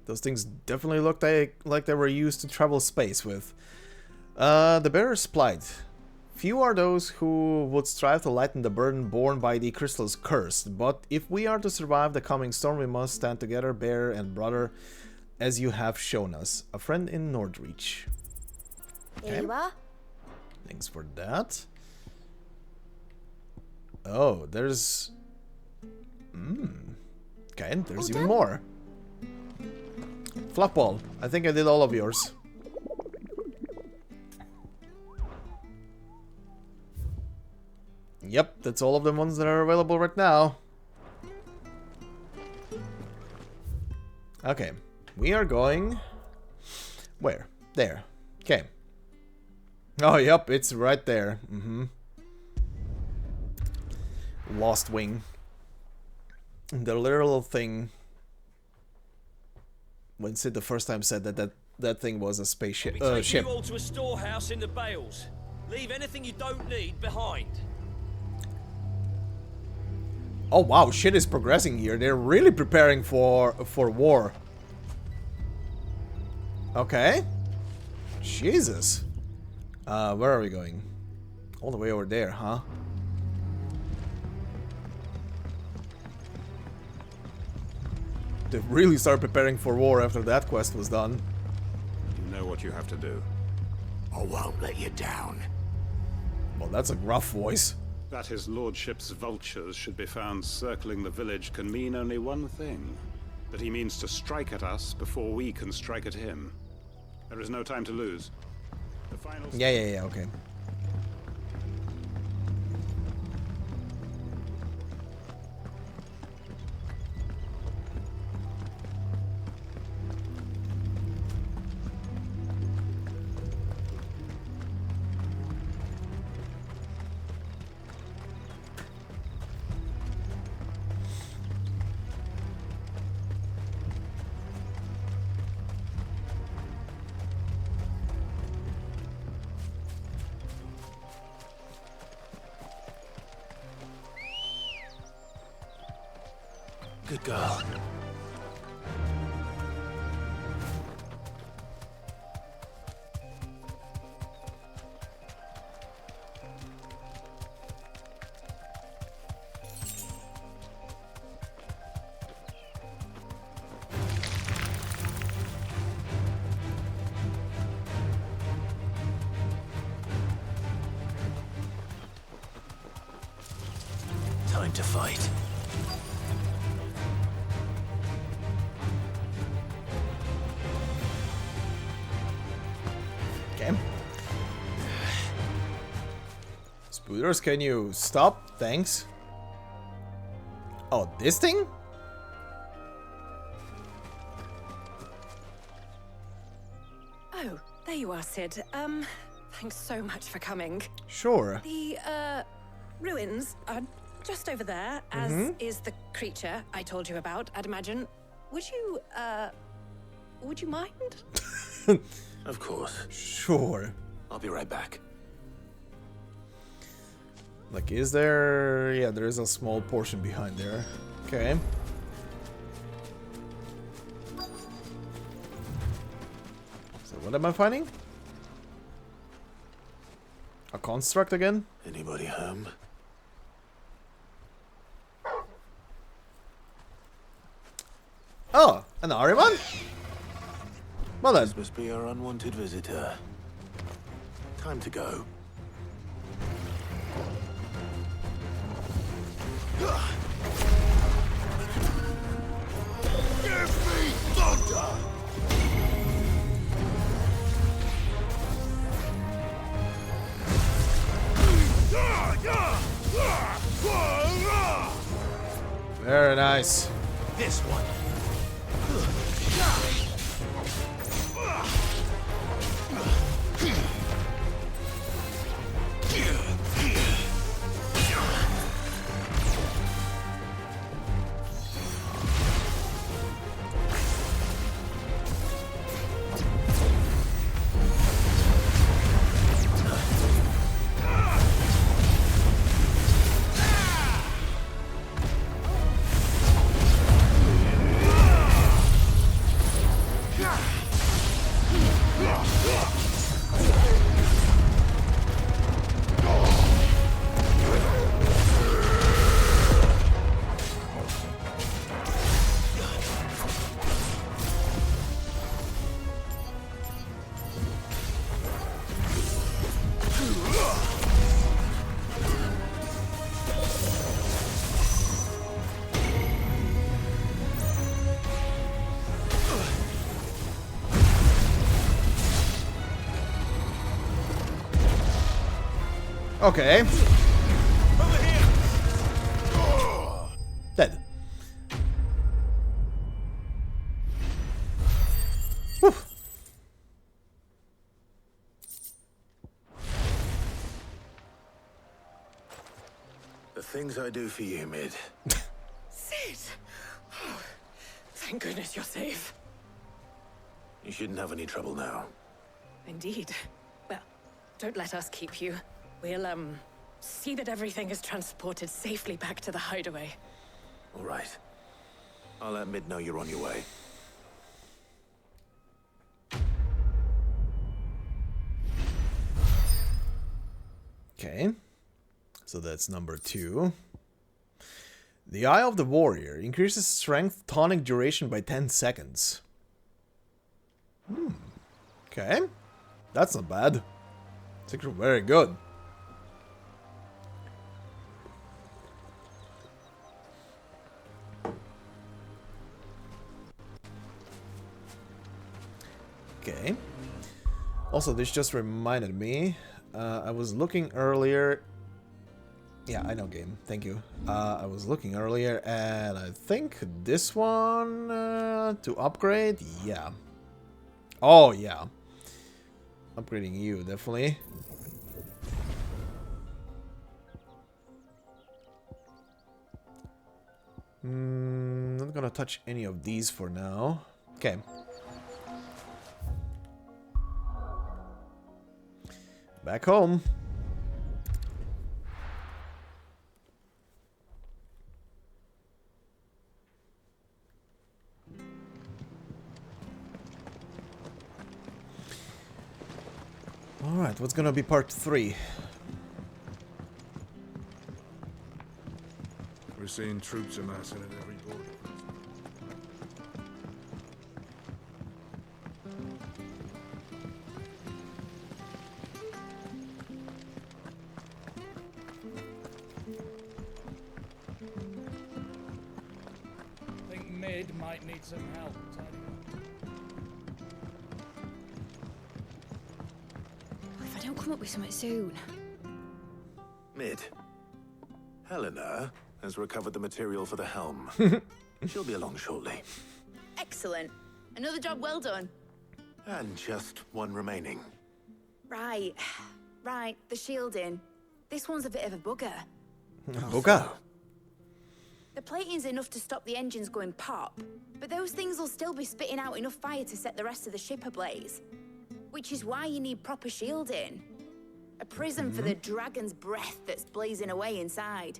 Those things definitely looked like they were used to travel space with. The bearer's plight. Few are those who would strive to lighten the burden borne by the crystal's curse, but if we are to survive the coming storm, we must stand together, bearer and brother, as you have shown us. A friend in Nordreach. Here you are. Thanks for that. Oh, there's... Okay, there's even more. Flapball. I think I did all of yours. Yep, that's all of the ones that are available right now. Okay, we are going... Where? There. Okay. Oh, yep, it's right there. Lost Wing. The literal thing... When Sid the first time said that thing was a spaceship. Ship. You all to a storehouse in the Bales. Leave anything you don't need behind. Oh wow, shit is progressing here. They're really preparing for war. Okay. Jesus. Where are we going? All the way over there, huh? They really started preparing for war after that quest was done. You know what you have to do. I won't let you down. Well, that's a gruff voice. That his lordship's vultures should be found circling the village can mean only one thing. That he means to strike at us before we can strike at him. There is no time to lose. The final... Yeah, okay. Good girl. time to fight. Okay. Spooters, can you stop? Thanks. Oh, this thing? Oh, there you are, Sid. Thanks so much for coming. Sure. The, ruins are just over there, as is the creature I told you about, I'd imagine. Would you mind? Of course. Sure. I'll be right back. Like, is there... Yeah, there is a small portion behind there. Okay. So what am I finding? A construct again? Anybody home? Oh, an Ahriman? Well then. This must be our unwanted visitor. Time to go. Give me thunder! Very nice. This one. Okay. Dead. Whew. The things I do for you, Mid. Sid! Oh, thank goodness you're safe. You shouldn't have any trouble now. Indeed. Well, don't let us keep you. We'll, see that everything is transported safely back to the hideaway. All right. I'll let Mid know you're on your way. Okay. So that's number 2. The Eye of the Warrior increases strength tonic duration by 10 seconds. Okay. That's not bad. It's actually very good. Okay. Also, this just reminded me. I was looking earlier. Yeah, I know game. Thank you. I was looking earlier, and I think this one to upgrade. Yeah. Oh yeah. Upgrading you definitely. Not gonna touch any of these for now. Okay. Back home. Alright, what's gonna be part 3? We're seeing troops amassing at every border. might need some help tidying up. If I don't come up with something soon. Mid. Helena has recovered the material for the helm. She'll be along shortly. Excellent. Another job well done. And just one remaining. Right. Right, the shielding. This one's a bit of a bugger. Bugger? The plating's enough to stop the engines going pop, but those things will still be spitting out enough fire to set the rest of the ship ablaze. Which is why you need proper shielding. A prison for the dragon's breath that's blazing away inside.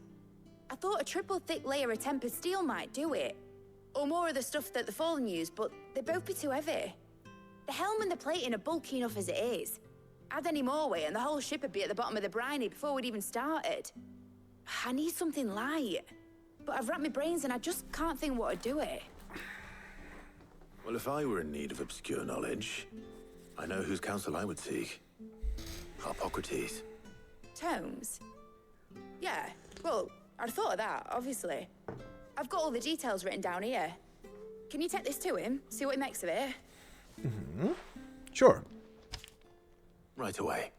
I thought a triple thick layer of tempered steel might do it. Or more of the stuff that the Fallen use, but they'd both be too heavy. The helm and the plating are bulky enough as it is. Add any more weight and the whole ship would be at the bottom of the briny before we'd even started. I need something light. But I've racked my brains and I just can't think what to do it. Well, if I were in need of obscure knowledge, I know whose counsel I would seek. Hippocrates. Tomes? Yeah, well, I'd thought of that, obviously. I've got all the details written down here. Can you take this to him, see what he makes of it? Sure. Right away.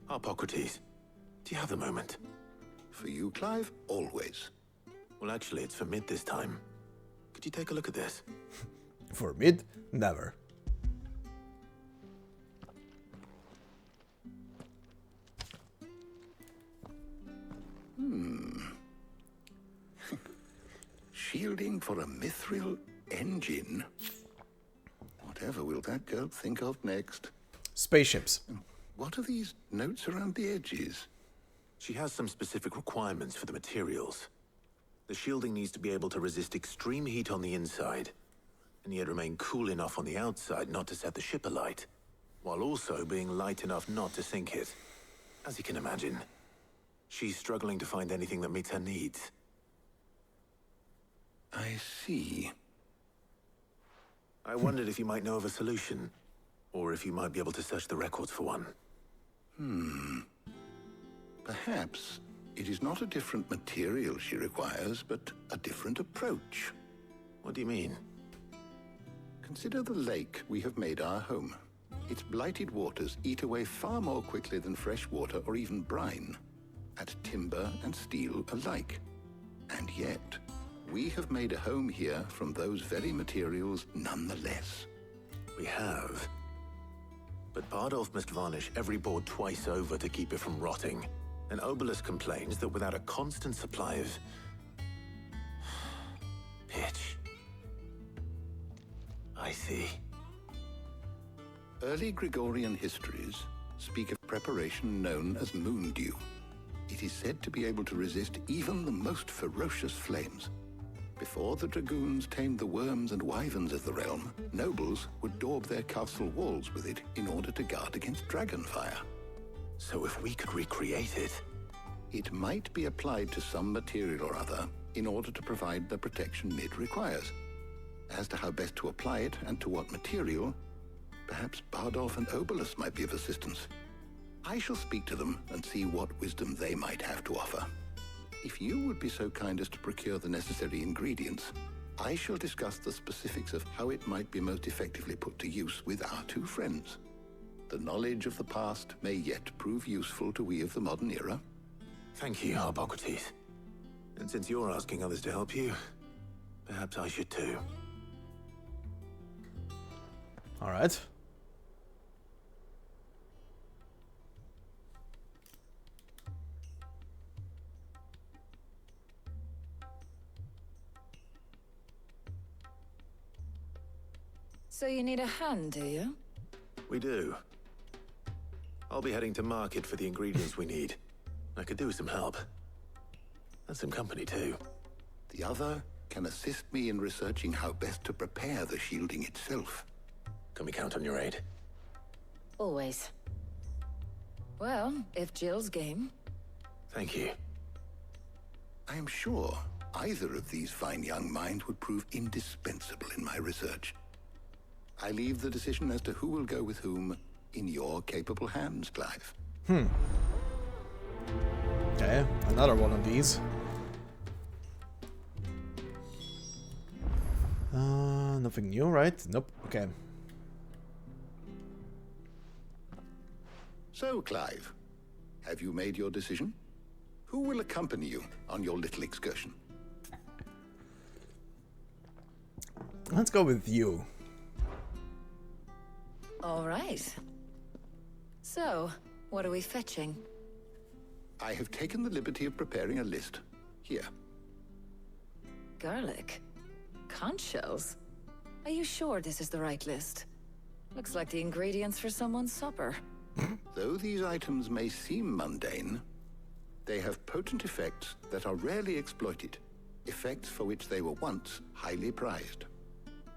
Hippocrates, do you have a moment? For you, Clive? Always. Well, actually, it's for Mid this time. Could you take a look at this? For Mid? Never. Shielding for a mithril engine? Whatever will that girl think of next? Spaceships. What are these notes around the edges? She has some specific requirements for the materials. The shielding needs to be able to resist extreme heat on the inside, and yet remain cool enough on the outside not to set the ship alight, while also being light enough not to sink it. As you can imagine, she's struggling to find anything that meets her needs. I see. I wondered if you might know of a solution, or if you might be able to search the records for one. Perhaps it is not a different material she requires, but a different approach. What do you mean? Consider the lake we have made our home. Its blighted waters eat away far more quickly than fresh water or even brine, at timber and steel alike. And yet, we have made a home here from those very materials nonetheless. We have. But Bardolph must varnish every board twice over to keep it from rotting. And Obelus complains that without a constant supply of pitch. I see. Early Gregorian histories speak of preparation known as moon dew. It is said to be able to resist even the most ferocious flames. Before the dragoons tamed the worms and wyverns of the realm, nobles would daub their castle walls with it in order to guard against dragon fire. So if we could recreate it... It might be applied to some material or other in order to provide the protection Mid requires. As to how best to apply it and to what material, perhaps Bardolph and Obelus might be of assistance. I shall speak to them and see what wisdom they might have to offer. If you would be so kind as to procure the necessary ingredients, I shall discuss the specifics of how it might be most effectively put to use with our two friends. The knowledge of the past may yet prove useful to we of the modern era. Thank you, Hippocrates. And since you're asking others to help you, perhaps I should too. Alright. So you need a hand, do you? We do. I'll be heading to market for the ingredients we need. I could do with some help. And some company, too. The other can assist me in researching how best to prepare the shielding itself. Can we count on your aid? Always. Well, if Jill's game. Thank you. I am sure either of these fine young minds would prove indispensable in my research. I leave the decision as to who will go with whom in your capable hands, Clive. Okay, another one of these. Nothing new, right? Nope. Okay. So, Clive, have you made your decision? Who will accompany you on your little excursion? Let's go with you. All right. So, what are we fetching? I have taken the liberty of preparing a list. Here. Garlic? Conch shells? Are you sure this is the right list? Looks like the ingredients for someone's supper. Though these items may seem mundane, they have potent effects that are rarely exploited. Effects for which they were once highly prized.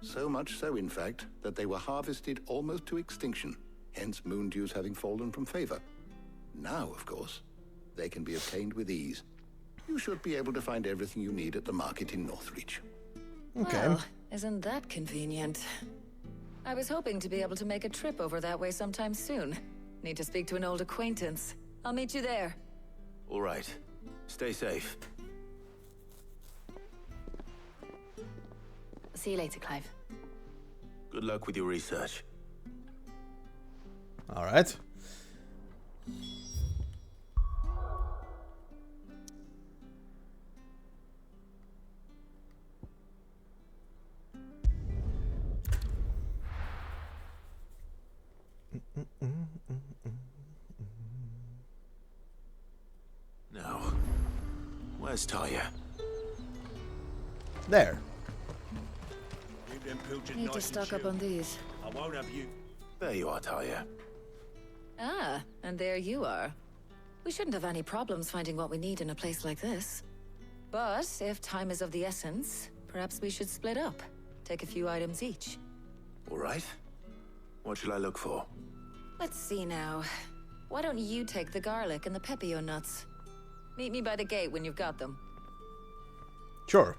So much so, in fact, that they were harvested almost to extinction, hence moon dews having fallen from favor. Now, of course, they can be obtained with ease. You should be able to find everything you need at the market in Northreach. Okay. Well, isn't that convenient? I was hoping to be able to make a trip over that way sometime soon. Need to speak to an old acquaintance. I'll meet you there. All right. Stay safe. See you later, Clive. Good luck with your research. All right. Now, where's Talia? There. Need to stock up on these. I won't have you. There you are, Talia. Ah, and there you are. We shouldn't have any problems finding what we need in a place like this. But if time is of the essence, perhaps we should split up. Take a few items each. All right. What shall I look for? Let's see now. Why don't you take the garlic and the pepio nuts? Meet me by the gate when you've got them. Sure.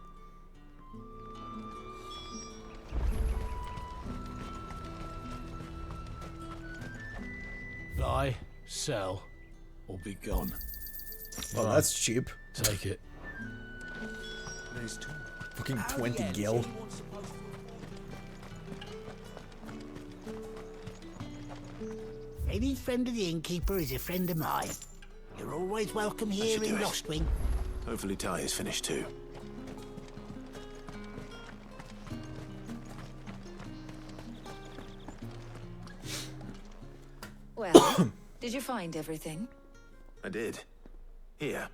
Buy, sell, or be gone. Well, that's cheap. Take it. There's two. Fucking 20 gil. Any friend of the innkeeper is a friend of mine. You're always welcome here in Lostwing. Hopefully Talia's finished too. Well, did you find everything? I did. Here.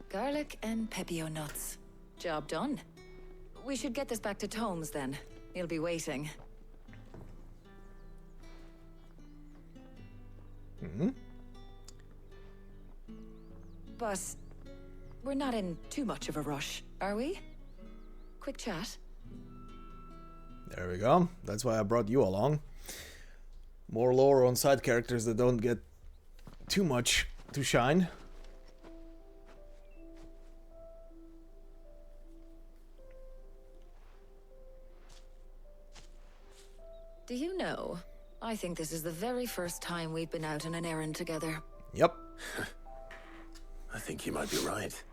Garlic and pepio nuts. Job done. We should get this back to Tomes then. He'll be waiting. But we're not in too much of a rush, are we? Quick chat. There we go. That's why I brought you along. More lore on side characters that don't get too much to shine. Do you know, I think this is the very first time we've been out on an errand together. Yep. I think you might be right.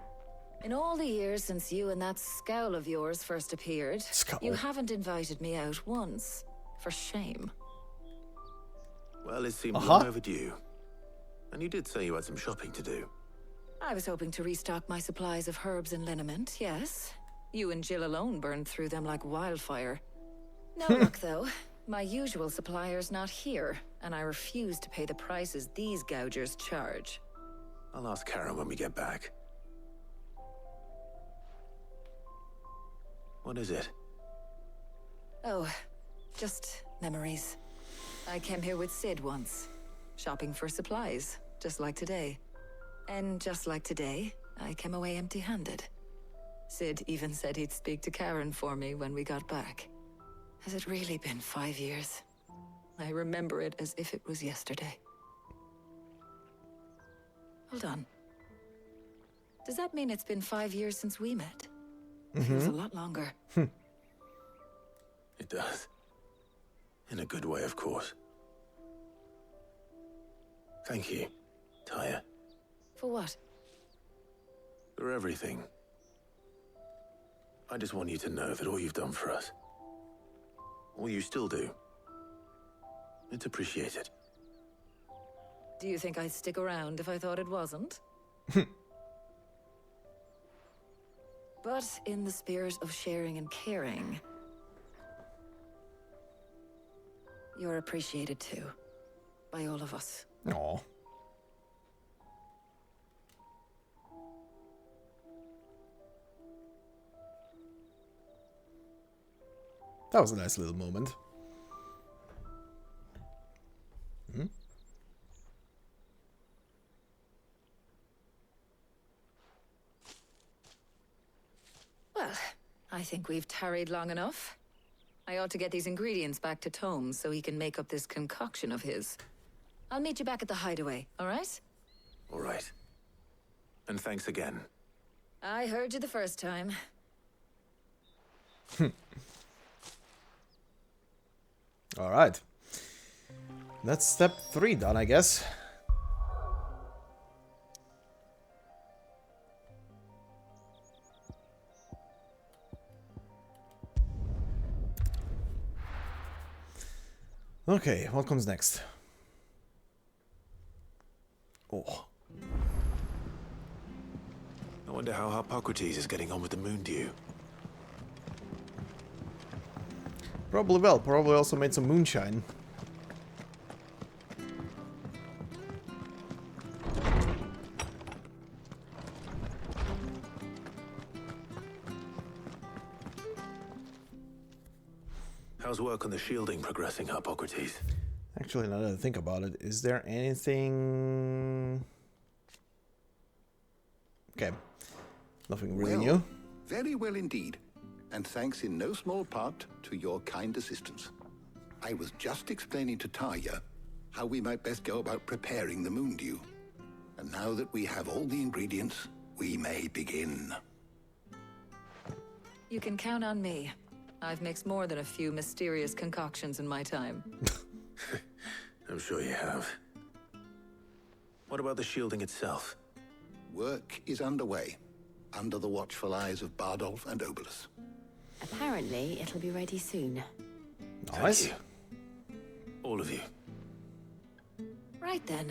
In all the years since you and that scowl of yours first appeared, you haven't invited me out once. For shame. Well, it seemed long overdue. And you did say you had some shopping to do. I was hoping to restock my supplies of herbs and liniment, yes. You and Jill alone burned through them like wildfire. No luck, though. My usual supplier's not here, and I refuse to pay the prices these gougers charge. I'll ask Karen when we get back. What is it? Oh, just memories. I came here with Sid once, shopping for supplies, just like today. And just like today, I came away empty-handed. Sid even said he'd speak to Karen for me when we got back. Has it really been 5 years? I remember it as if it was yesterday. Hold on. Does that mean it's been 5 years since we met? Feels a lot longer. It does. In a good way, of course. Thank you, Tyre. For what? For everything. I just want you to know that all you've done for us, all you still do, it's appreciated. Do you think I'd stick around if I thought it wasn't? But in the spirit of sharing and caring, you're appreciated too, by all of us. Aw. That was a nice little moment. Hmm? Well, I think we've tarried long enough. I ought to get these ingredients back to Tomes so he can make up this concoction of his. I'll meet you back at the hideaway, all right? All right. And thanks again. I heard you the first time. All right. That's step 3 done, I guess. Okay, what comes next? Oh. I wonder how Hippocrates is getting on with the moon dew. Probably well. Probably also made some moonshine. How's work on the shielding progressing, Hippocrates? Actually, now that I think about it, is there anything... Okay. Nothing really new. Very well indeed. And thanks in no small part to your kind assistance. I was just explaining to Tarja how we might best go about preparing the moon dew. And now that we have all the ingredients, we may begin. You can count on me. I've mixed more than a few mysterious concoctions in my time. I'm sure you have. What about the shielding itself? Work is underway, under the watchful eyes of Bardolph and Obolus. Apparently, it'll be ready soon. Nice. Thank you. All of you. Right then.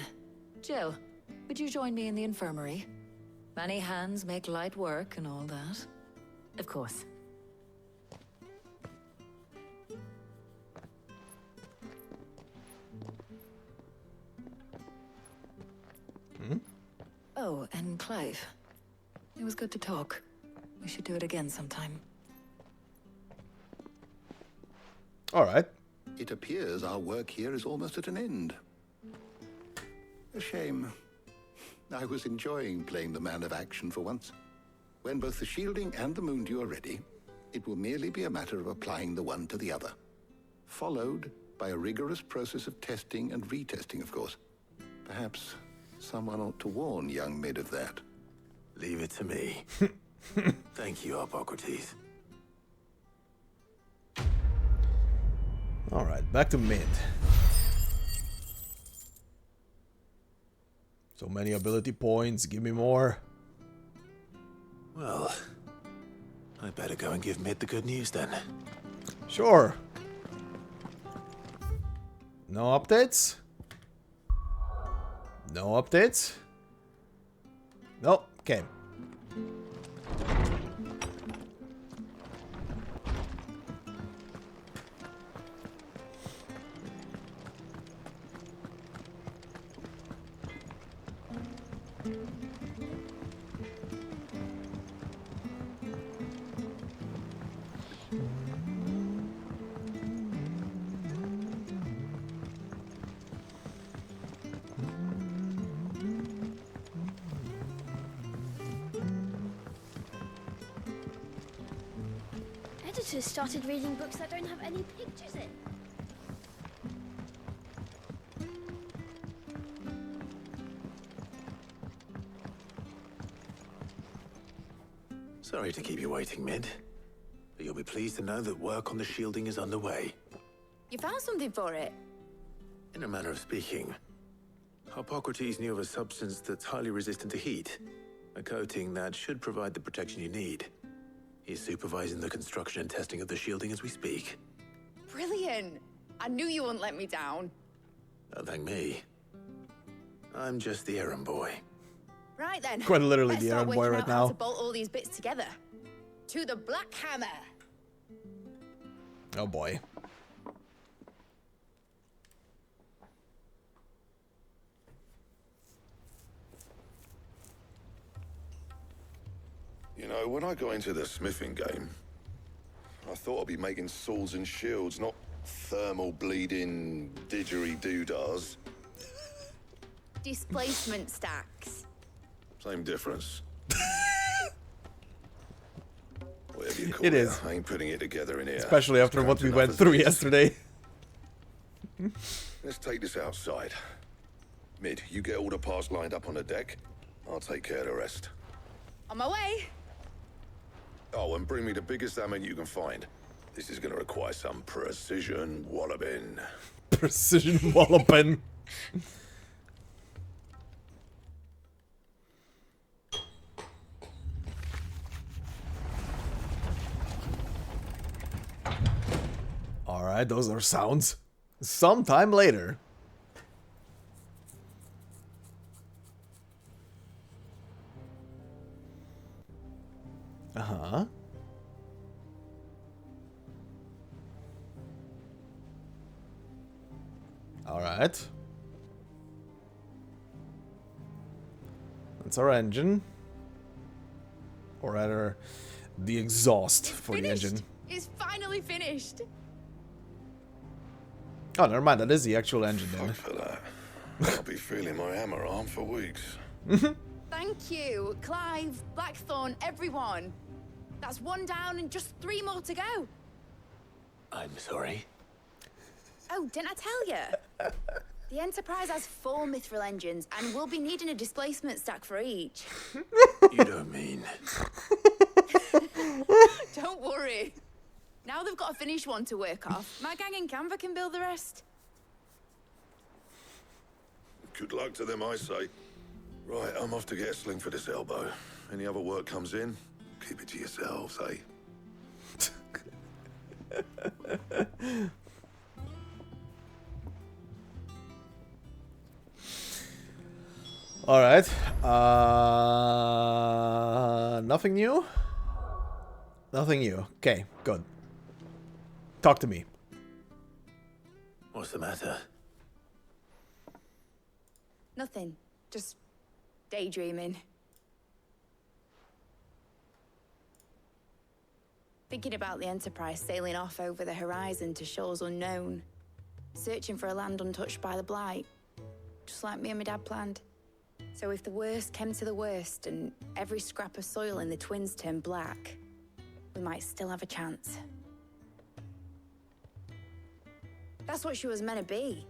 Jill, would you join me in the infirmary? Many hands make light work and all that. Of course. Oh, and Clive. It was good to talk. We should do it again sometime. All right. It appears our work here is almost at an end. A shame. I was enjoying playing the man of action for once. When both the shielding and the moon dew are ready, it will merely be a matter of applying the one to the other. Followed by a rigorous process of testing and retesting, of course. Perhaps someone ought to warn young Mid of that. Leave it to me. Thank you, Hippocrates. Alright, back to Mid. So many ability points, give me more. Well, I better go and give Mid the good news then. Sure. No updates? No updates? No, okay. Editors started reading books that don't have any pictures in. Sorry to keep you waiting, Mid. But you'll be pleased to know that work on the shielding is underway. You found something for it? In a manner of speaking, Hippocrates knew of a substance that's highly resistant to heat. A coating that should provide the protection you need. He's supervising the construction and testing of the shielding as we speak. Brilliant! I knew you wouldn't let me down. Don't thank me. I'm just the errand boy. Right then. Quite literally Let's the start errand boy working right out how now. to bolt all these bits together. To the Black Hammer. Oh boy. You know, when I got into the smithing game, I thought I'd be making swords and shields, not thermal bleeding didgeridoo-dahs. Displacement stacks. Same difference. Whatever you call It is. I ain't putting it together in here. Especially after It's what we cramped went enough through as it is. yesterday. Let's take this outside. Mid, you get all the parts lined up on the deck. I'll take care of the rest. On my way. Oh, and bring me the biggest salmon you can find. This is gonna require some precision walloping. Precision walloping. Alright, those are sounds. Sometime later. Uh-huh. Alright. That's our engine. Or rather, the exhaust for the engine. It's finally finished. Oh, never mind. That is the actual engine then. For that. I'll be feeling my hammer arm for weeks. Thank you, Clive, Blackthorn, everyone. That's one down and just 3 more to go. I'm sorry. Oh, didn't I tell you? The Enterprise has 4 mithril engines, and we'll be needing a displacement stack for each. You don't mean... Don't worry. Now they've got a finished one to work off. My gang in Canva can build the rest. Good luck to them, I say. Right, I'm off to get a sling for this elbow. Any other work comes in, keep it to yourselves, eh? Alright. Nothing new? Nothing new. Okay, good. Talk to me. What's the matter? Nothing. Just daydreaming. Thinking about the Enterprise sailing off over the horizon to shores unknown. Searching for a land untouched by the Blight. Just like me and my dad planned. So if the worst came to the worst and every scrap of soil in the Twins turned black, we might still have a chance. That's what she was meant to be.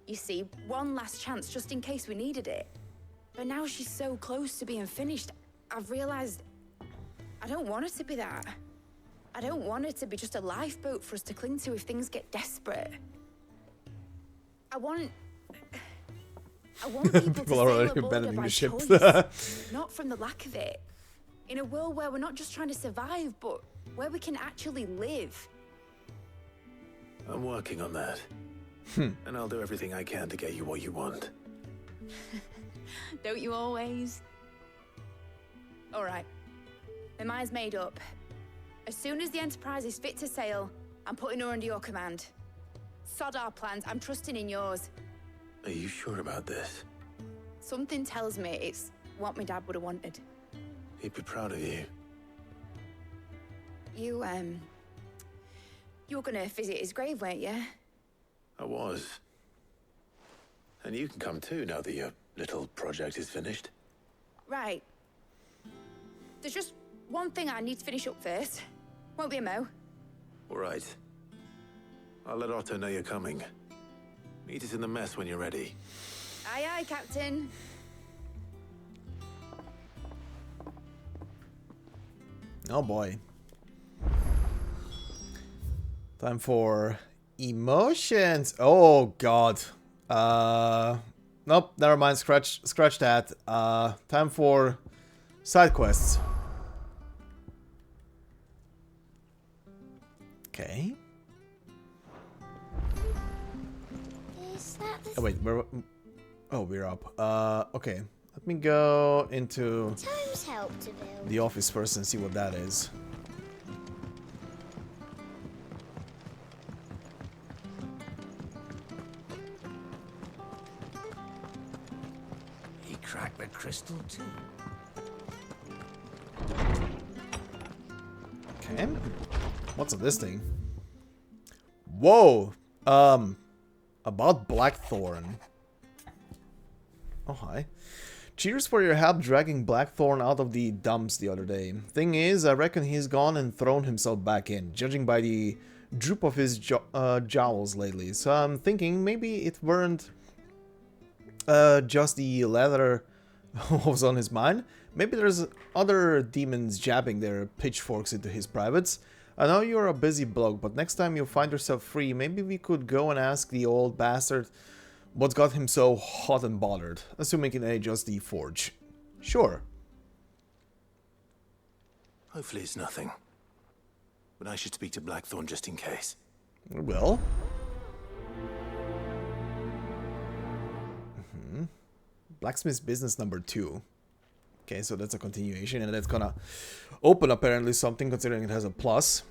You see, one last chance just in case we needed it. But now she's so close to being finished, I've realized I don't want it to be that. I don't want it to be just a lifeboat for us to cling to if things get desperate. I want people to People are sail already aboard her abandoning by the ship. choice, not from the lack of it. In a world where we're not just trying to survive, but where we can actually live. I'm working on that. And I'll do everything I can to get you what you want. Don't you always? All right. My mind's made up. As soon as the Enterprise is fit to sail, I'm putting her under your command. Sod our plans, I'm trusting in yours. Are you sure about this? Something tells me it's what my dad would have wanted. He'd be proud of you. You were gonna visit his grave, weren't you? I was. And you can come too, now that your little project is finished. Right. There's just one thing I need to finish up first. Won't be a mo. All right. I'll let Otto know you're coming. Meet us in the mess when you're ready. Aye, aye, Captain. Oh boy. Time for emotions. Oh god. Nope, never mind. Scratch that. Time for side quests. Okay. Oh wait, we're up. Okay. Let me go into Times help to build. the office first and see what that is. He cracked the crystal too. Okay. What's on this thing? Whoa! About Blackthorn. Oh, hi. Cheers for your help dragging Blackthorn out of the dumps the other day. Thing is, I reckon he's gone and thrown himself back in, judging by the droop of his jowls lately. So I'm thinking maybe it weren't just the leather was on his mind. Maybe there's other demons jabbing their pitchforks into his privates. I know you're a busy bloke, but next time you find yourself free, maybe we could go and ask the old bastard what got him so hot and bothered, assuming it ain't just the forge. Sure. Hopefully it's nothing. But I should speak to Blackthorn just in case. Well. Blacksmith's business number 2. Okay, so that's a continuation, and that's gonna open apparently something, considering it has a plus.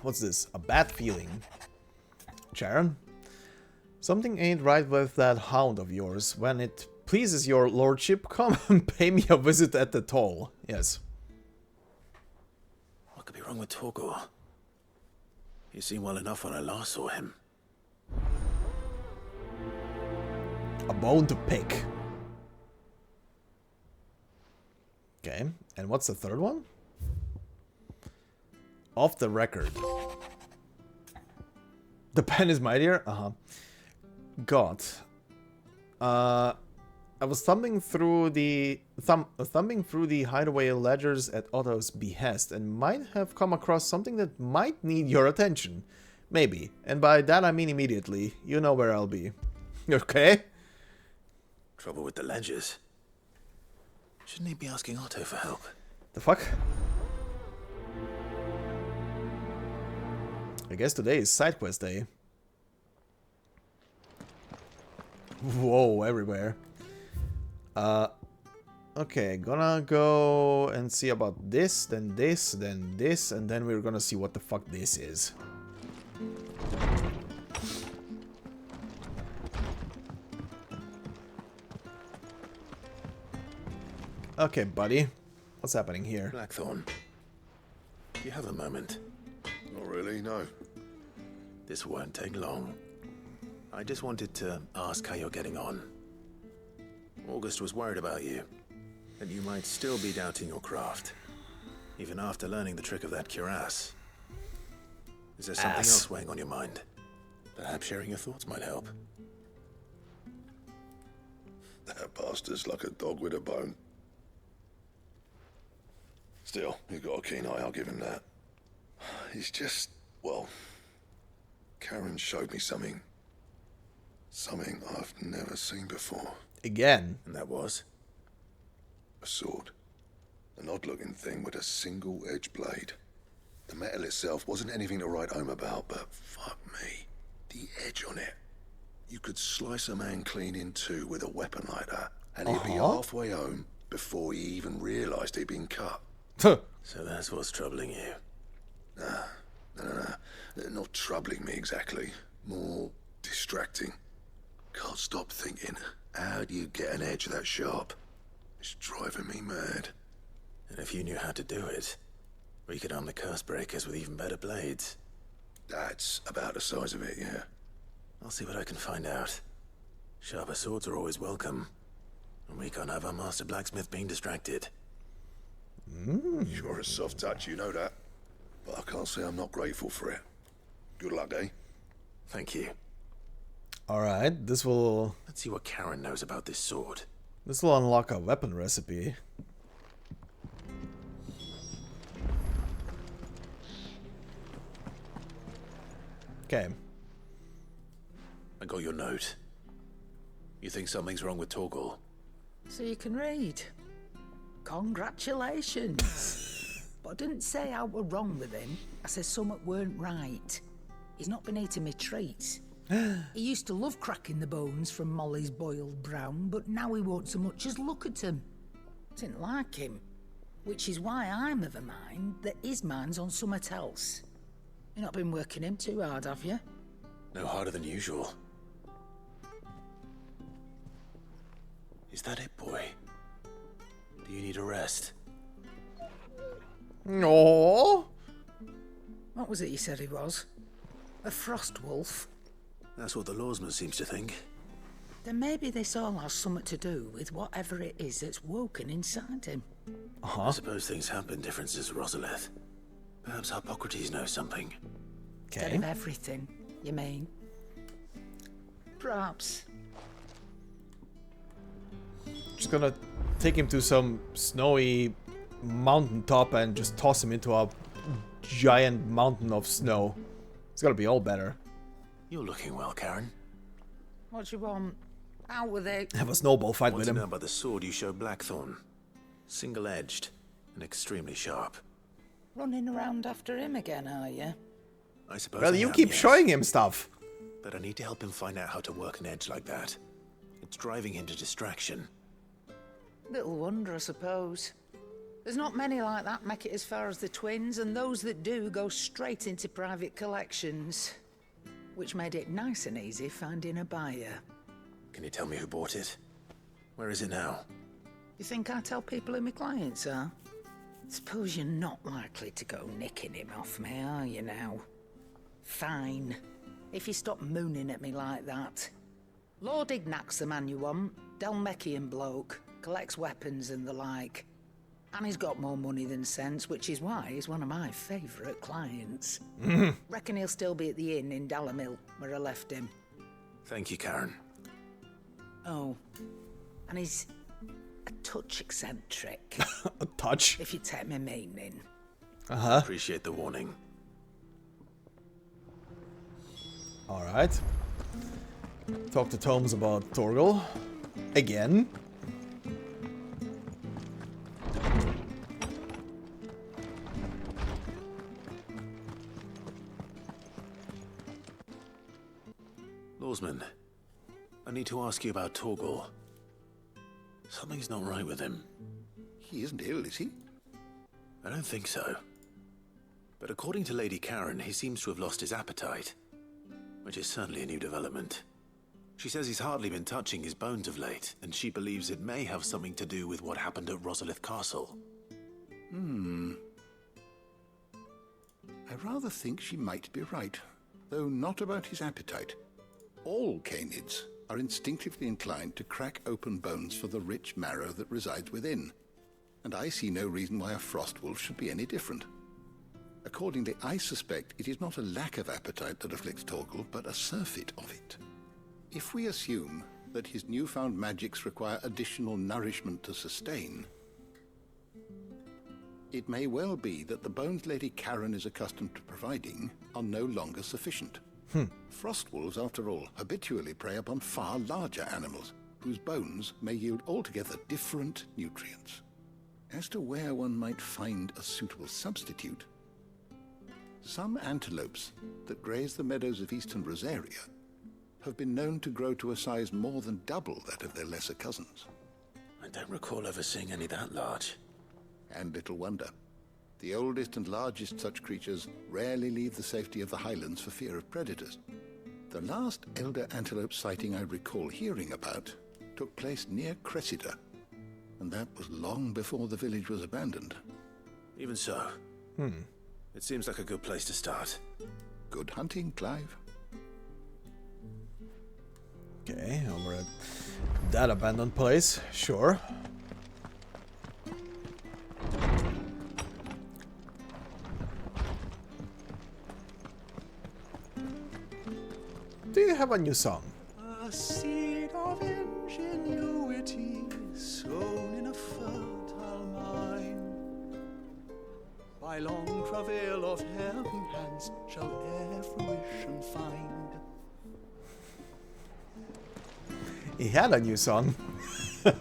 What's this? A bad feeling. Charon? Something ain't right with that hound of yours. When it pleases your lordship, come and pay me a visit at the toll. Yes. What could be wrong with Torgor? He seemed well enough when I last saw him. A bone to pick. Okay, and what's the third one? Off the record. The pen is mightier? God. I was thumbing through the hideaway ledgers at Otto's behest and might have come across something that might need your attention. Maybe. And by that I mean immediately. You know where I'll be. Okay? Trouble with the ledgers. Shouldn't he be asking Otto for help? The fuck? I guess today is side quest day. Whoa, everywhere. Okay, gonna go and see about this, then this, then this, and then we're gonna see what the fuck this is. Okay, buddy. What's happening here? Blackthorn. Do you have a moment? Not really, no. This won't take long. I just wanted to ask how you're getting on. August was worried about you, and you might still be doubting your craft, even after learning the trick of that cuirass. Is there something else weighing on your mind? Perhaps sharing your thoughts might help. That bastard's like a dog with a bone. Still, he's got a keen eye, I'll give him that. He's just, well, Karen showed me something. Something I've never seen before. Again. And that was? A sword. An odd-looking thing with a single-edged blade. The metal itself wasn't anything to write home about, but fuck me. The edge on it. You could slice a man clean in two with a weapon like that, and he'd be halfway home before he even realized he'd been cut. So that's what's troubling you. No. Not troubling me exactly. More distracting. Can't stop thinking, how do you get an edge that sharp? It's driving me mad. And if you knew how to do it, we could arm the curse breakers with even better blades. That's about the size of it, yeah. I'll see what I can find out. Sharper swords are always welcome. And we can't have our master blacksmith being distracted. Sure a soft touch, you know that. But I can't say I'm not grateful for it. Good luck, eh? Thank you. Alright, this will... Let's see what Karen knows about this sword. This will unlock a weapon recipe. Okay. I got your note. You think something's wrong with Torgal? So you can read. Congratulations. But I didn't say I were wrong with him. I said something weren't right. He's not been eating me treats. He used to love cracking the bones from Molly's boiled brown, but now he won't so much as look at them. Didn't like him. Which is why I'm of a mind that his mind's on something else. You've not been working him too hard, have you? No harder than usual. Is that it, boy? Do you need a rest? No. What was it you said he was? A frost wolf? That's what the lawsman seems to think. Then maybe this all has something to do with whatever it is that's woken inside him. I suppose things have been differences, Rosalith. Perhaps Hippocrates knows something. Instead of everything, you mean? Perhaps. Just gonna take him to some snowy mountaintop and just toss him into a giant mountain of snow. It's gonna be all better. You're looking well, Karen. What do you want? Out with it. Have a snowball fight with him. Want to know about the sword you showed Blackthorn? Single-edged and extremely sharp. Running around after him again, are you? I suppose. Well, you keep showing him stuff. But I need to help him find out how to work an edge like that. It's driving him to distraction. Little wonder, I suppose. There's not many like that make it as far as the twins, and those that do go straight into private collections. Which made it nice and easy finding a buyer. Can you tell me who bought it? Where is it now? You think I tell people who my clients are? Suppose you're not likely to go nicking him off me, are you now? Fine. If you stop mooning at me like that. Lord Ignac's the man you want. Dalmekian bloke. Collects weapons and the like. And he's got more money than sense, which is why he's one of my favourite clients. Reckon he'll still be at the inn in Dalamil, where I left him. Thank you, Karen. Oh, and he's a touch eccentric. A touch? If you take my meaning. Appreciate the warning. Alright. Talk to Tomes about Torgal. Again. Lawsman, I need to ask you about Torgal. Something's not right with him. He isn't ill, is he? I don't think so. But according to Lady Karen, he seems to have lost his appetite. Which is certainly a new development. She says he's hardly been touching his bones of late, and she believes it may have something to do with what happened at Rosalith Castle. I rather think she might be right, though not about his appetite. All canids are instinctively inclined to crack open bones for the rich marrow that resides within, and I see no reason why a frost wolf should be any different. Accordingly, I suspect it is not a lack of appetite that afflicts Torgal, but a surfeit of it. If we assume that his newfound magics require additional nourishment to sustain, it may well be that the bones Lady Karen is accustomed to providing are no longer sufficient. Frost wolves, after all, habitually prey upon far larger animals, whose bones may yield altogether different nutrients. As to where one might find a suitable substitute, some antelopes that graze the meadows of eastern Rosaria have been known to grow to a size more than double that of their lesser cousins. I don't recall ever seeing any that large. And little wonder. The oldest and largest such creatures rarely leave the safety of the highlands for fear of predators. The last elder antelope sighting I recall hearing about took place near Cressida, and that was long before the village was abandoned. Even so, it seems like a good place to start. Good hunting, Clive. Okay, over at that abandoned place, sure. Do you have a new song? A seed of ingenuity sown in a fertile mind. By long travail of helping hands shall e'er fruition find. He had a new song. Is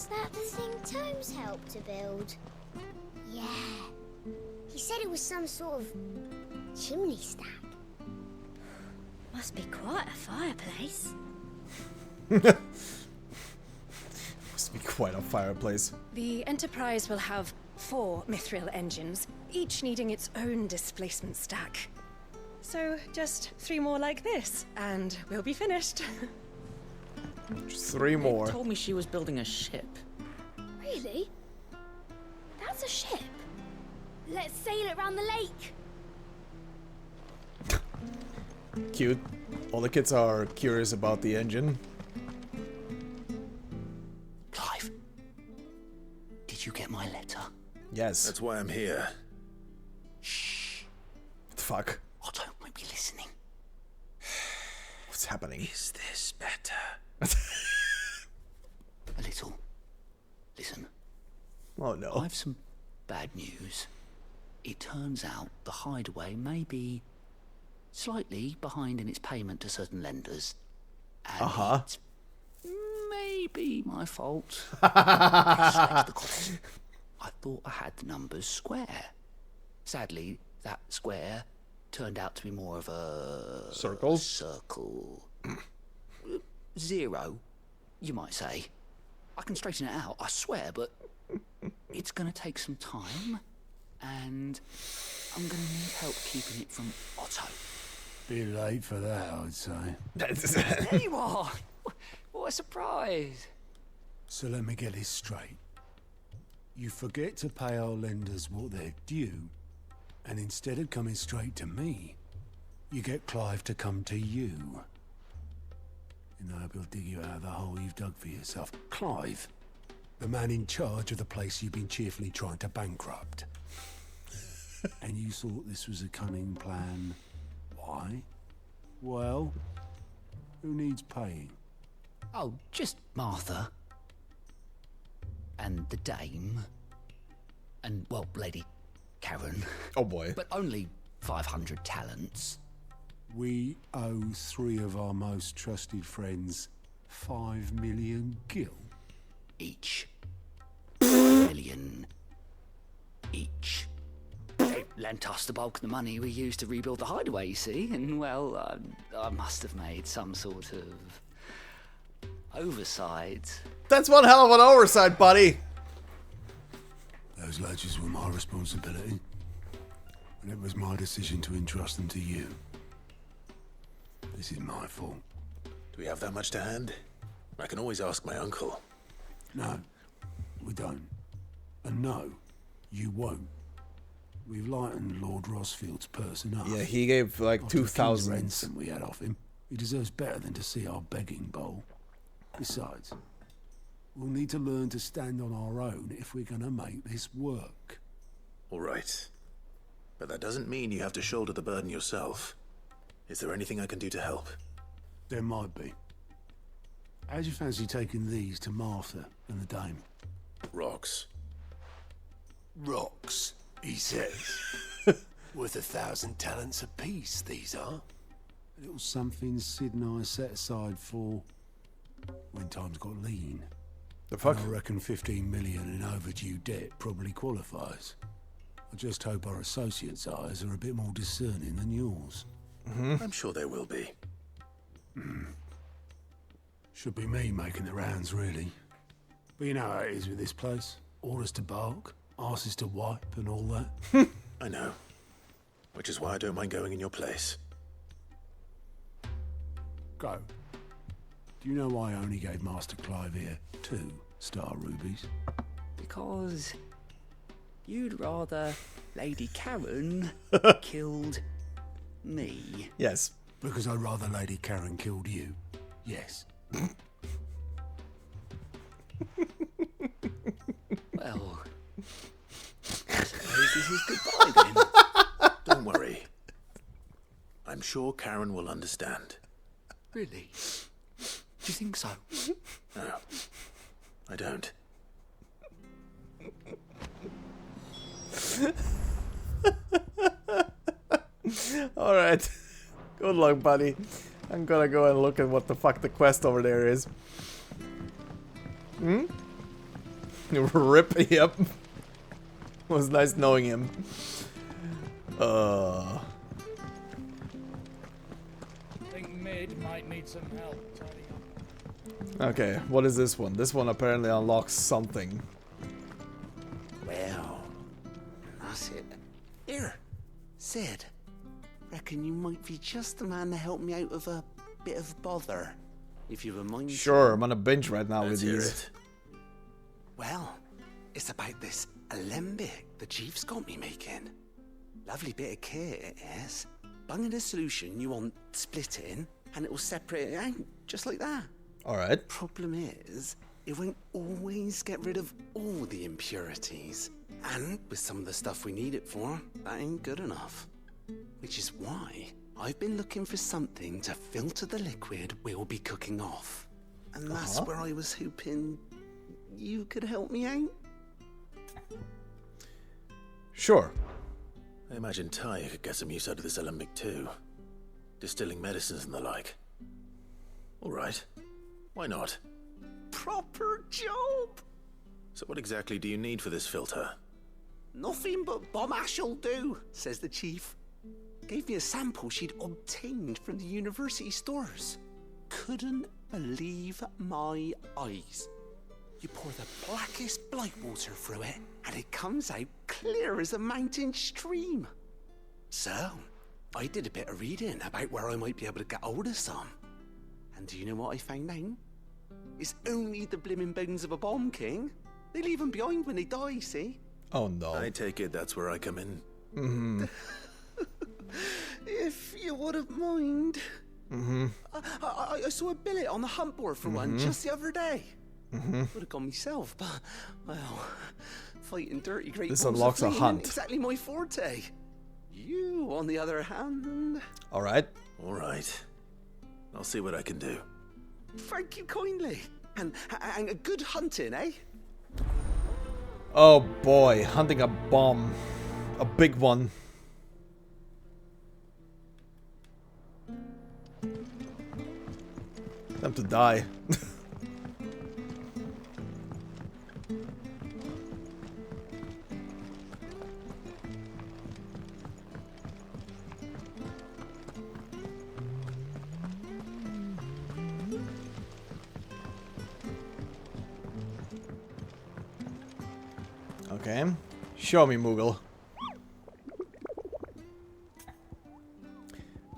that the thing Tomes helped to build? Yeah. He said it was some sort of chimney stack. Must be quite a fireplace. Must be quite a fireplace. The Enterprise will have 4 mithril engines, each needing its own displacement stack. So just 3 more like this, and we'll be finished. Just 3 more. They told me she was building a ship. Really? That's a ship. Let's sail it around the lake. Cute. All the kids are curious about the engine. Clive, did you get my letter? Yes. That's why I'm here. Shh. What the fuck? Otto might be listening. What's happening? Is this better? A little. Listen. Oh no. I have some bad news. It turns out the hideaway may be slightly behind in its payment to certain lenders. And it's maybe my fault. I thought I had the numbers square. Sadly, that square turned out to be more of a... Circle? Circle. 0, you might say. I can straighten it out, I swear, but it's going to take some time, and I'm going to need help keeping it from Otto. Bit late for that, I'd say. There you are! What a surprise! So let me get this straight. You forget to pay our lenders what they're due, and instead of coming straight to me, you get Clive to come to you. And I hope he'll dig you out of the hole you've dug for yourself. Clive, the man in charge of the place you've been cheerfully trying to bankrupt. And you thought this was a cunning plan. Why? Well, who needs paying? Oh, just Martha. And the dame. And, well, Lady Karen. Oh boy. But only 500 talents. We owe 3 of our most trusted friends 5 million gil. Each. 5 million each. They lent us the bulk of the money we used to rebuild the hideaway, you see, and, well, I must have made some sort of oversight. That's one hell of an oversight, buddy. Those ledgers were my responsibility, and it was my decision to entrust them to you. This is my fault. Do we have that much to hand? I can always ask my uncle. No, we don't. And no, you won't. We've lightened Lord Rosfield's purse enough. Yeah, he gave like After the 2,000. ransom we had off him. He deserves better than to see our begging bowl. Besides, we'll need to learn to stand on our own if we're gonna make this work. All right. But that doesn't mean you have to shoulder the burden yourself. Is there anything I can do to help? There might be. How'd you fancy taking these to Martha and the dame? Rocks. Rocks, he says. Worth 1,000 talents apiece, these are. A little something Sid and I set aside for when times got lean. The fuck? And I reckon 15 million in overdue debt probably qualifies. I just hope our associates' eyes are a bit more discerning than yours. I'm sure there will be. Should be me making the rounds, really. But you know how it is with this place. Orders to bark, arses to wipe, and all that. I know. Which is why I don't mind going in your place. Go. Do you know why I only gave Master Clive here 2 star rubies? Because you'd rather Lady Karen killed me. Yes. Because I'd rather Lady Karen killed you. Yes. Well, I suppose this is goodbye then. Don't worry. I'm sure Karen will understand. Really? Do you think so? No, I don't. Alright. Good luck, buddy. I'm gonna go and look at what the fuck the quest over there is. Hmm? Rip, yep. Was nice knowing him. Think Mid might need some help tidying up. Okay, what is this one? This one apparently unlocks something. Well, that's it. Here, Sid. Reckon you might be just the man to help me out of a bit of bother, if you wouldn't mind. Sure, I'm on a binge right now with Let's hear these. it. Well, it's about this alembic the chief's got me making. Lovely bit of kit it is. Bunging a solution you want splitting, and it will separate it out, just like that. Alright. Problem is, it won't always get rid of all the impurities. And with some of the stuff we need it for, that ain't good enough. Which is why I've been looking for something to filter the liquid we'll be cooking off. And that's where I was hoping you could help me out. Sure. I imagine Ty could get some use out of this alembic too. Distilling medicines and the like. Alright. Why not? Proper job! So what exactly do you need for this filter? Nothing but bomb ash'll do, says the chief. Gave me a sample she'd obtained from the university stores. Couldn't believe my eyes. You pour the blackest blight water through it, and it comes out clear as a mountain stream. So, I did a bit of reading about where I might be able to get hold of some. And do you know what I found out? It's only the blimmin' bones of a bomb king. They leave them behind when they die, see? Oh no. I take it that's where I come in. Mm-hmm. If you wouldn't mind. Mm-hmm. I saw a billet on the hunt board for one just the other day. Mm-hmm. Would have gone myself, but, well, fighting dirty great This balls of unlocks a flame hunt. ain't exactly my forte. You, on the other hand... Alright. Alright. I'll see what I can do. Thank you kindly. And a good hunting, eh? Oh boy, hunting a bomb. A big one. Time to die. Okay. Show me, Moogle.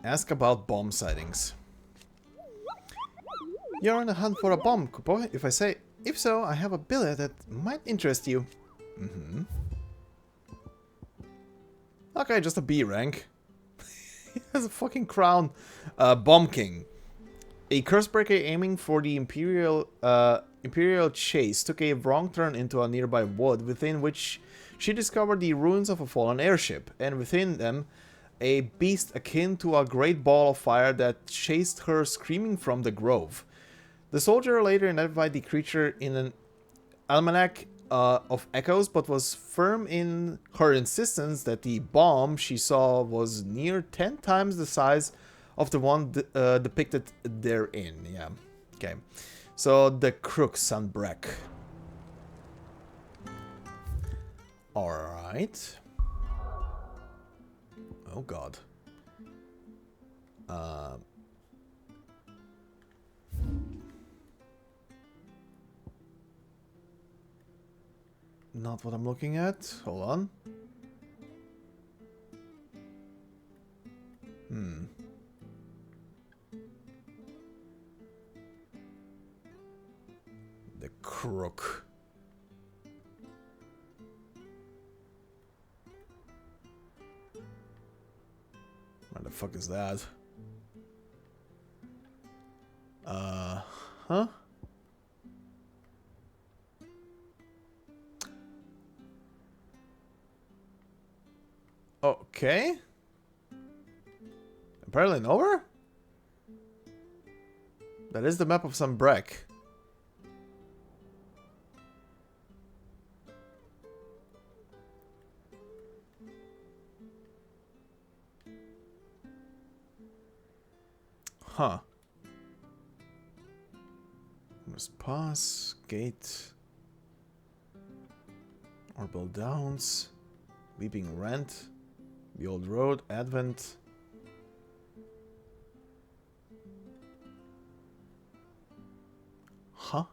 Ask about bomb sightings. You're on the hunt for a bomb, Kupo. If so, I have a billet that might interest you. Mm-hmm. Okay, just a B rank. He has a fucking crown. Bomb King. A cursebreaker aiming for the Imperial chase took a wrong turn into a nearby wood, within which she discovered the ruins of a fallen airship, and within them a beast akin to a great ball of fire that chased her screaming from the grove. The soldier later identified the creature in an almanac of echoes, but was firm in her insistence that the bomb she saw was near 10 times the size of the one depicted therein. Yeah, okay. So the Crooks and Breck. Alright. Oh god. not what I'm looking at. Hold on. The crook. Where the fuck is that? Huh? Okay. Apparently nowhere? That is the map of some Breck. Huh. Must pass, gate, Orbital Downs, Weeping Rent, the Old Road, Advent. Huh?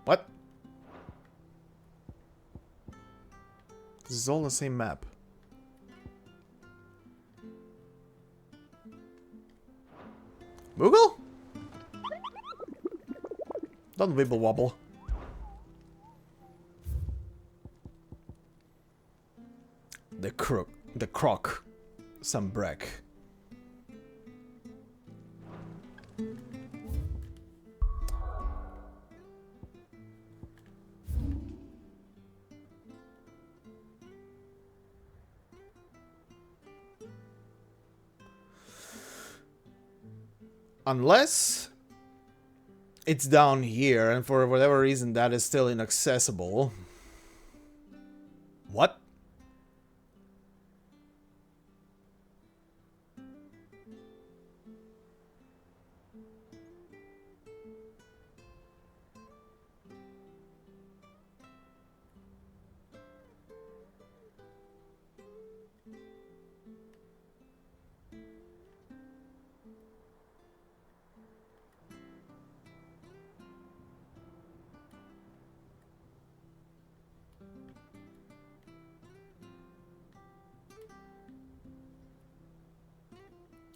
What? This is all the same map. Moogle? Don't wibble wobble. The croc. Some Breck. Unless it's down here, and for whatever reason that is still inaccessible. What?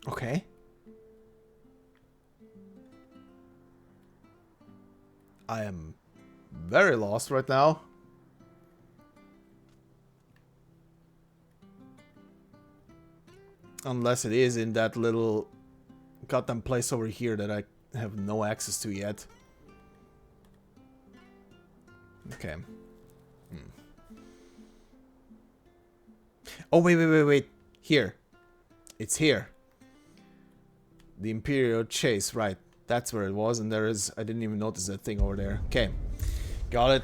Okay. I am very lost right now. Unless it is in that little goddamn place over here that I have no access to yet. Okay. Oh, wait. Here. It's here. The Imperial Chase, right. That's where it was, and there is... I didn't even notice that thing over there. Okay. Got it.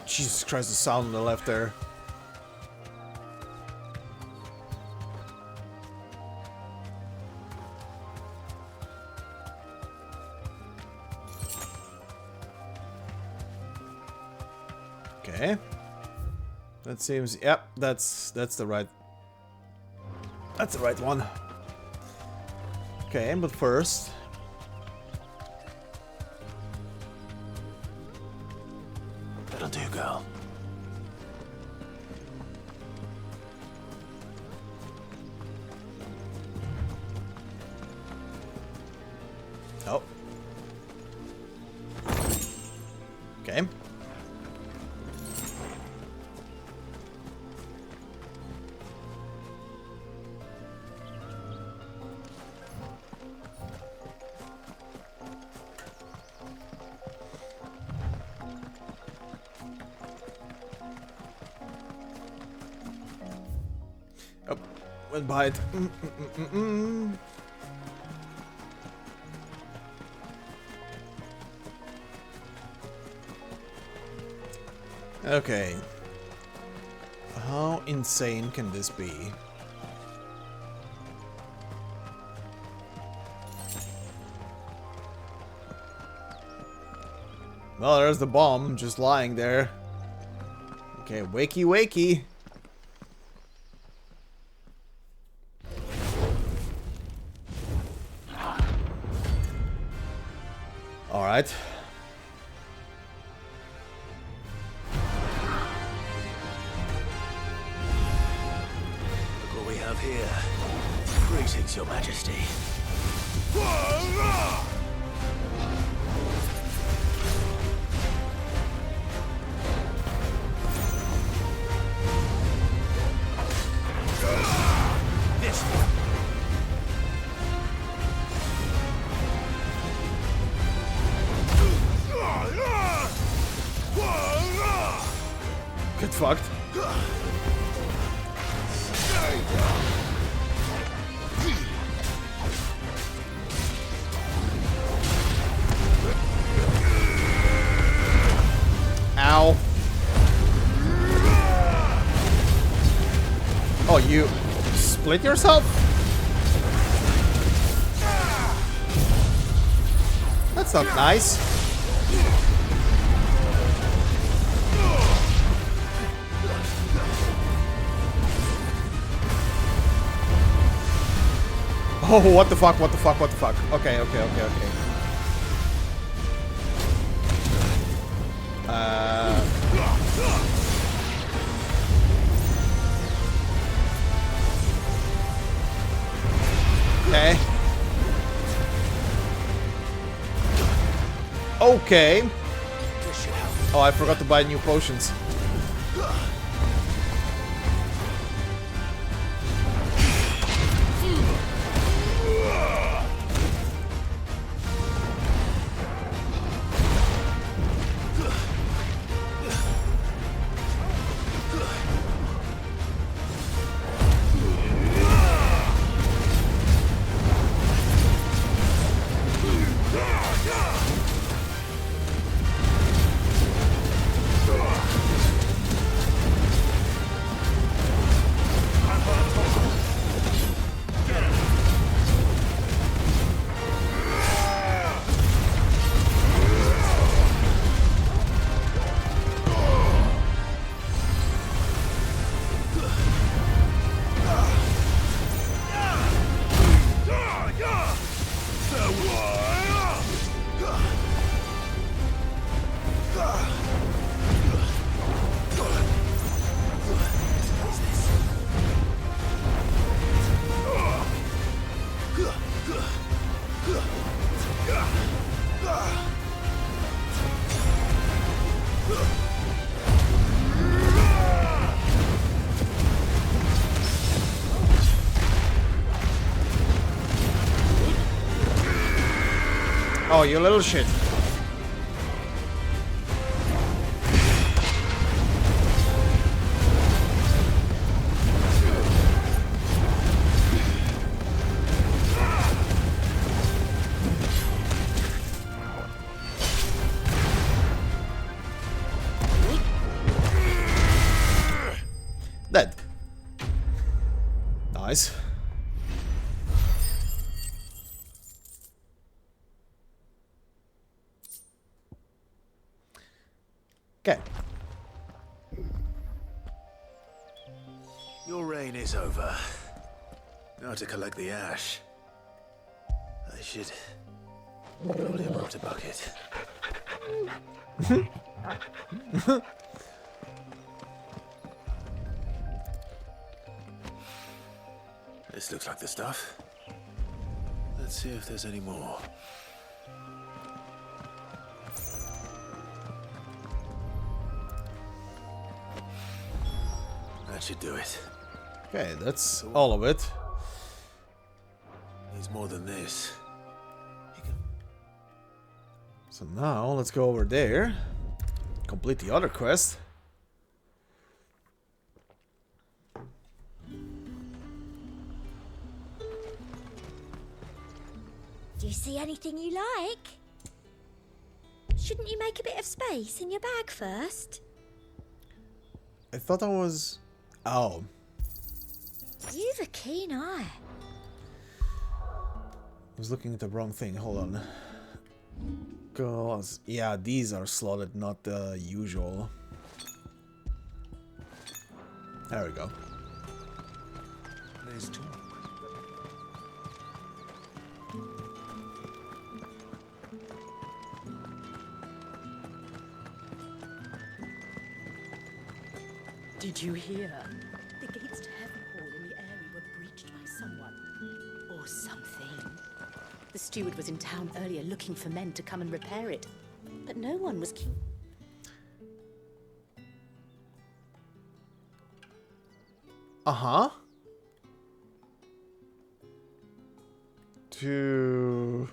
Jesus Christ, the sound on the left there. Okay. That seems... Yep, that's the right... That's the right one. Okay, but first... That'll do, girl. Oh. Okay. Went by it. Okay. How insane can this be? Well, there's the bomb just lying there. Okay, wakey wakey. Alright. Look what we have here. Greetings, Your Majesty. This one. Get fucked. Ow. Oh, you split yourself? That's not nice. Oh, what the fuck, what the fuck, what the fuck. Okay, okay, okay, okay. Okay. Okay. Oh, I forgot to buy new potions. Oh, you little shit. Dead. Nice. Okay. Your reign is over. Now to collect the ash. I should probably have brought a bucket. This looks like the stuff. Let's see if there's any more. That should do it. Okay, that's all of it. Needs more than this. So now let's go over there. Complete the other quest. Do you see anything you like? Shouldn't you make a bit of space in your bag first? I thought I was... Oh. You've a keen eye. I was looking at the wrong thing. Hold on. Cause, yeah, these are slotted, not the usual. There we go. Let's talk. Did you hear? The gates to Heaven Hall in the area were breached by someone. Or something. The steward was in town earlier looking for men to come and repair it. But no one was keen. Uh-huh. To...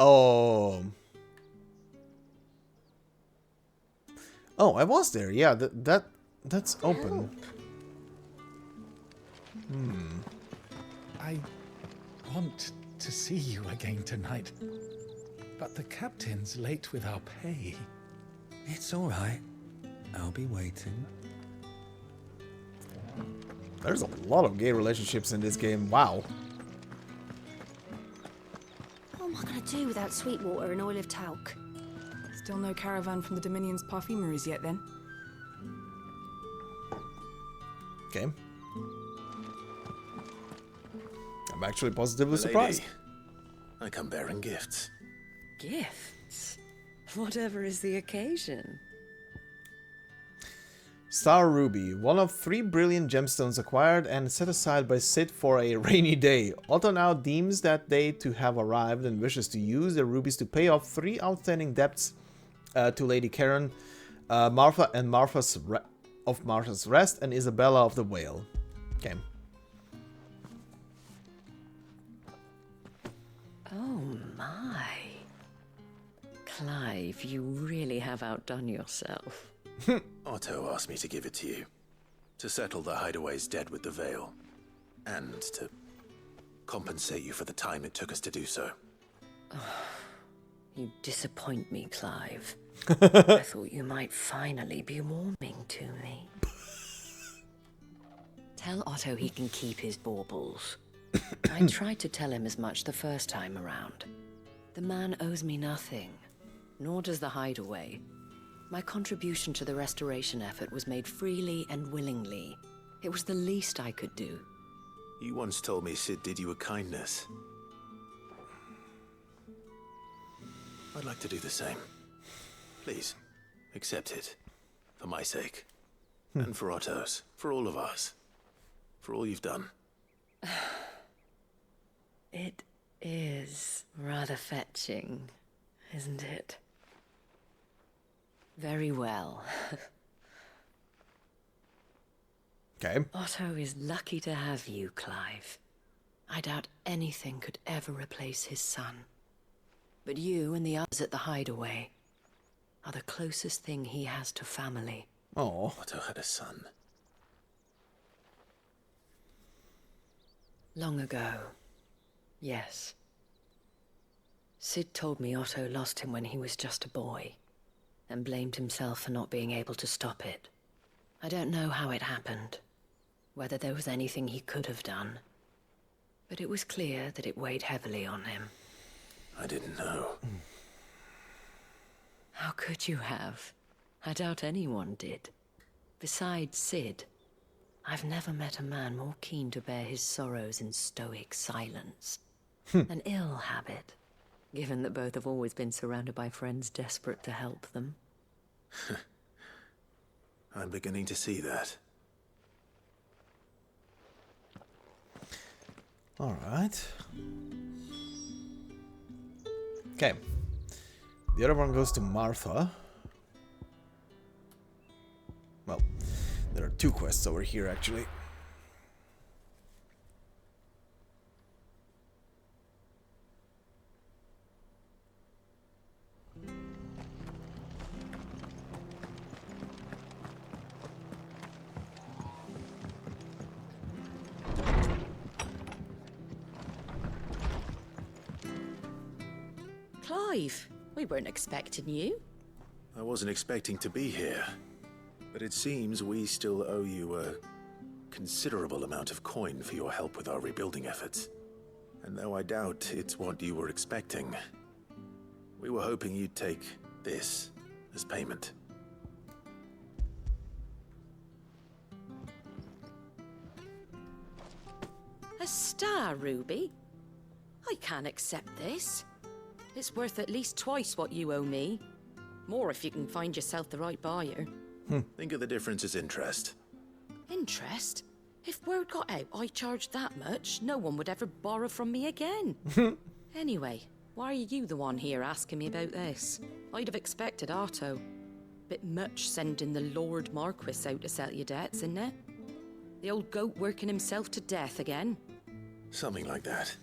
Oh. Oh, I was there. Yeah, that's open. I want to see you again tonight. But the captain's late with our pay. It's all right. I'll be waiting. There's a lot of gay relationships in this game. Wow. What am I going to do without Sweetwater and Olive Talc? Still no caravan from the Dominion's perfumeries yet, then? Okay. I'm actually positively Lady, surprised. I come bearing gifts. Gifts? Whatever is the occasion? Star Ruby, one of 3 brilliant gemstones acquired and set aside by Sid for a rainy day. Otto now deems that day to have arrived and wishes to use the rubies to pay off 3 outstanding debts to Lady Karen, Martha and Martha's Rest, and Isabella of the Whale. Okay. Oh my. Clive, you really have outdone yourself. Otto asked me to give it to you. To settle the Hideaway's debt with the Veil. And to compensate you for the time it took us to do so. You disappoint me, Clive. I thought you might finally be warming to me. Tell Otto he can keep his baubles. I tried to tell him as much the first time around. The man owes me nothing, nor does the Hideaway. My contribution to the restoration effort was made freely and willingly. It was the least I could do. You once told me Sid did you a kindness. I'd like to do the same. Please, accept it. For my sake. And for Otto's. For all of us. For all you've done. It is rather fetching, isn't it? Very well. Okay. Otto is lucky to have you, Clive. I doubt anything could ever replace his son. But you and the others at the Hideaway are the closest thing he has to family. Oh. Otto had a son. Long ago, yes. Sid told me Otto lost him when he was just a boy, and blamed himself for not being able to stop it. I don't know how it happened, whether there was anything he could have done, but it was clear that it weighed heavily on him. I didn't know. How could you have? I doubt anyone did. Besides Sid, I've never met a man more keen to bear his sorrows in stoic silence. An ill habit, given that both have always been surrounded by friends desperate to help them. I'm beginning to see that. All right. Okay. The other one goes to Martha. Well, there are 2 quests over here, actually. Clive, we weren't expecting you. I wasn't expecting to be here, but it seems we still owe you a considerable amount of coin for your help with our rebuilding efforts. And though I doubt it's what you were expecting, we were hoping you'd take this as payment. A star ruby? I can't accept this. It's worth at least twice what you owe me. More if you can find yourself the right buyer. Think of the difference as interest. Interest? If word got out I charged that much, no one would ever borrow from me again. Anyway, why are you the one here asking me about this? I'd have expected Otto. Bit much sending the Lord Marquis out to settle your debts, isn't it? The old goat working himself to death again. Something like that.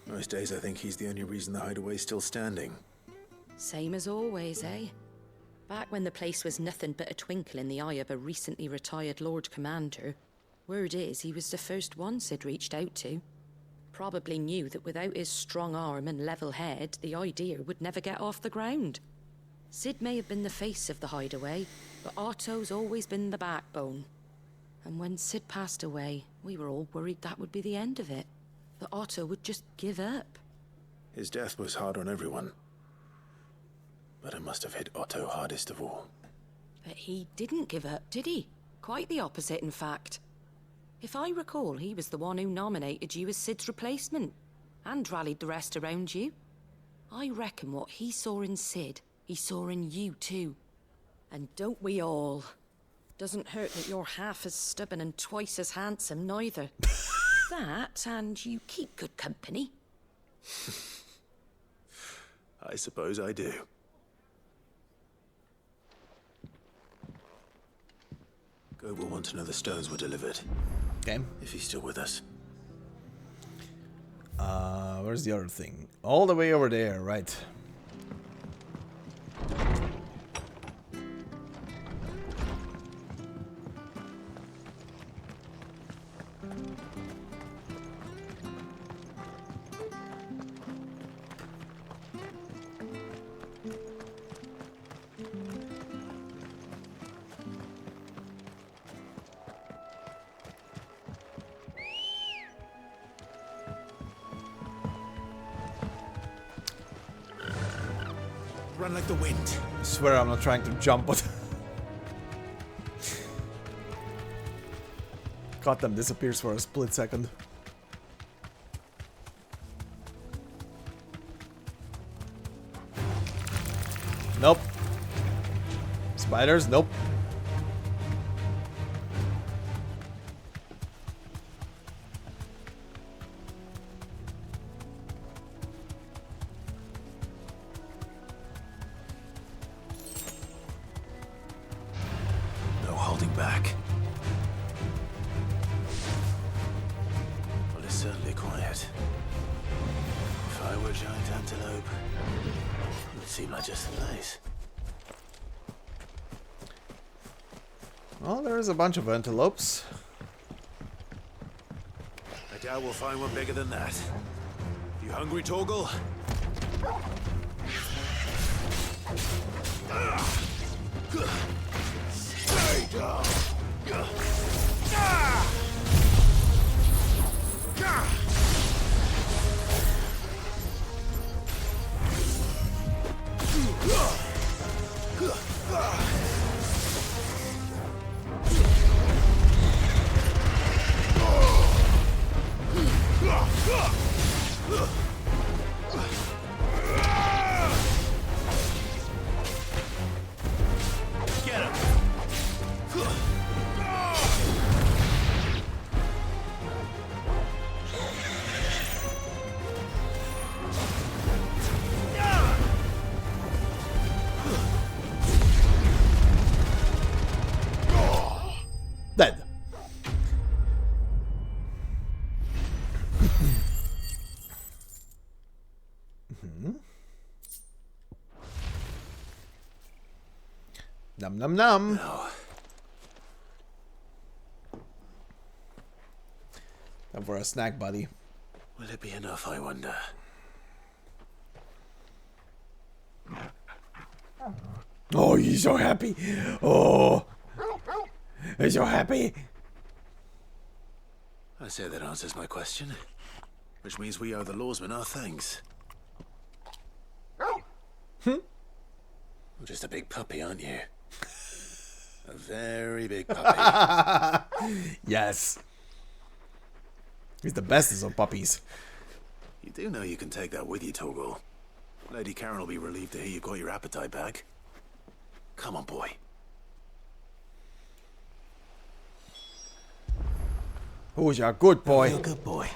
Most days I think he's the only reason the hideaway's still standing. Same as always, eh? Back when the place was nothing but a twinkle in the eye of a recently retired Lord Commander, word is he was the first one Sid reached out to. Probably knew that without his strong arm and level head, the idea would never get off the ground. Sid may have been the face of the hideaway, but Otto's always been the backbone. And when Sid passed away, we were all worried that would be the end of it. That Otto would just give up. His death was hard on everyone. But it must have hit Otto hardest of all. But he didn't give up, did he? Quite the opposite, in fact. If I recall, he was the one who nominated you as Sid's replacement, and rallied the rest around you. I reckon what he saw in Sid, he saw in you too. And don't we all? Doesn't hurt that you're half as stubborn and twice as handsome, neither. That, and you keep good company. I suppose I do. Goat will want to know the stones were delivered. Okay. If he's still with us. Where's the other thing? All the way over there, right. Run like the wind. I swear I'm not trying to jump, but Gotham disappears for a split second. Nope. Spiders? Nope. No holding back. Well, it's certainly quiet. If I were a giant antelope, it would seem like just the place. Well, there is a bunch of antelopes. I doubt we'll find one bigger than that. You hungry, Torgal? Stay down! Get him! Dead. Num num num. No. Time for a snack, buddy. Will it be enough, I wonder? Oh, he's so happy. Oh, he's so happy. I say that answers my question. Which means we owe the lawsmen our thanks. You're just a big puppy, aren't you? A very big puppy. Yes. He's the bestest of puppies. You do know you can take that with you, Torgal. Lady Karen will be relieved to hear you've got your appetite back. Come on, boy. Who's your good boy? You're a good boy.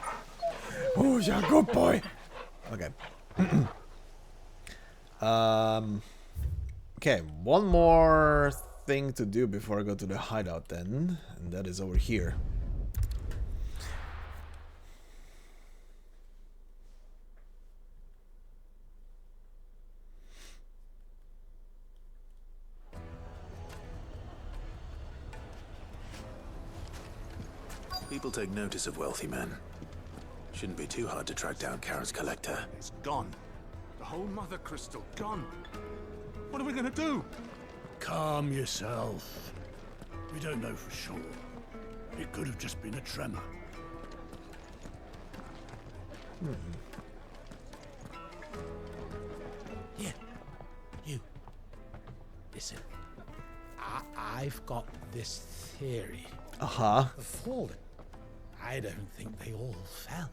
Who's your good boy? Okay. Okay, one more thing to do before I go to the hideout then, and that is over here. People take notice of wealthy men. Shouldn't be too hard to track down Karen's collector. It's gone. The whole mother crystal gone. What are we gonna do? Calm yourself. We don't know for sure. It could have just been a tremor. Here, you. Listen, I've got this theory. Uh-huh. The fallen. I don't think they all fell.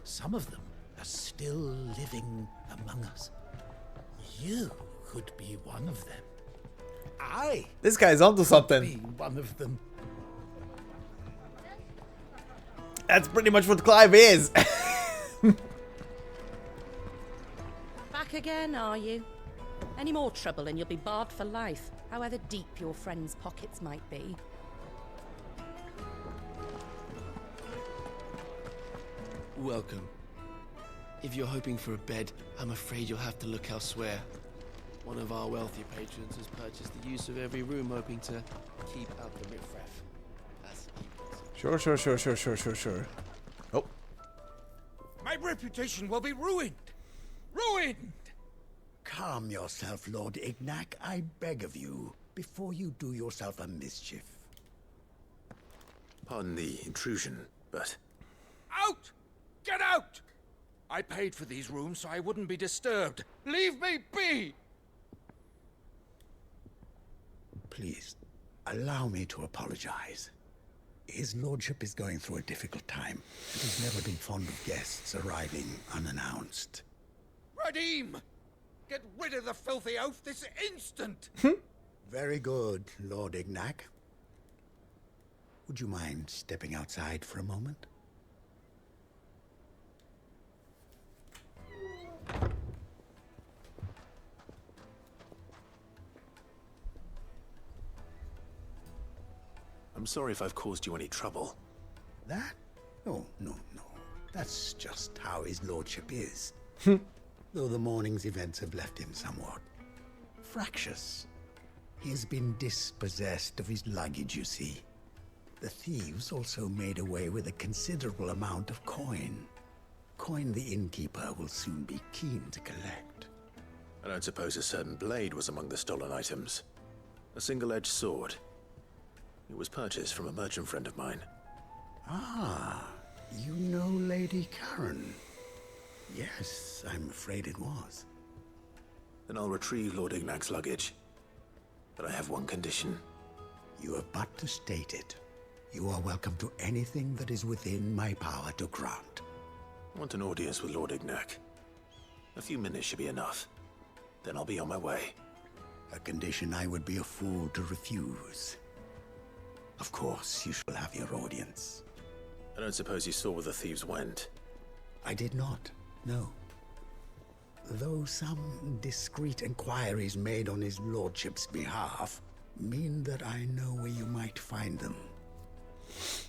Some of them are still living among us. You could be one of them. This guy's onto something. Be one of them. That's pretty much what Clive is. Back again, are you? Any more trouble and you'll be barred for life, however deep your friend's pockets might be. Welcome. If you're hoping for a bed, I'm afraid you'll have to look elsewhere. One of our wealthy patrons has purchased the use of every room, hoping to keep out the riffraff. As he puts it. Sure. Oh. My reputation will be ruined! Ruined! Calm yourself, Lord Ignac, I beg of you, before you do yourself a mischief. Pardon the intrusion, but... Out! Get out! I paid for these rooms so I wouldn't be disturbed. Leave me be! Please, allow me to apologize. His lordship is going through a difficult time, and he's never been fond of guests arriving unannounced. Radim! Get rid of the filthy oaf this instant! Very good, Lord Ignac. Would you mind stepping outside for a moment? I'm sorry if I've caused you any trouble. That? Oh, no. That's just how his lordship is. Though the morning's events have left him somewhat fractious. He has been dispossessed of his luggage, you see. The thieves also made away with a considerable amount of coin. Coin the innkeeper will soon be keen to collect. I don't suppose a certain blade was among the stolen items. A single-edged sword. It was purchased from a merchant friend of mine. Ah, you know Lady Karen. Yes, I'm afraid it was. Then I'll retrieve Lord Ignac's luggage. But I have one condition. You have but to state it. You are welcome to anything that is within my power to grant. I want an audience with Lord Ignac. A few minutes should be enough. Then I'll be on my way. A condition I would be a fool to refuse. Of course, you shall have your audience. I don't suppose you saw where the thieves went. I did not, no. Though some discreet inquiries made on his lordship's behalf mean that I know where you might find them.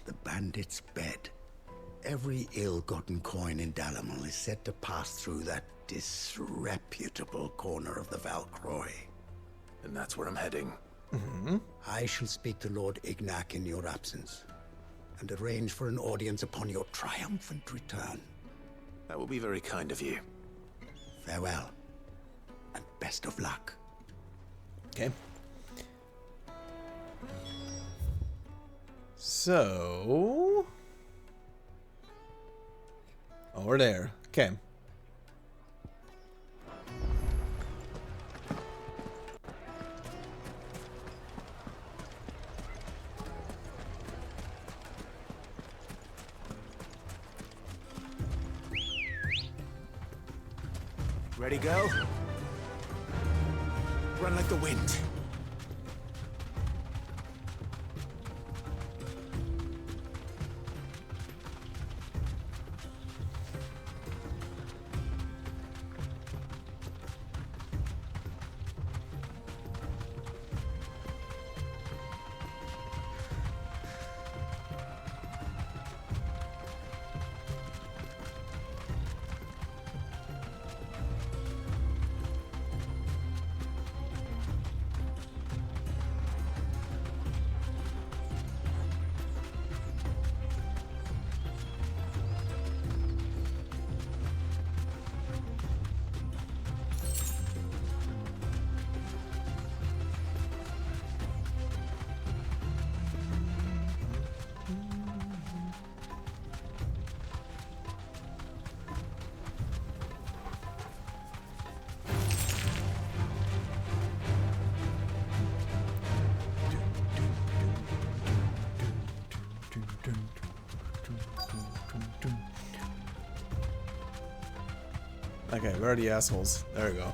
The bandit's bed. Every ill-gotten coin in Dalamel is said to pass through that disreputable corner of the Valcroy. And that's where I'm heading. I shall speak to Lord Ignac in your absence, and arrange for an audience upon your triumphant return. That will be very kind of you. Farewell, and best of luck. Okay. So... over there. Okay. Ready, go? Run like the wind. Okay, where are the assholes? There we go.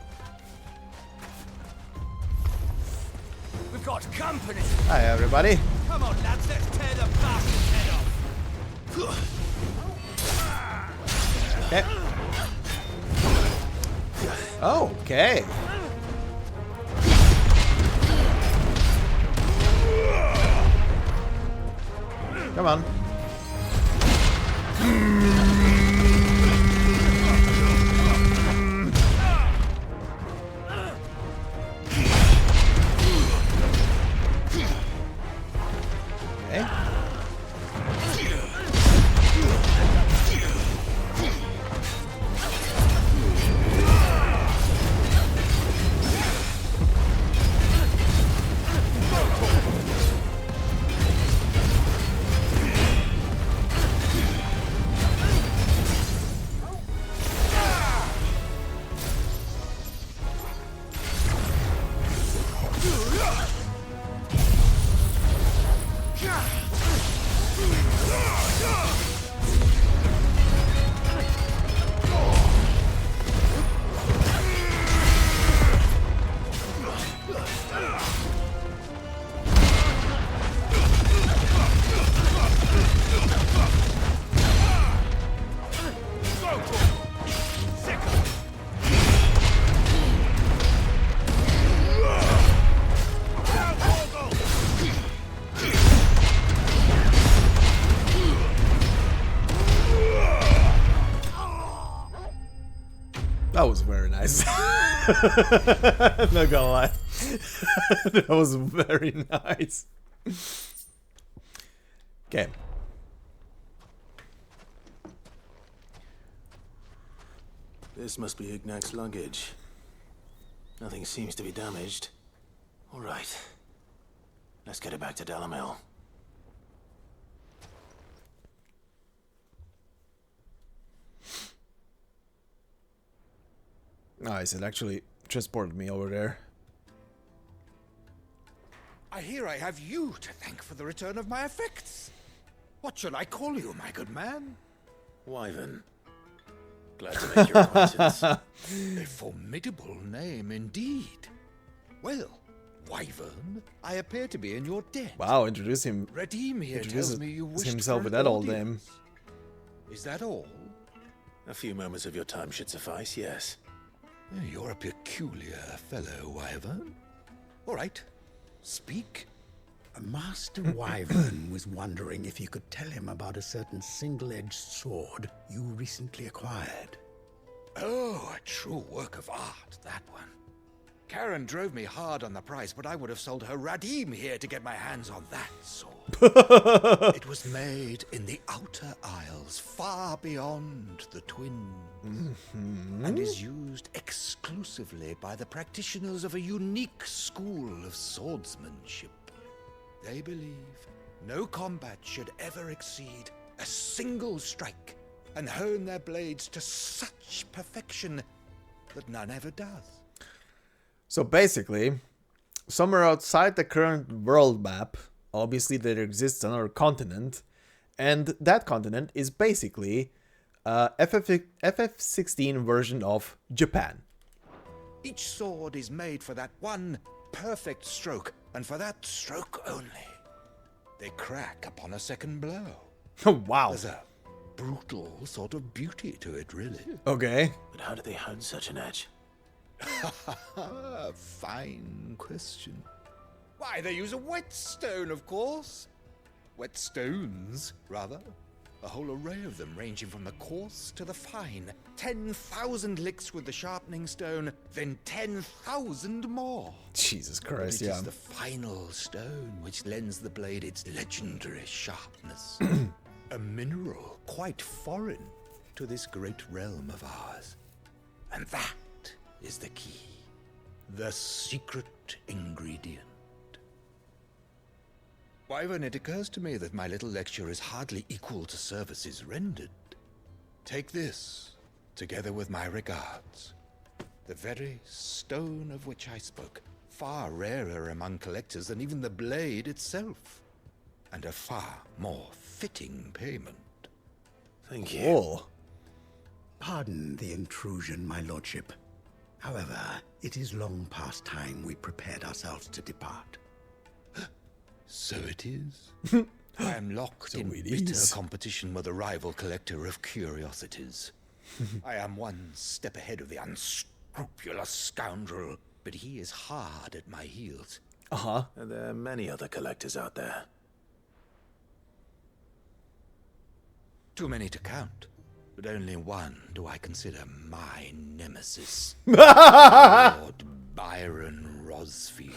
We've got company. Hi, everybody. Come on, lads, let's tear the bastard's head off. Okay. Okay. Come on. That was very nice. Not gonna lie. That was very nice. Okay. This must be Ignac's luggage. Nothing seems to be damaged. All right. Let's get it back to Delamel. Nice, it actually transported me over there. I hear I have you to thank for the return of my effects. What shall I call you, my good man? Wyvern. Glad to make your acquaintance. A formidable name indeed. Well, Wyvern, I appear to be in your debt. Wow, introduce him. Redeem here Introduces tells me you wished himself for with an that old name. audience. Is that all? A few moments of your time should suffice, yes. You're a peculiar fellow, Wyvern. All right, speak. Master Wyvern was wondering if you could tell him about a certain single-edged sword you recently acquired. Oh, a true work of art, that one. Karen drove me hard on the price, but I would have sold her Radim here to get my hands on that sword. It was made in the Outer Isles, far beyond the Twin, and is used exclusively by the practitioners of a unique school of swordsmanship. They believe no combat should ever exceed a single strike, and hone their blades to such perfection that none ever does. So basically, somewhere outside the current world map, obviously there exists another continent, and that continent is basically FF16 version of Japan. Each sword is made for that one perfect stroke, and for that stroke only. They crack upon a second blow. Wow. There's a brutal sort of beauty to it, really. Okay. But how do they hone such an edge? Fine question. Why, they use a whetstone, of course. Whetstones, rather. A whole array of them, ranging from the coarse to the fine. 10,000 licks with the sharpening stone, then 10,000 more. Jesus Christ, But it yeah. is the final stone which lends the blade its legendary sharpness. A mineral quite foreign to this great realm of ours. And that is the key. The secret ingredient. Wyvern, it occurs to me that my little lecture is hardly equal to services rendered. Take this, together with my regards. The very stone of which I spoke, far rarer among collectors than even the blade itself, and a far more fitting payment. Thank you. Cool. Pardon the intrusion, my lordship. However, it is long past time we prepared ourselves to depart. So it is. I am locked in bitter competition with a rival collector of curiosities. I am one step ahead of the unscrupulous scoundrel, but he is hard at my heels. Uh-huh. And there are many other collectors out there. Too many to count, but only one do I consider my nemesis. Lord Byron Rosfield.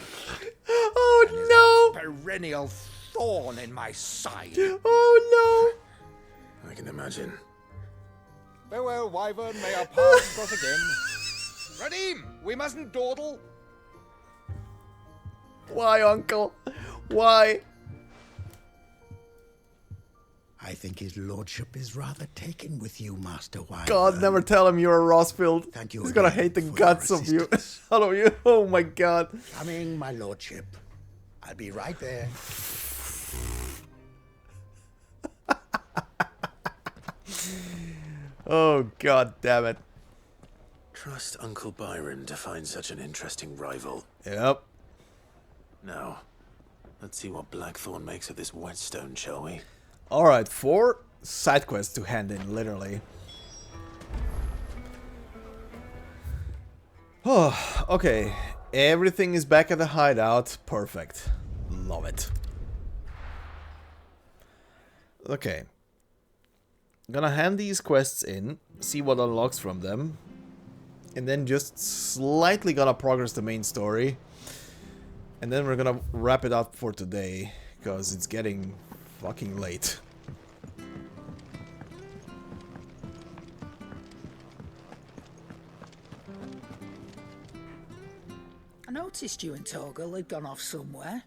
Oh no! Perennial thorn in my side. Oh I can imagine. Farewell, Wyvern. May our paths cross again. Radim, we mustn't dawdle. no! Why, uncle? Why? I think his lordship is rather taken with you, Master Wyvern. God, never tell him you're a Rosfield. Thank you He's gonna again hate the for your guts of you. Out of you. Oh my god. Coming, my lordship. I'll be right there. Oh god damn it. Trust Uncle Byron to find such an interesting rival. Yep. Now, let's see what Blackthorn makes of this whetstone, shall we? Alright, 4 side quests to hand in, literally. Oh, okay. Everything is back at the hideout. Perfect. Love it. Okay. Gonna hand these quests in, see what unlocks from them, and then just slightly gonna progress the main story. And then we're gonna wrap it up for today, because it's getting fucking late. I noticed you and Torgal had gone off somewhere.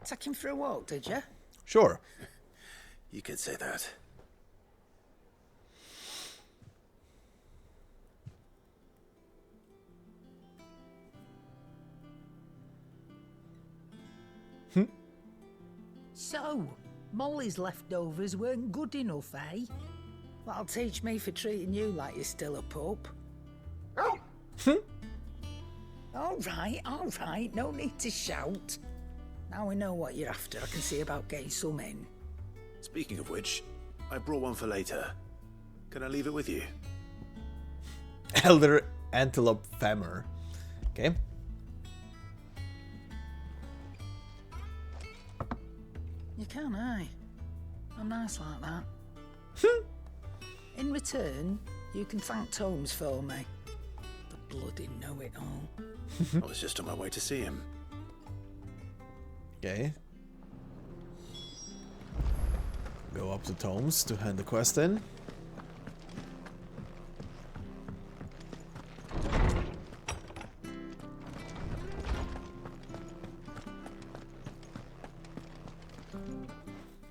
Take him for a walk, did you? Sure. You could say that. So, Molly's leftovers weren't good enough, eh? That'll teach me for treating you like you're still a pup. All right, no need to shout. Now we know what you're after, I can see about getting some in. Speaking of which, I brought one for later. Can I leave it with you? Elder Antelope Femur. Okay. You can, eh? I'm nice like that. In return, you can thank Tomes for me. The bloody know-it-all. I was just on my way to see him. Okay. Go up to Tomes to hand the quest in.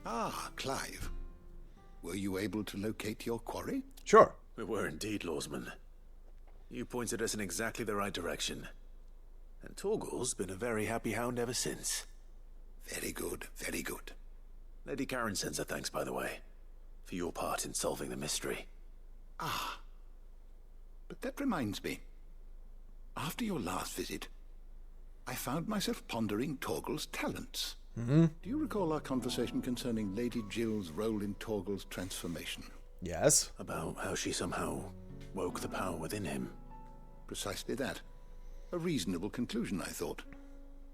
Ah, Clive. Were you able to locate your quarry? Sure. We were indeed, Lawsman. You pointed us in exactly the right direction. And Torgal's been a very happy hound ever since. Very good, very good. Lady Karen sends her thanks, by the way, for your part in solving the mystery. Ah. But that reminds me. After your last visit, I found myself pondering Torgal's talents. Mm-hmm. Do you recall our conversation concerning Lady Jill's role in Torgal's transformation? Yes. About how she somehow woke the power within him. Precisely that. A reasonable conclusion, I thought.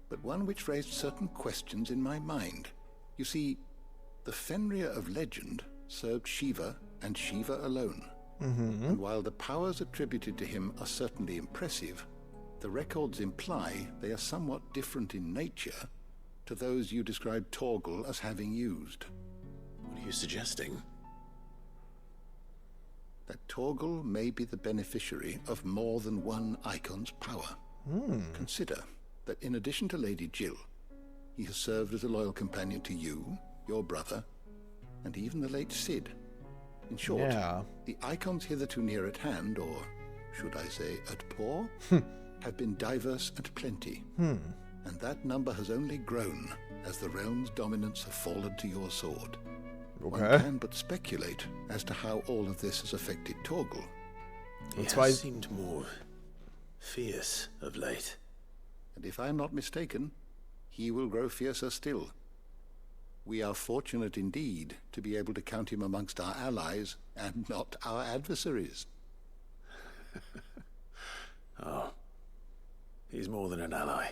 But one which raised certain questions in my mind. You see, the Fenrir of legend served Shiva and Shiva alone. Mm-hmm. And while the powers attributed to him are certainly impressive, the records imply they are somewhat different in nature to those you described Torgal as having used. What are you suggesting? That Torgal may be the beneficiary of more than one icon's power. Consider that in addition to Lady Jill, he has served as a loyal companion to you, your brother, and even the late Cid. In short, the icons hitherto near at hand, or should I say at paw, have been diverse and plenty. And that number has only grown as the realm's dominance have fallen to your sword. One can but speculate as to how all of this has affected Torgal. He has seemed more fierce of late. And if I am not mistaken, he will grow fiercer still. We are fortunate indeed to be able to count him amongst our allies and not our adversaries. Oh, he's more than an ally.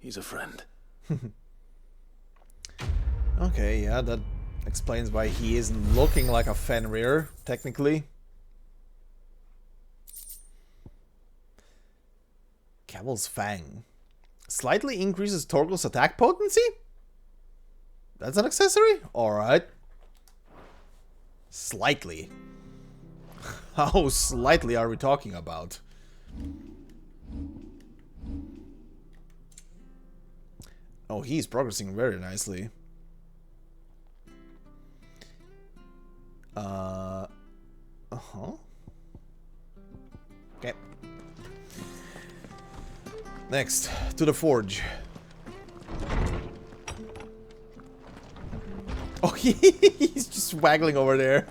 He's a friend. Okay, yeah, that explains why he isn't looking like a Fenrir, technically. Camel's Fang. Slightly increases Torgal's attack potency? That's an accessory? Alright. Slightly. How slightly are we talking about? Oh, he's progressing very nicely. Okay. Next, to the forge. Oh, he's just waggling over there.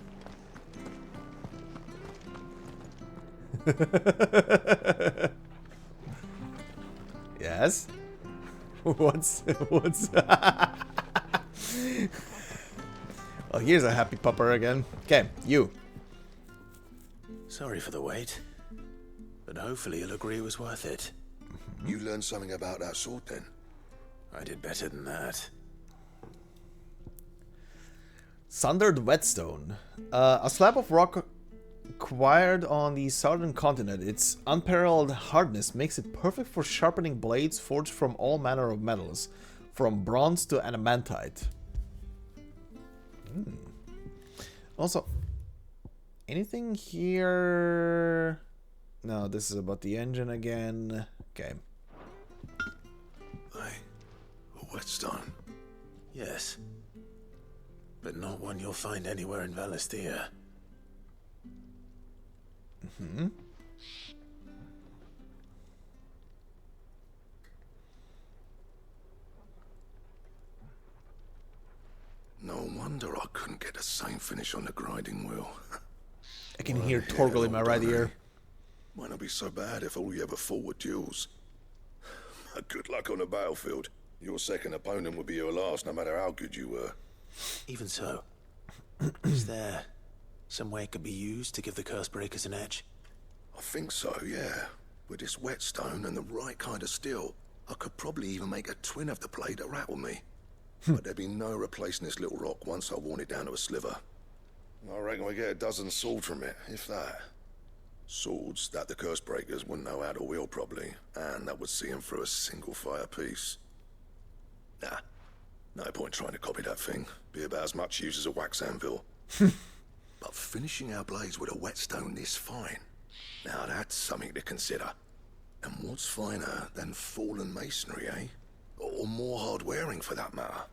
Yes? What's... Oh, here's a happy pupper again. Okay, you. Sorry for the wait, but hopefully you'll agree it was worth it. You learned something about that sword then? I did better than that. Sundered Whetstone. A slab of rock acquired on the southern continent. Its unparalleled hardness makes it perfect for sharpening blades forged from all manner of metals, from bronze to adamantite. Also, anything here? No, this is about the engine again. Okay. A whetstone? Yes. But not one you'll find anywhere in Valisthea. No wonder I couldn't get the same finish on the grinding wheel. I can hear Torgal in my right ear. Might not be so bad if all you ever fought were duels. Good luck on the battlefield. Your second opponent would be your last, no matter how good you were. Even so, is there some way it could be used to give the curse breakers an edge? I think so, yeah. With this whetstone and the right kind of steel, I could probably even make a twin of the blade that rattled me. But there'd be no replacing this little rock once I worn it down to a sliver. I reckon we get a dozen swords from it, if that. Swords that the curse breakers wouldn't know how to wield properly, and that would see them through a single fire piece. Nah, no point trying to copy that thing. Be about as much use as a wax anvil. But finishing our blades with a whetstone this fine, now that's something to consider. And what's finer than fallen masonry, eh? Or more hard-wearing for that matter.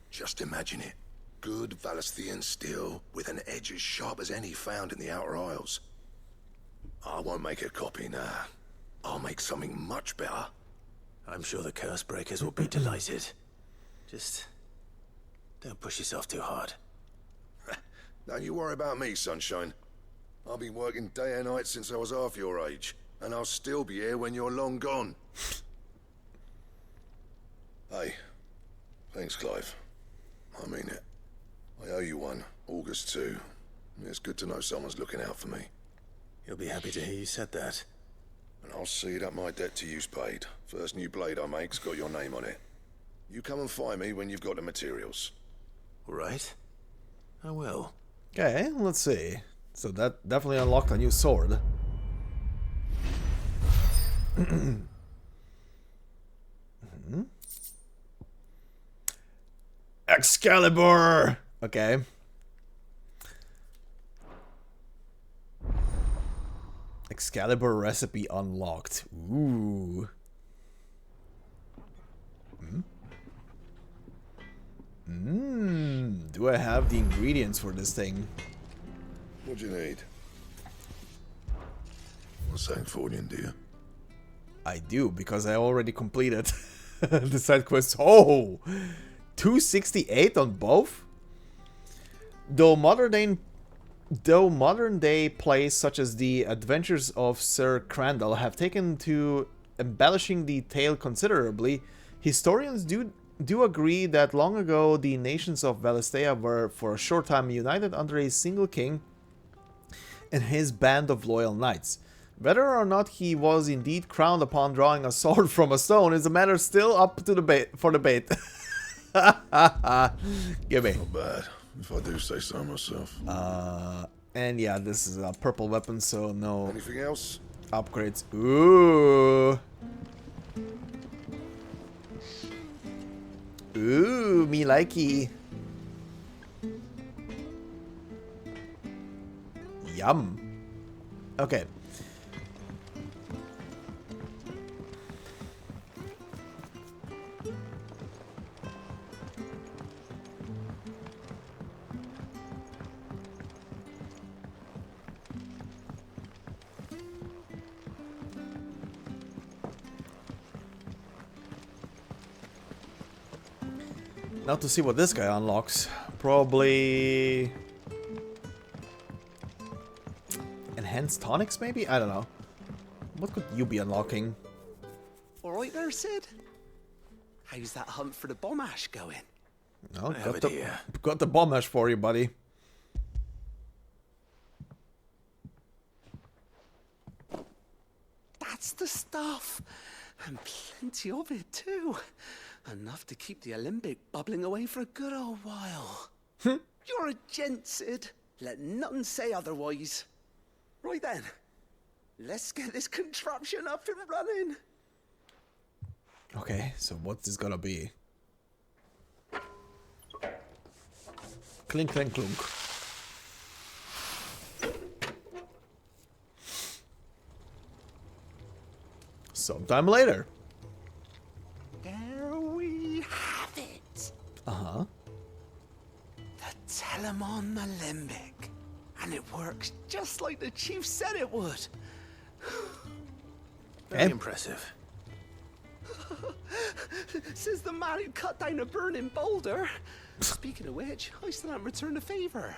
Just imagine it. Good Valesthian steel with an edge as sharp as any found in the Outer Isles. I won't make a copy, nah. I'll make something much better. I'm sure the curse breakers will be delighted. Just don't push yourself too hard. Don't you worry about me, sunshine. I've been working day and night since I was half your age, and I'll still be here when you're long gone. Hey, thanks, Clive. I mean it. I owe you one. August too. It's good to know someone's looking out for me. You'll be happy to hear you said that. And I'll see that my debt to you's paid. First new blade I make's got your name on it. You come and find me when you've got the materials. All right. I will. Okay, let's see. So that definitely unlocked a new sword. Excalibur! Okay. Excalibur recipe unlocked. Ooh. Do I have the ingredients for this thing? What do you need? What's that for you, dear? I do, because I already completed the side quest. Oh! 268 on both? Though modern day plays such as the Adventures of Sir Crandall have taken to embellishing the tale considerably, historians do agree that long ago the nations of Valestea were for a short time united under a single king and his band of loyal knights. Whether or not he was indeed crowned upon drawing a sword from a stone is a matter still up to debate. Gimme. Not bad, if I do say so myself. And yeah, this is a purple weapon, so no. Anything else? Upgrades. Ooh. Ooh, me likey. Yum. Okay. Now to see what this guy unlocks. Probably enhanced tonics, maybe? I don't know. What could you be unlocking? All right there, Sid. How's that hunt for the bomb ash going? Oh, got the bomb ash for you, buddy. That's the stuff. And plenty of it, too. Enough to keep the Olympic bubbling away for a good old while. You're a gent, Sid. Let nothing say otherwise. Right then. Let's get this contraption up and running. Okay, so what's this gonna be? Clink, clink, clunk. Sometime later. There we have it. Uh-huh. The Telemon Alembic. And it works just like the chief said it would. Very impressive. Says the man who cut down a burning boulder. Speaking of which, I still haven't returned the favor.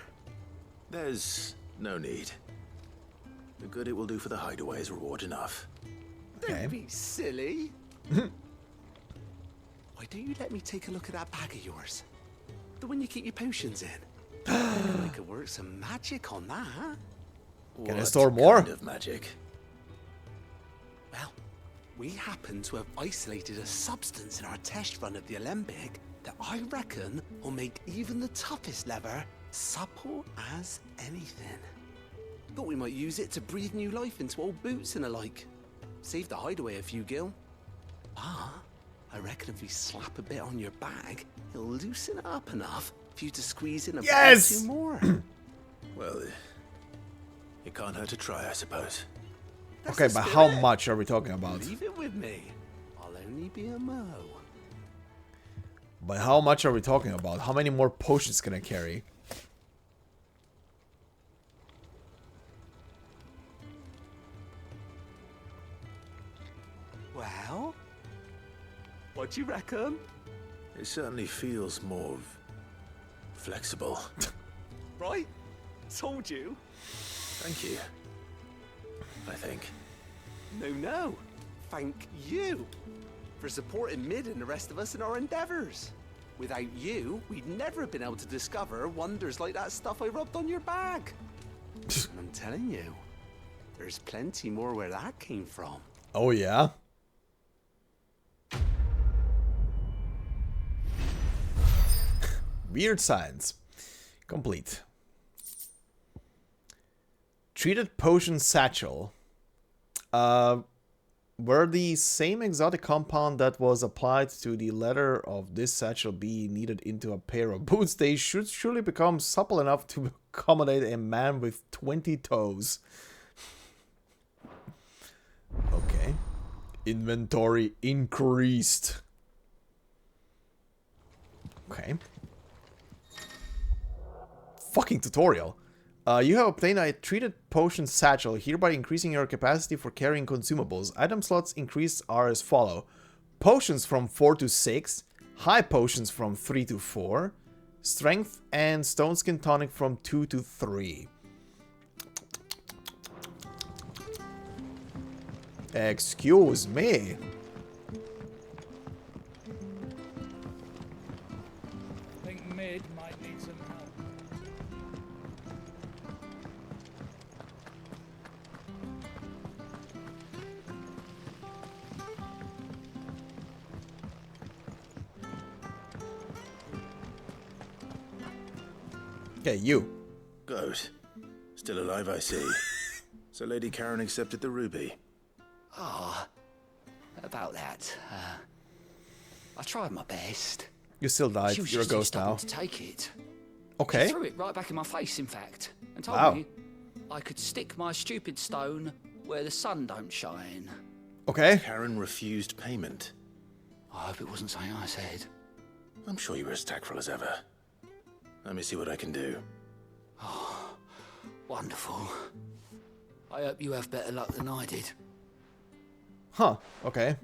There's no need. The good it will do for the hideaway is reward enough. Don't be silly. Why don't you let me take a look at that bag of yours? The one you keep your potions in. I could work some magic on that. Can I store more? What kind of magic? Well, we happen to have isolated a substance in our test run of the Alembic that I reckon will make even the toughest lever supple as anything. Thought we might use it to breathe new life into old boots and the like. Save the hideaway a few gil. Ah, I reckon if we slap a bit on your bag, it'll loosen it up enough for you to squeeze in a bit or two more. Well, it can't hurt to try, I suppose. That's Okay, the but how spirit. much are we talking about? Leave it with me. I'll only be a mo. But how much are we talking about? How many more potions can I carry? Well, what do you reckon? It certainly feels more flexible. Right? Told you. Thank you. I think. No. Thank you for supporting Mid and the rest of us in our endeavors. Without you, we'd never have been able to discover wonders like that stuff I rubbed on your bag. And I'm telling you, there's plenty more where that came from. Oh, yeah? Weird science. Complete. Treated potion satchel. Were the same exotic compound that was applied to the leather of this satchel be kneaded into a pair of boots, they should surely become supple enough to accommodate a man with 20 toes. Okay. Inventory increased. Okay. Fucking tutorial. You have obtained a treated potion satchel, hereby increasing your capacity for carrying consumables. Item slots increased are as follow. Potions from 4 to 6, high potions from 3 to 4, strength and stone skin tonic from 2 to 3. Excuse me. I think Mid might need some help. Okay, you. Good. Still alive, I see. So Lady Karen accepted the ruby. Ah, about that. I tried my best. You still died. She was You're a just too ghost now. stubborn to take it. Okay. She threw it right back in my face, in fact, and told Wow. me I could stick my stupid stone where the sun don't shine. Okay. Karen refused payment. I hope it wasn't something I said. I'm sure you were as tactful as ever. Let me see what I can do. Oh, wonderful. I hope you have better luck than I did. Huh. Okay.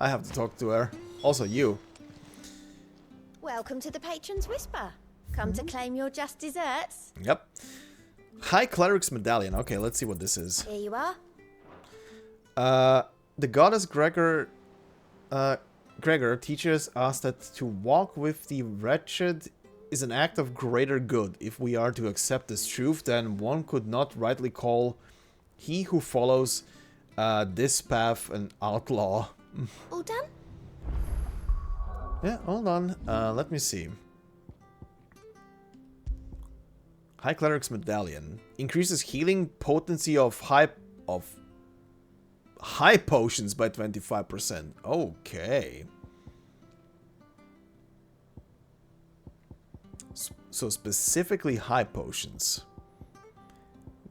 I have to talk to her. Also, you. Welcome to the Patron's Whisper. Come to claim your just desserts. Yep. High Cleric's Medallion. Okay, let's see what this is. Here you are. The goddess Gregor teaches us that to walk with the wretched is an act of greater good. If we are to accept this truth, then one could not rightly call he who follows this path an outlaw. All done? Yeah, hold on. Let me see. High Cleric's Medallion increases healing potency of high potions by 25%. Okay. So specifically high potions.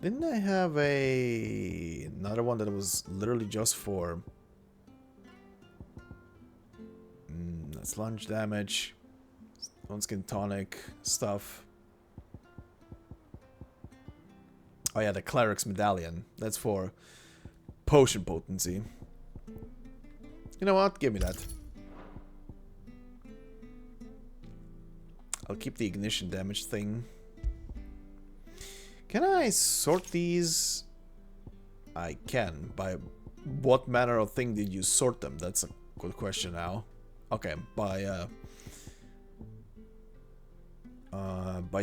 Didn't I have another one that was literally just for that's lunge damage, stone skin tonic stuff. Oh yeah, the Cleric's Medallion. That's for potion potency. You know what? Give me that. I'll keep the ignition damage thing. Can I sort these? I can. By what manner of thing did you sort them? That's a good question now. Okay, by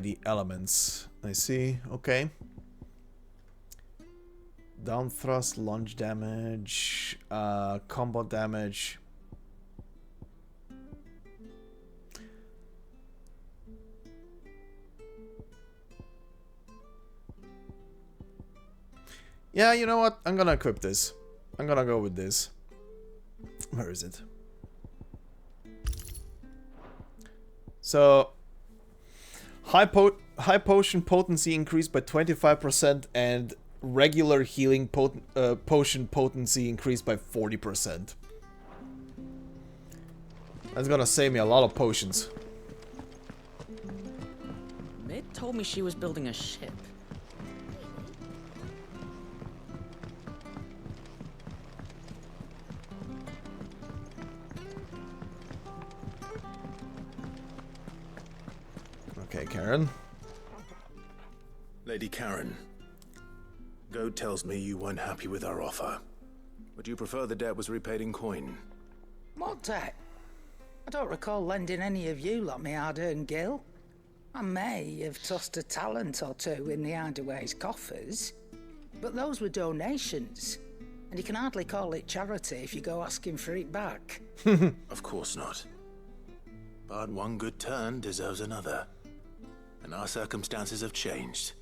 the elements. I see. Okay. Down thrust, lunge damage, combo damage. Yeah, you know what? I'm gonna equip this. I'm gonna go with this. Where is it? So, high potion potency increased by 25% and regular healing potion potency increased by 40%. That's gonna save me a lot of potions. Mid told me she was building a ship. Okay, Karen. Lady Karen, Goat tells me you weren't happy with our offer. Would you prefer the debt was repaid in coin? What debt? I don't recall lending any of you lot me hard-earned gil. I may have tossed a talent or two in the Hideaway's coffers, but those were donations, and you can hardly call it charity if you go asking for it back. Of course not. But one good turn deserves another. And our circumstances have changed.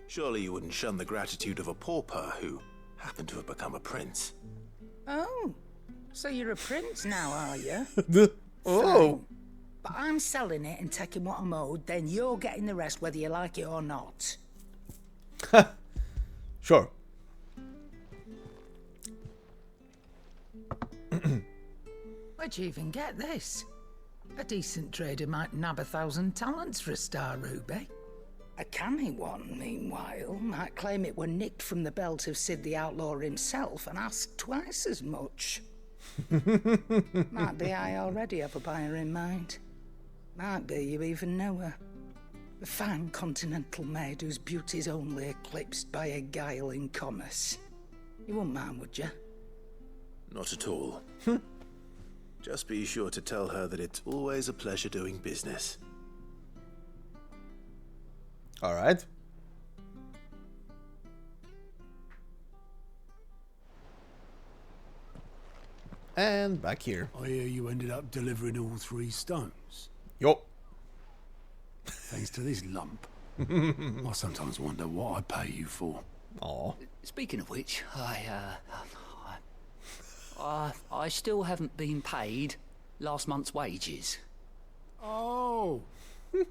Surely you wouldn't shun the gratitude of a pauper who happened to have become a prince. Oh, so you're a prince now, are you? Oh. Fine. But I'm selling it and taking what I'm owed, then you're getting the rest whether you like it or not. Sure. Where'd you even get this? A decent trader might nab 1,000 talents for a star ruby. A canny one, meanwhile, might claim it were nicked from the belt of Sid the Outlaw himself and ask twice as much. Might be I already have a buyer in mind. Might be you even know her. A fine continental maid whose beauty's only eclipsed by a guile in commerce. You wouldn't mind, would you? Not at all. Just be sure to tell her that it's always a pleasure doing business. Alright. And back here. I hear you ended up delivering all 3 stones. Yup. Thanks to this lump. I sometimes wonder what I pay you for. Aw. Speaking of which, I still haven't been paid last month's wages. Oh,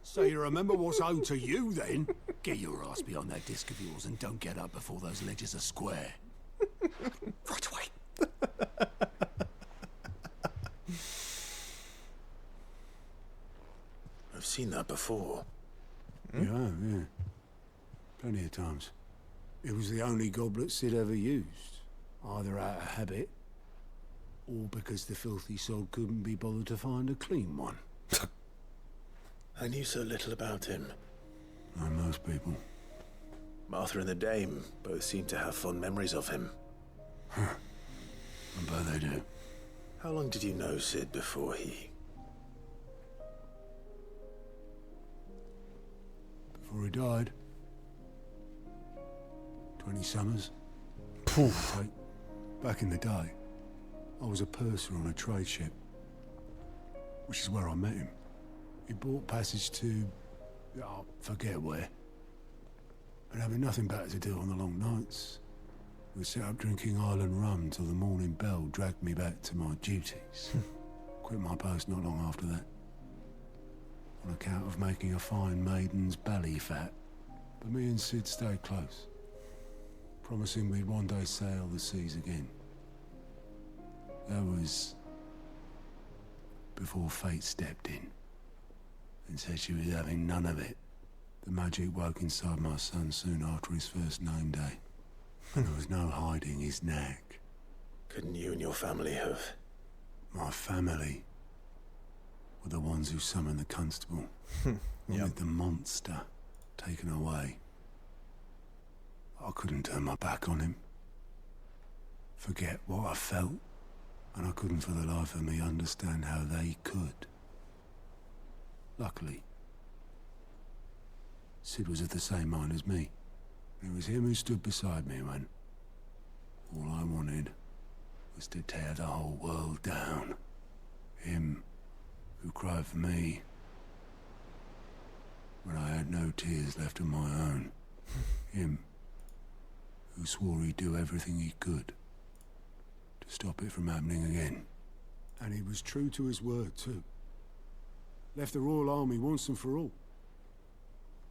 so you remember what's owed to you then? Get your ass behind that disc of yours and don't get up before those ledgers are square. Right away. I've seen that before. Yeah. Plenty of times. It was the only goblet Sid ever used. Either out of habit, or because the filthy sod couldn't be bothered to find a clean one. I knew so little about him. Like most people. Martha and the Dame both seem to have fond memories of him. I bet they do. How long did you know Sid before he... Before he died. 20 summers. Poof. Back in the day, I was a purser on a trade ship. Which is where I met him. He bought passage to... I forget where. And having nothing better to do on the long nights, we set up drinking island rum till the morning bell dragged me back to my duties. Quit my post not long after that. On account of making a fine maiden's belly fat. But me and Sid stayed close. Promising we'd one day sail the seas again. That was... before fate stepped in. And said she was having none of it. The magic woke inside my son soon after his first name day. And there was no hiding his knack. Couldn't you and your family have... My family were the ones who summoned the constable. Wanted the monster taken away. I couldn't turn my back on him. Forget what I felt. And I couldn't for the life of me understand how they could. Luckily, Sid was of the same mind as me. It was him who stood beside me when all I wanted was to tear the whole world down. Him who cried for me when I had no tears left of my own. Him who swore he'd do everything he could to stop it from happening again. And he was true to his word, too. Left the Royal Army once and for all.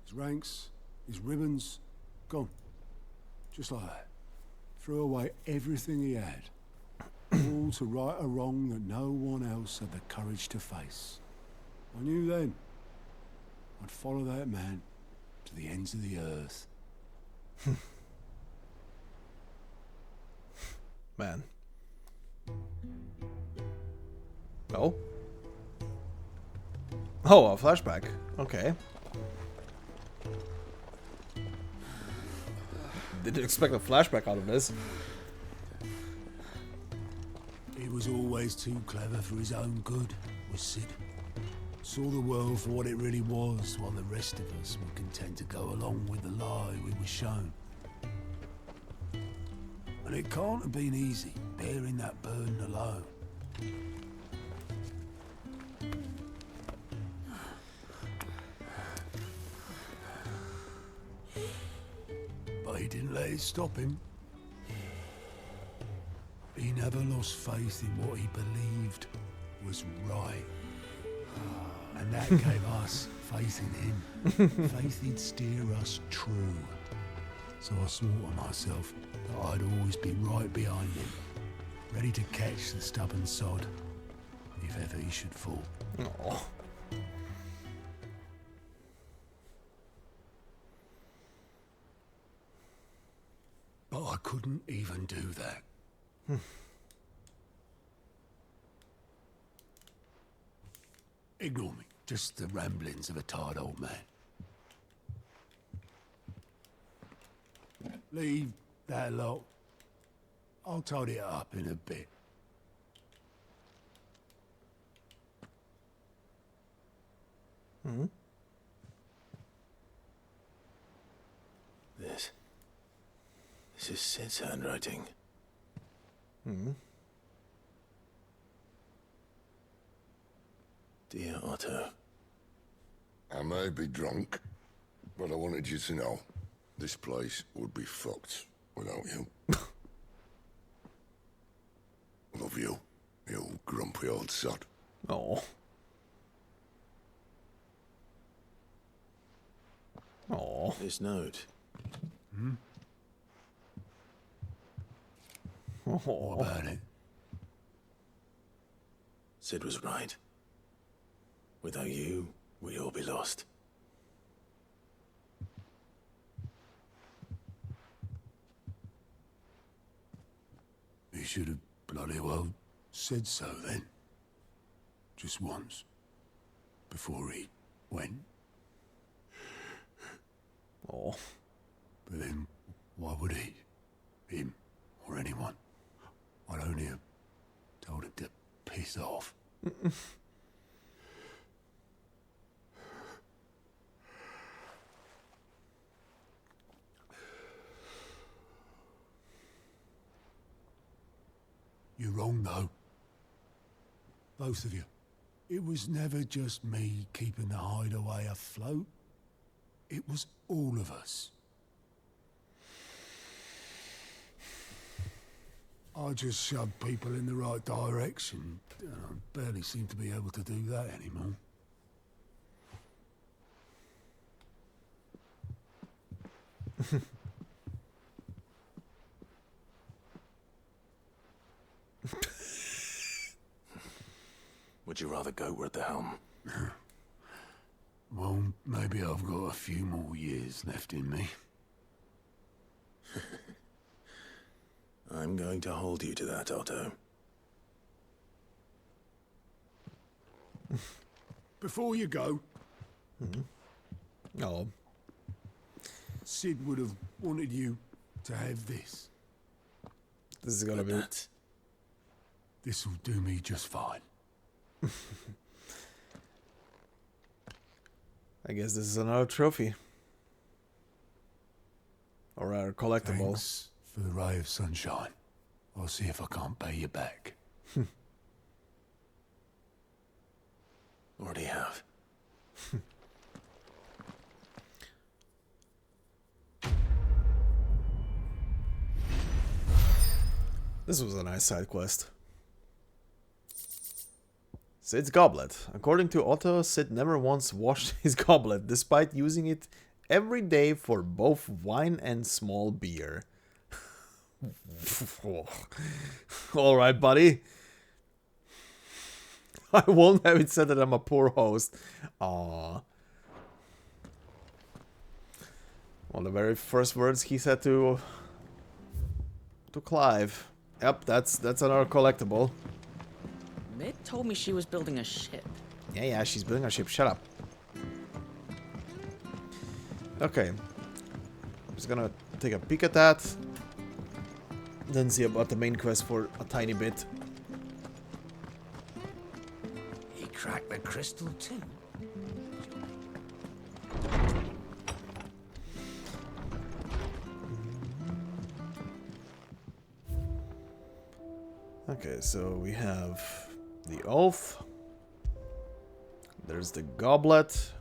His ranks, his ribbons, gone. Just like that. Threw away everything he had. All to right a wrong that no one else had the courage to face. I knew then I'd follow that man to the ends of the earth. Man. Oh? Oh, a flashback. Okay. Didn't expect a flashback out of this. He was always too clever for his own good, was Sid. Saw the world for what it really was, while the rest of us were content to go along with the lie we were shown. And it can't have been easy, bearing that burden alone. But he didn't let it stop him. He never lost faith in what he believed was right. And that gave us faith in him. Faith he'd steer us true. So I swore to myself that I'd always be right behind him, ready to catch the stubborn sod if ever he should fall. Aww. But I couldn't even do that. Ignore me. Just the ramblings of a tired old man. Leave that lot. I'll tidy it up in a bit. This is Sid's handwriting. Dear Otto. I may be drunk, but I wanted you to know this place would be fucked without you. Love you, you grumpy old sod. Oh. Oh. This note. What about it? Sid was right. Without you, we'd all be lost. He should have bloody well said so then. Just once. Before he went. Oh. But then, why would he? Him, or anyone? I'd only have told him to piss off. You're wrong, though. Both of you. It was never just me keeping the hideaway afloat. It was all of us. I just shoved people in the right direction. I barely seem to be able to do that anymore. Would you rather goat at the helm? Well, maybe I've got a few more years left in me. I'm going to hold you to that, Otto. Before you go... Oh. Sid would have wanted you to have this. This is gonna be... This'll do me just fine. I guess this is another trophy. Or a collectible. Thanks for the ray of sunshine. I'll see if I can't pay you back. Already have. This was a nice side quest. Sid's goblet. According to Otto, Sid never once washed his goblet, despite using it every day for both wine and small beer. Alright, buddy. I won't have it said that I'm a poor host. Aww. Well, the very first words he said to Clive. Yep, that's another collectible. Mid told me she was building a ship. Yeah, she's building a ship. Shut up. Okay. Just gonna take a peek at that. Then see about the main quest for a tiny bit. He cracked the crystal too. Okay, so we have the oath. There's the goblet.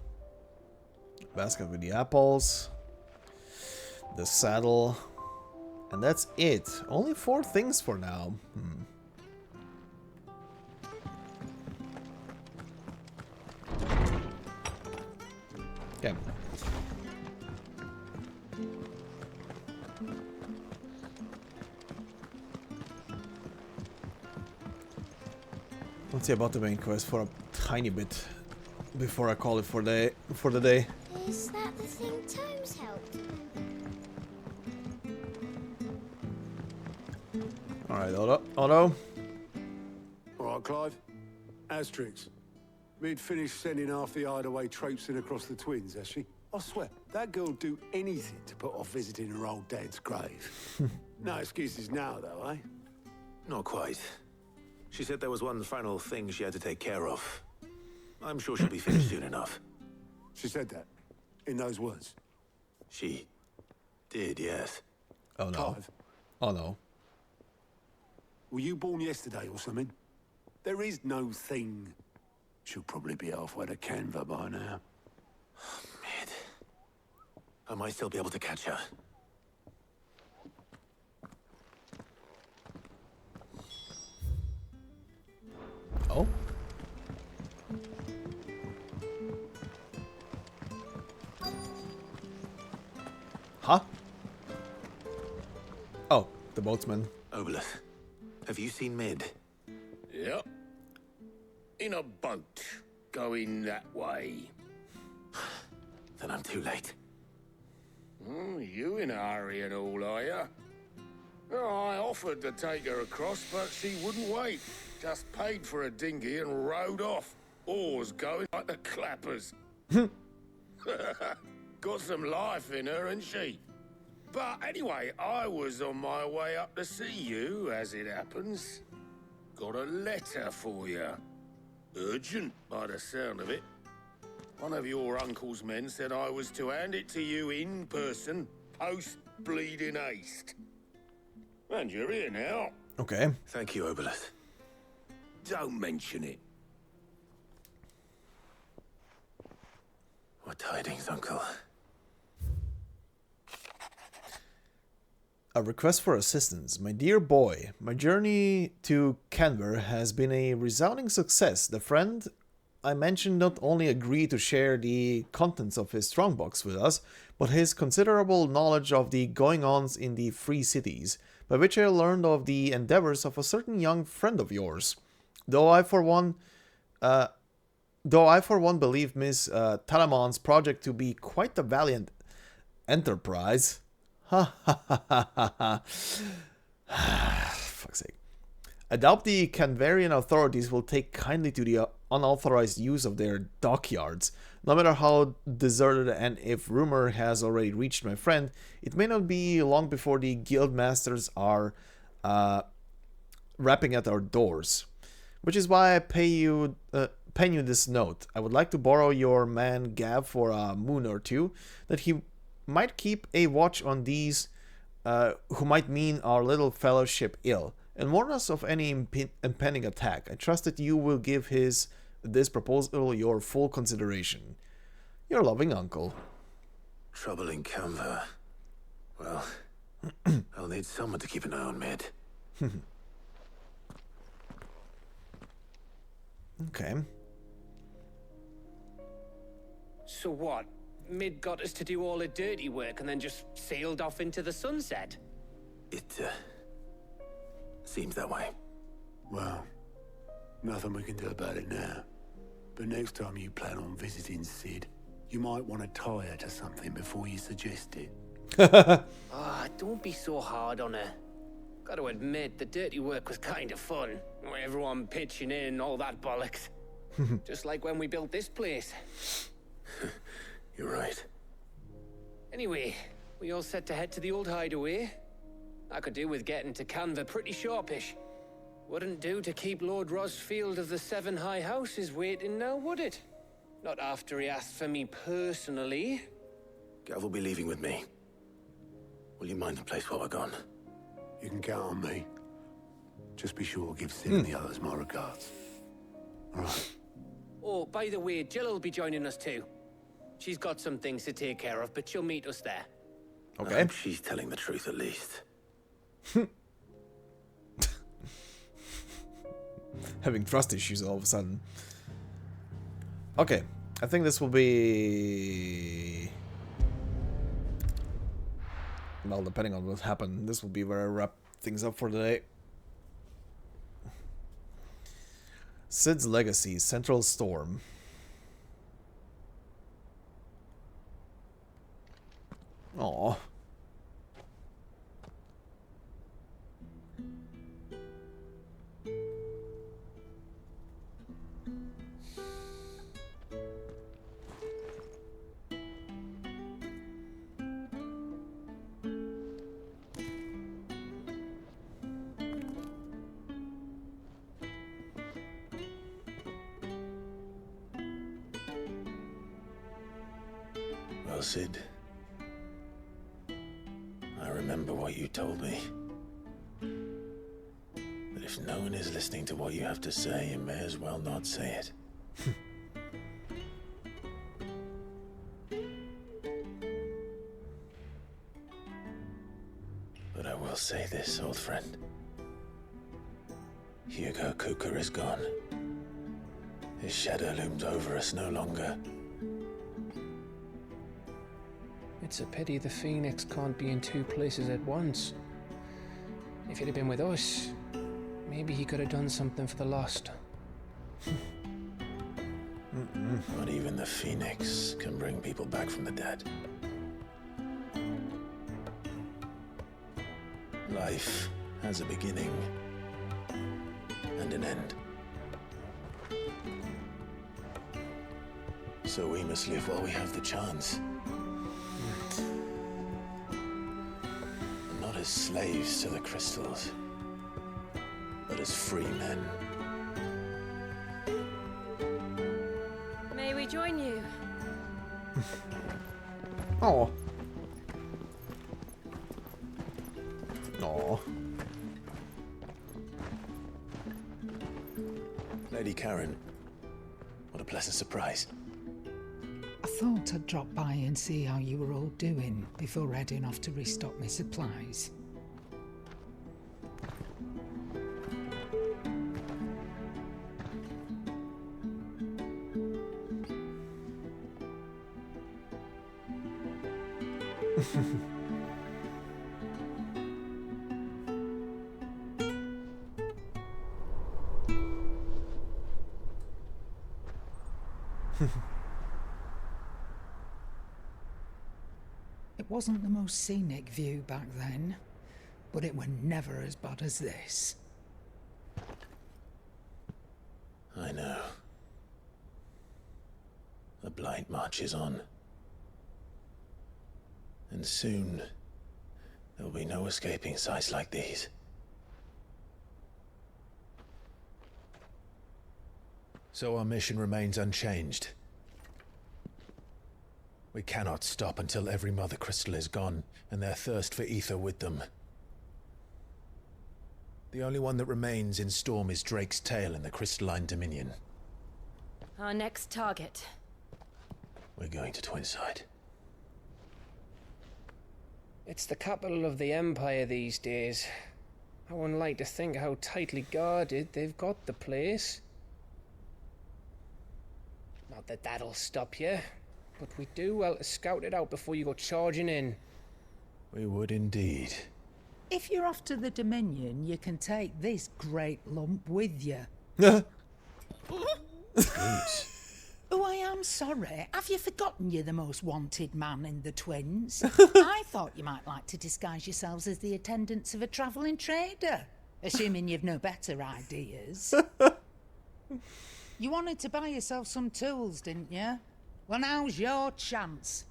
Basket with the apples. The saddle. And that's it. Only 4 things for now. Okay. Let's see about the main quest for a tiny bit before I call it for the day. Is that the thing Tomes helped? Alright, Otto. Alright, Clive. Asterix. Mid finished sending half the hideaway traipsing across the twins, has she? I swear, that girl'd do anything to put off visiting her old dad's grave. No excuses now, though, eh? Not quite. She said there was one final thing she had to take care of. I'm sure she'll be finished soon enough. She said that? In those words? She did, yes. Oh no. Clive, Oh no. were you born yesterday or something? There is no thing. She'll probably be halfway to Canva by now. Mid. I might still be able to catch her. Oh? Huh? Oh, the boatsman. Obelith, have you seen Mid? Yep. In a boat, going that way. Then I'm too late. You in a hurry and all, are you? Oh, I offered to take her across, but she wouldn't wait. Just paid for a dinghy and rowed off. Oars going like the clappers. Got some life in her, ain't she? But anyway, I was on my way up to see you, as it happens. Got a letter for you. Urgent, by the sound of it. One of your uncle's men said I was to hand it to you in person, post-bleeding haste. And you're here now. Okay. Thank you, Obelith. Don't mention it. What tidings, Uncle? A request for assistance. My dear boy, my journey to Canver has been a resounding success. The friend I mentioned not only agreed to share the contents of his strongbox with us, but his considerable knowledge of the goings-ons in the free cities, by which I learned of the endeavors of a certain young friend of yours. Though I for one believe Miss Talamon's project to be quite a valiant enterprise. Ha ha ha ha ha. Fuck's sake. I doubt the Canvarian authorities will take kindly to the unauthorized use of their dockyards. No matter how deserted, and if rumor has already reached my friend, it may not be long before the guild masters are rapping at our doors. Which is why I pen you this note. I would like to borrow your man Gav for a moon or two, that he might keep a watch on these who might mean our little fellowship ill, and warn us of any impending attack. I trust that you will give this proposal your full consideration. Your loving uncle. Trouble in Canva. Well, I'll need someone to keep an eye on Mid. Okay. So what? Mid got us to do all the dirty work and then just sailed off into the sunset? It, seems that way. Well, nothing we can do about it now. But next time you plan on visiting Sid, you might want to tie her to something before you suggest it. Don't be so hard on her. Gotta admit, the dirty work was kind of fun. Everyone pitching in, all that bollocks. Just like when we built this place. You're right. Anyway, we all set to head to the old hideaway. I could do with getting to Canva pretty sharpish. Wouldn't do to keep Lord Rosfield of the Seven High Houses waiting now, would it? Not after he asked for me personally. Gav will be leaving with me. Will you mind the place while we're gone? You can count on me. Just be sure to give Sid and the others my regards. All right. Oh, by the way, Jill will be joining us too. She's got some things to take care of, but she'll meet us there. Okay. I hope she's telling the truth at least. Having trust issues all of a sudden. Okay, I think this will be... Well, depending on what happened, this will be where I wrap things up for today. Sid's Legacy, Central Storm. Aww. Well, Sid, I remember what you told me. But if no one is listening to what you have to say, you may as well not say it. But I will say this, old friend. Hugo Cooker is gone. His shadow looms over us no longer. It's a pity the Phoenix can't be in two places at once. If he'd have been with us, maybe he could have done something for the lost. Not even the Phoenix can bring people back from the dead. Life has a beginning and an end. So we must live while we have the chance. Not as slaves to the crystals, but as free men. May we join you? Oh. Oh. Lady Karen, what a pleasant surprise. I thought I'd drop by and see how you were all doing before heading off to restock my supplies. It wasn't the most scenic view back then, but it were never as bad as this. I know. The blight marches on. And soon, there'll be no escaping sights like these. So our mission remains unchanged. We cannot stop until every Mother Crystal is gone, and their thirst for ether with them. The only one that remains in Storm is Drake's Tail in the Crystalline Dominion. Our next target. We're going to Twinside. It's the capital of the Empire these days. I wouldn't like to think how tightly guarded they've got the place. Not that that'll stop you, but we do well to scout it out before you go charging in. We would indeed. If you're off to the Dominion, you can take this great lump with you. Oh, I am sorry. Have you forgotten you're the most wanted man in the Twins? I thought you might like to disguise yourselves as the attendants of a travelling trader, assuming you've no better ideas. You wanted to buy yourself some tools, didn't you? Well, now's your chance.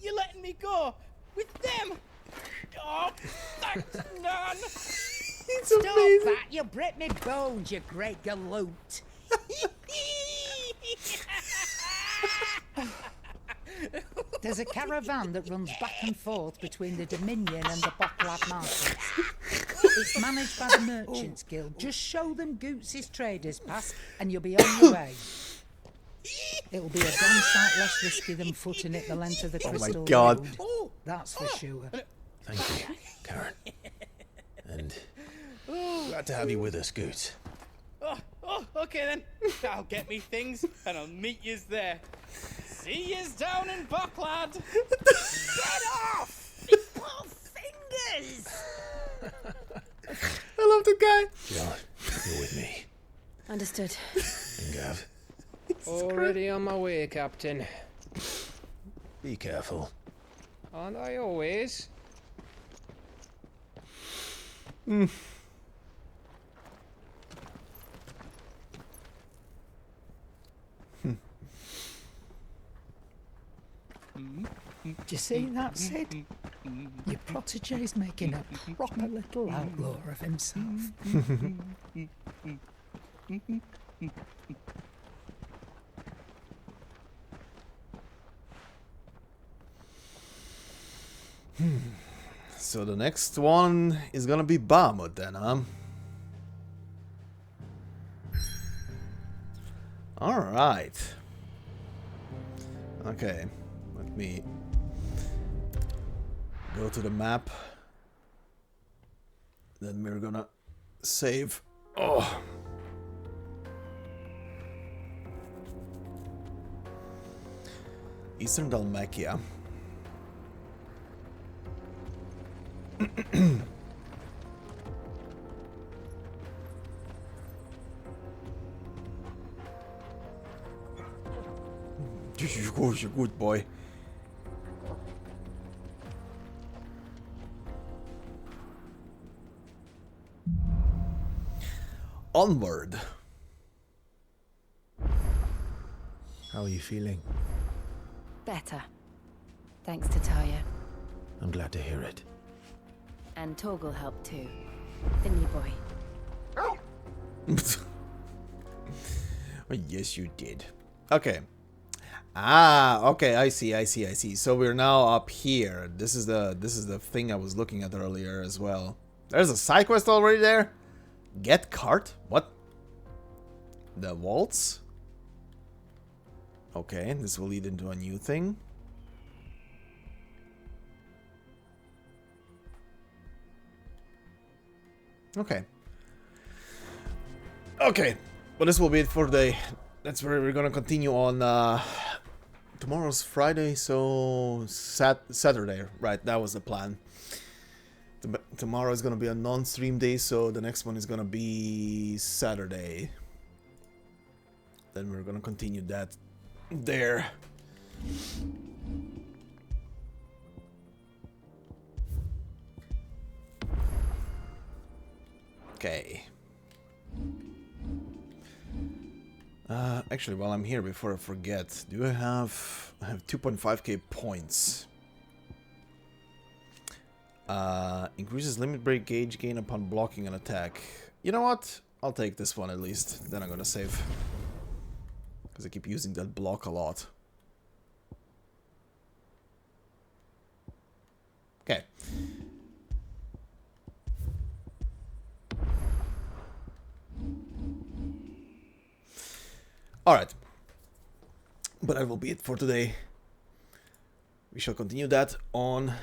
You're letting me go with them? Oh, thanks, Nan. Stop that! You break me bones, you great galoot. There's a caravan that runs back and forth between the Dominion and the Bocklad markets. It's managed by the Merchants Guild. Just show them Goots' traders pass and you'll be on your way. It'll be a damn sight less risky than footing it the length of the Crystal God. Road. That's for sure. Thank you, Karen. And glad to have you with us, Goots. Oh, okay then. I'll get me things and I'll meet yous there. See yous down in Bocklad. Get off! Big little fingers! I love the guy. John, you're with me. Understood. And Gav, Already on my way, Captain. be careful. Aren't I always? Do you see that, Sid? Your protege's making a proper little outlaw of himself. So the next one is gonna be Bahamut then, huh? Alright. Okay, let me go to the map. Then we're gonna save. Oh. Eastern Dalmatia. You're a good boy. Onward. How are you feeling? Better. Thanks to Talia. I'm glad to hear it. And Torgal helped too. Didn't you, boy? Oh, yes, you did. Okay. Ah, okay, I see. So we're now up here. This is the thing I was looking at earlier as well. There's a side quest already there? Get cart? What? The waltz? Okay, this will lead into a new thing. Okay. Okay, but this will be it for the day. That's where we're gonna continue on. Tomorrow's Friday, so Saturday, right? That was the plan. Tomorrow is gonna be a non-stream day, so the next one is gonna be Saturday. Then we're gonna continue that there. Okay. Actually, while I'm here, before I forget, I have 2.5k points. Increases limit break gauge gain upon blocking an attack. You know what? I'll take this one at least. Then I'm gonna save. Because I keep using that block a lot. Okay. Alright. But that will be it for today. We shall continue that on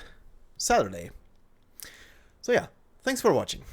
Saturday. So yeah, thanks for watching.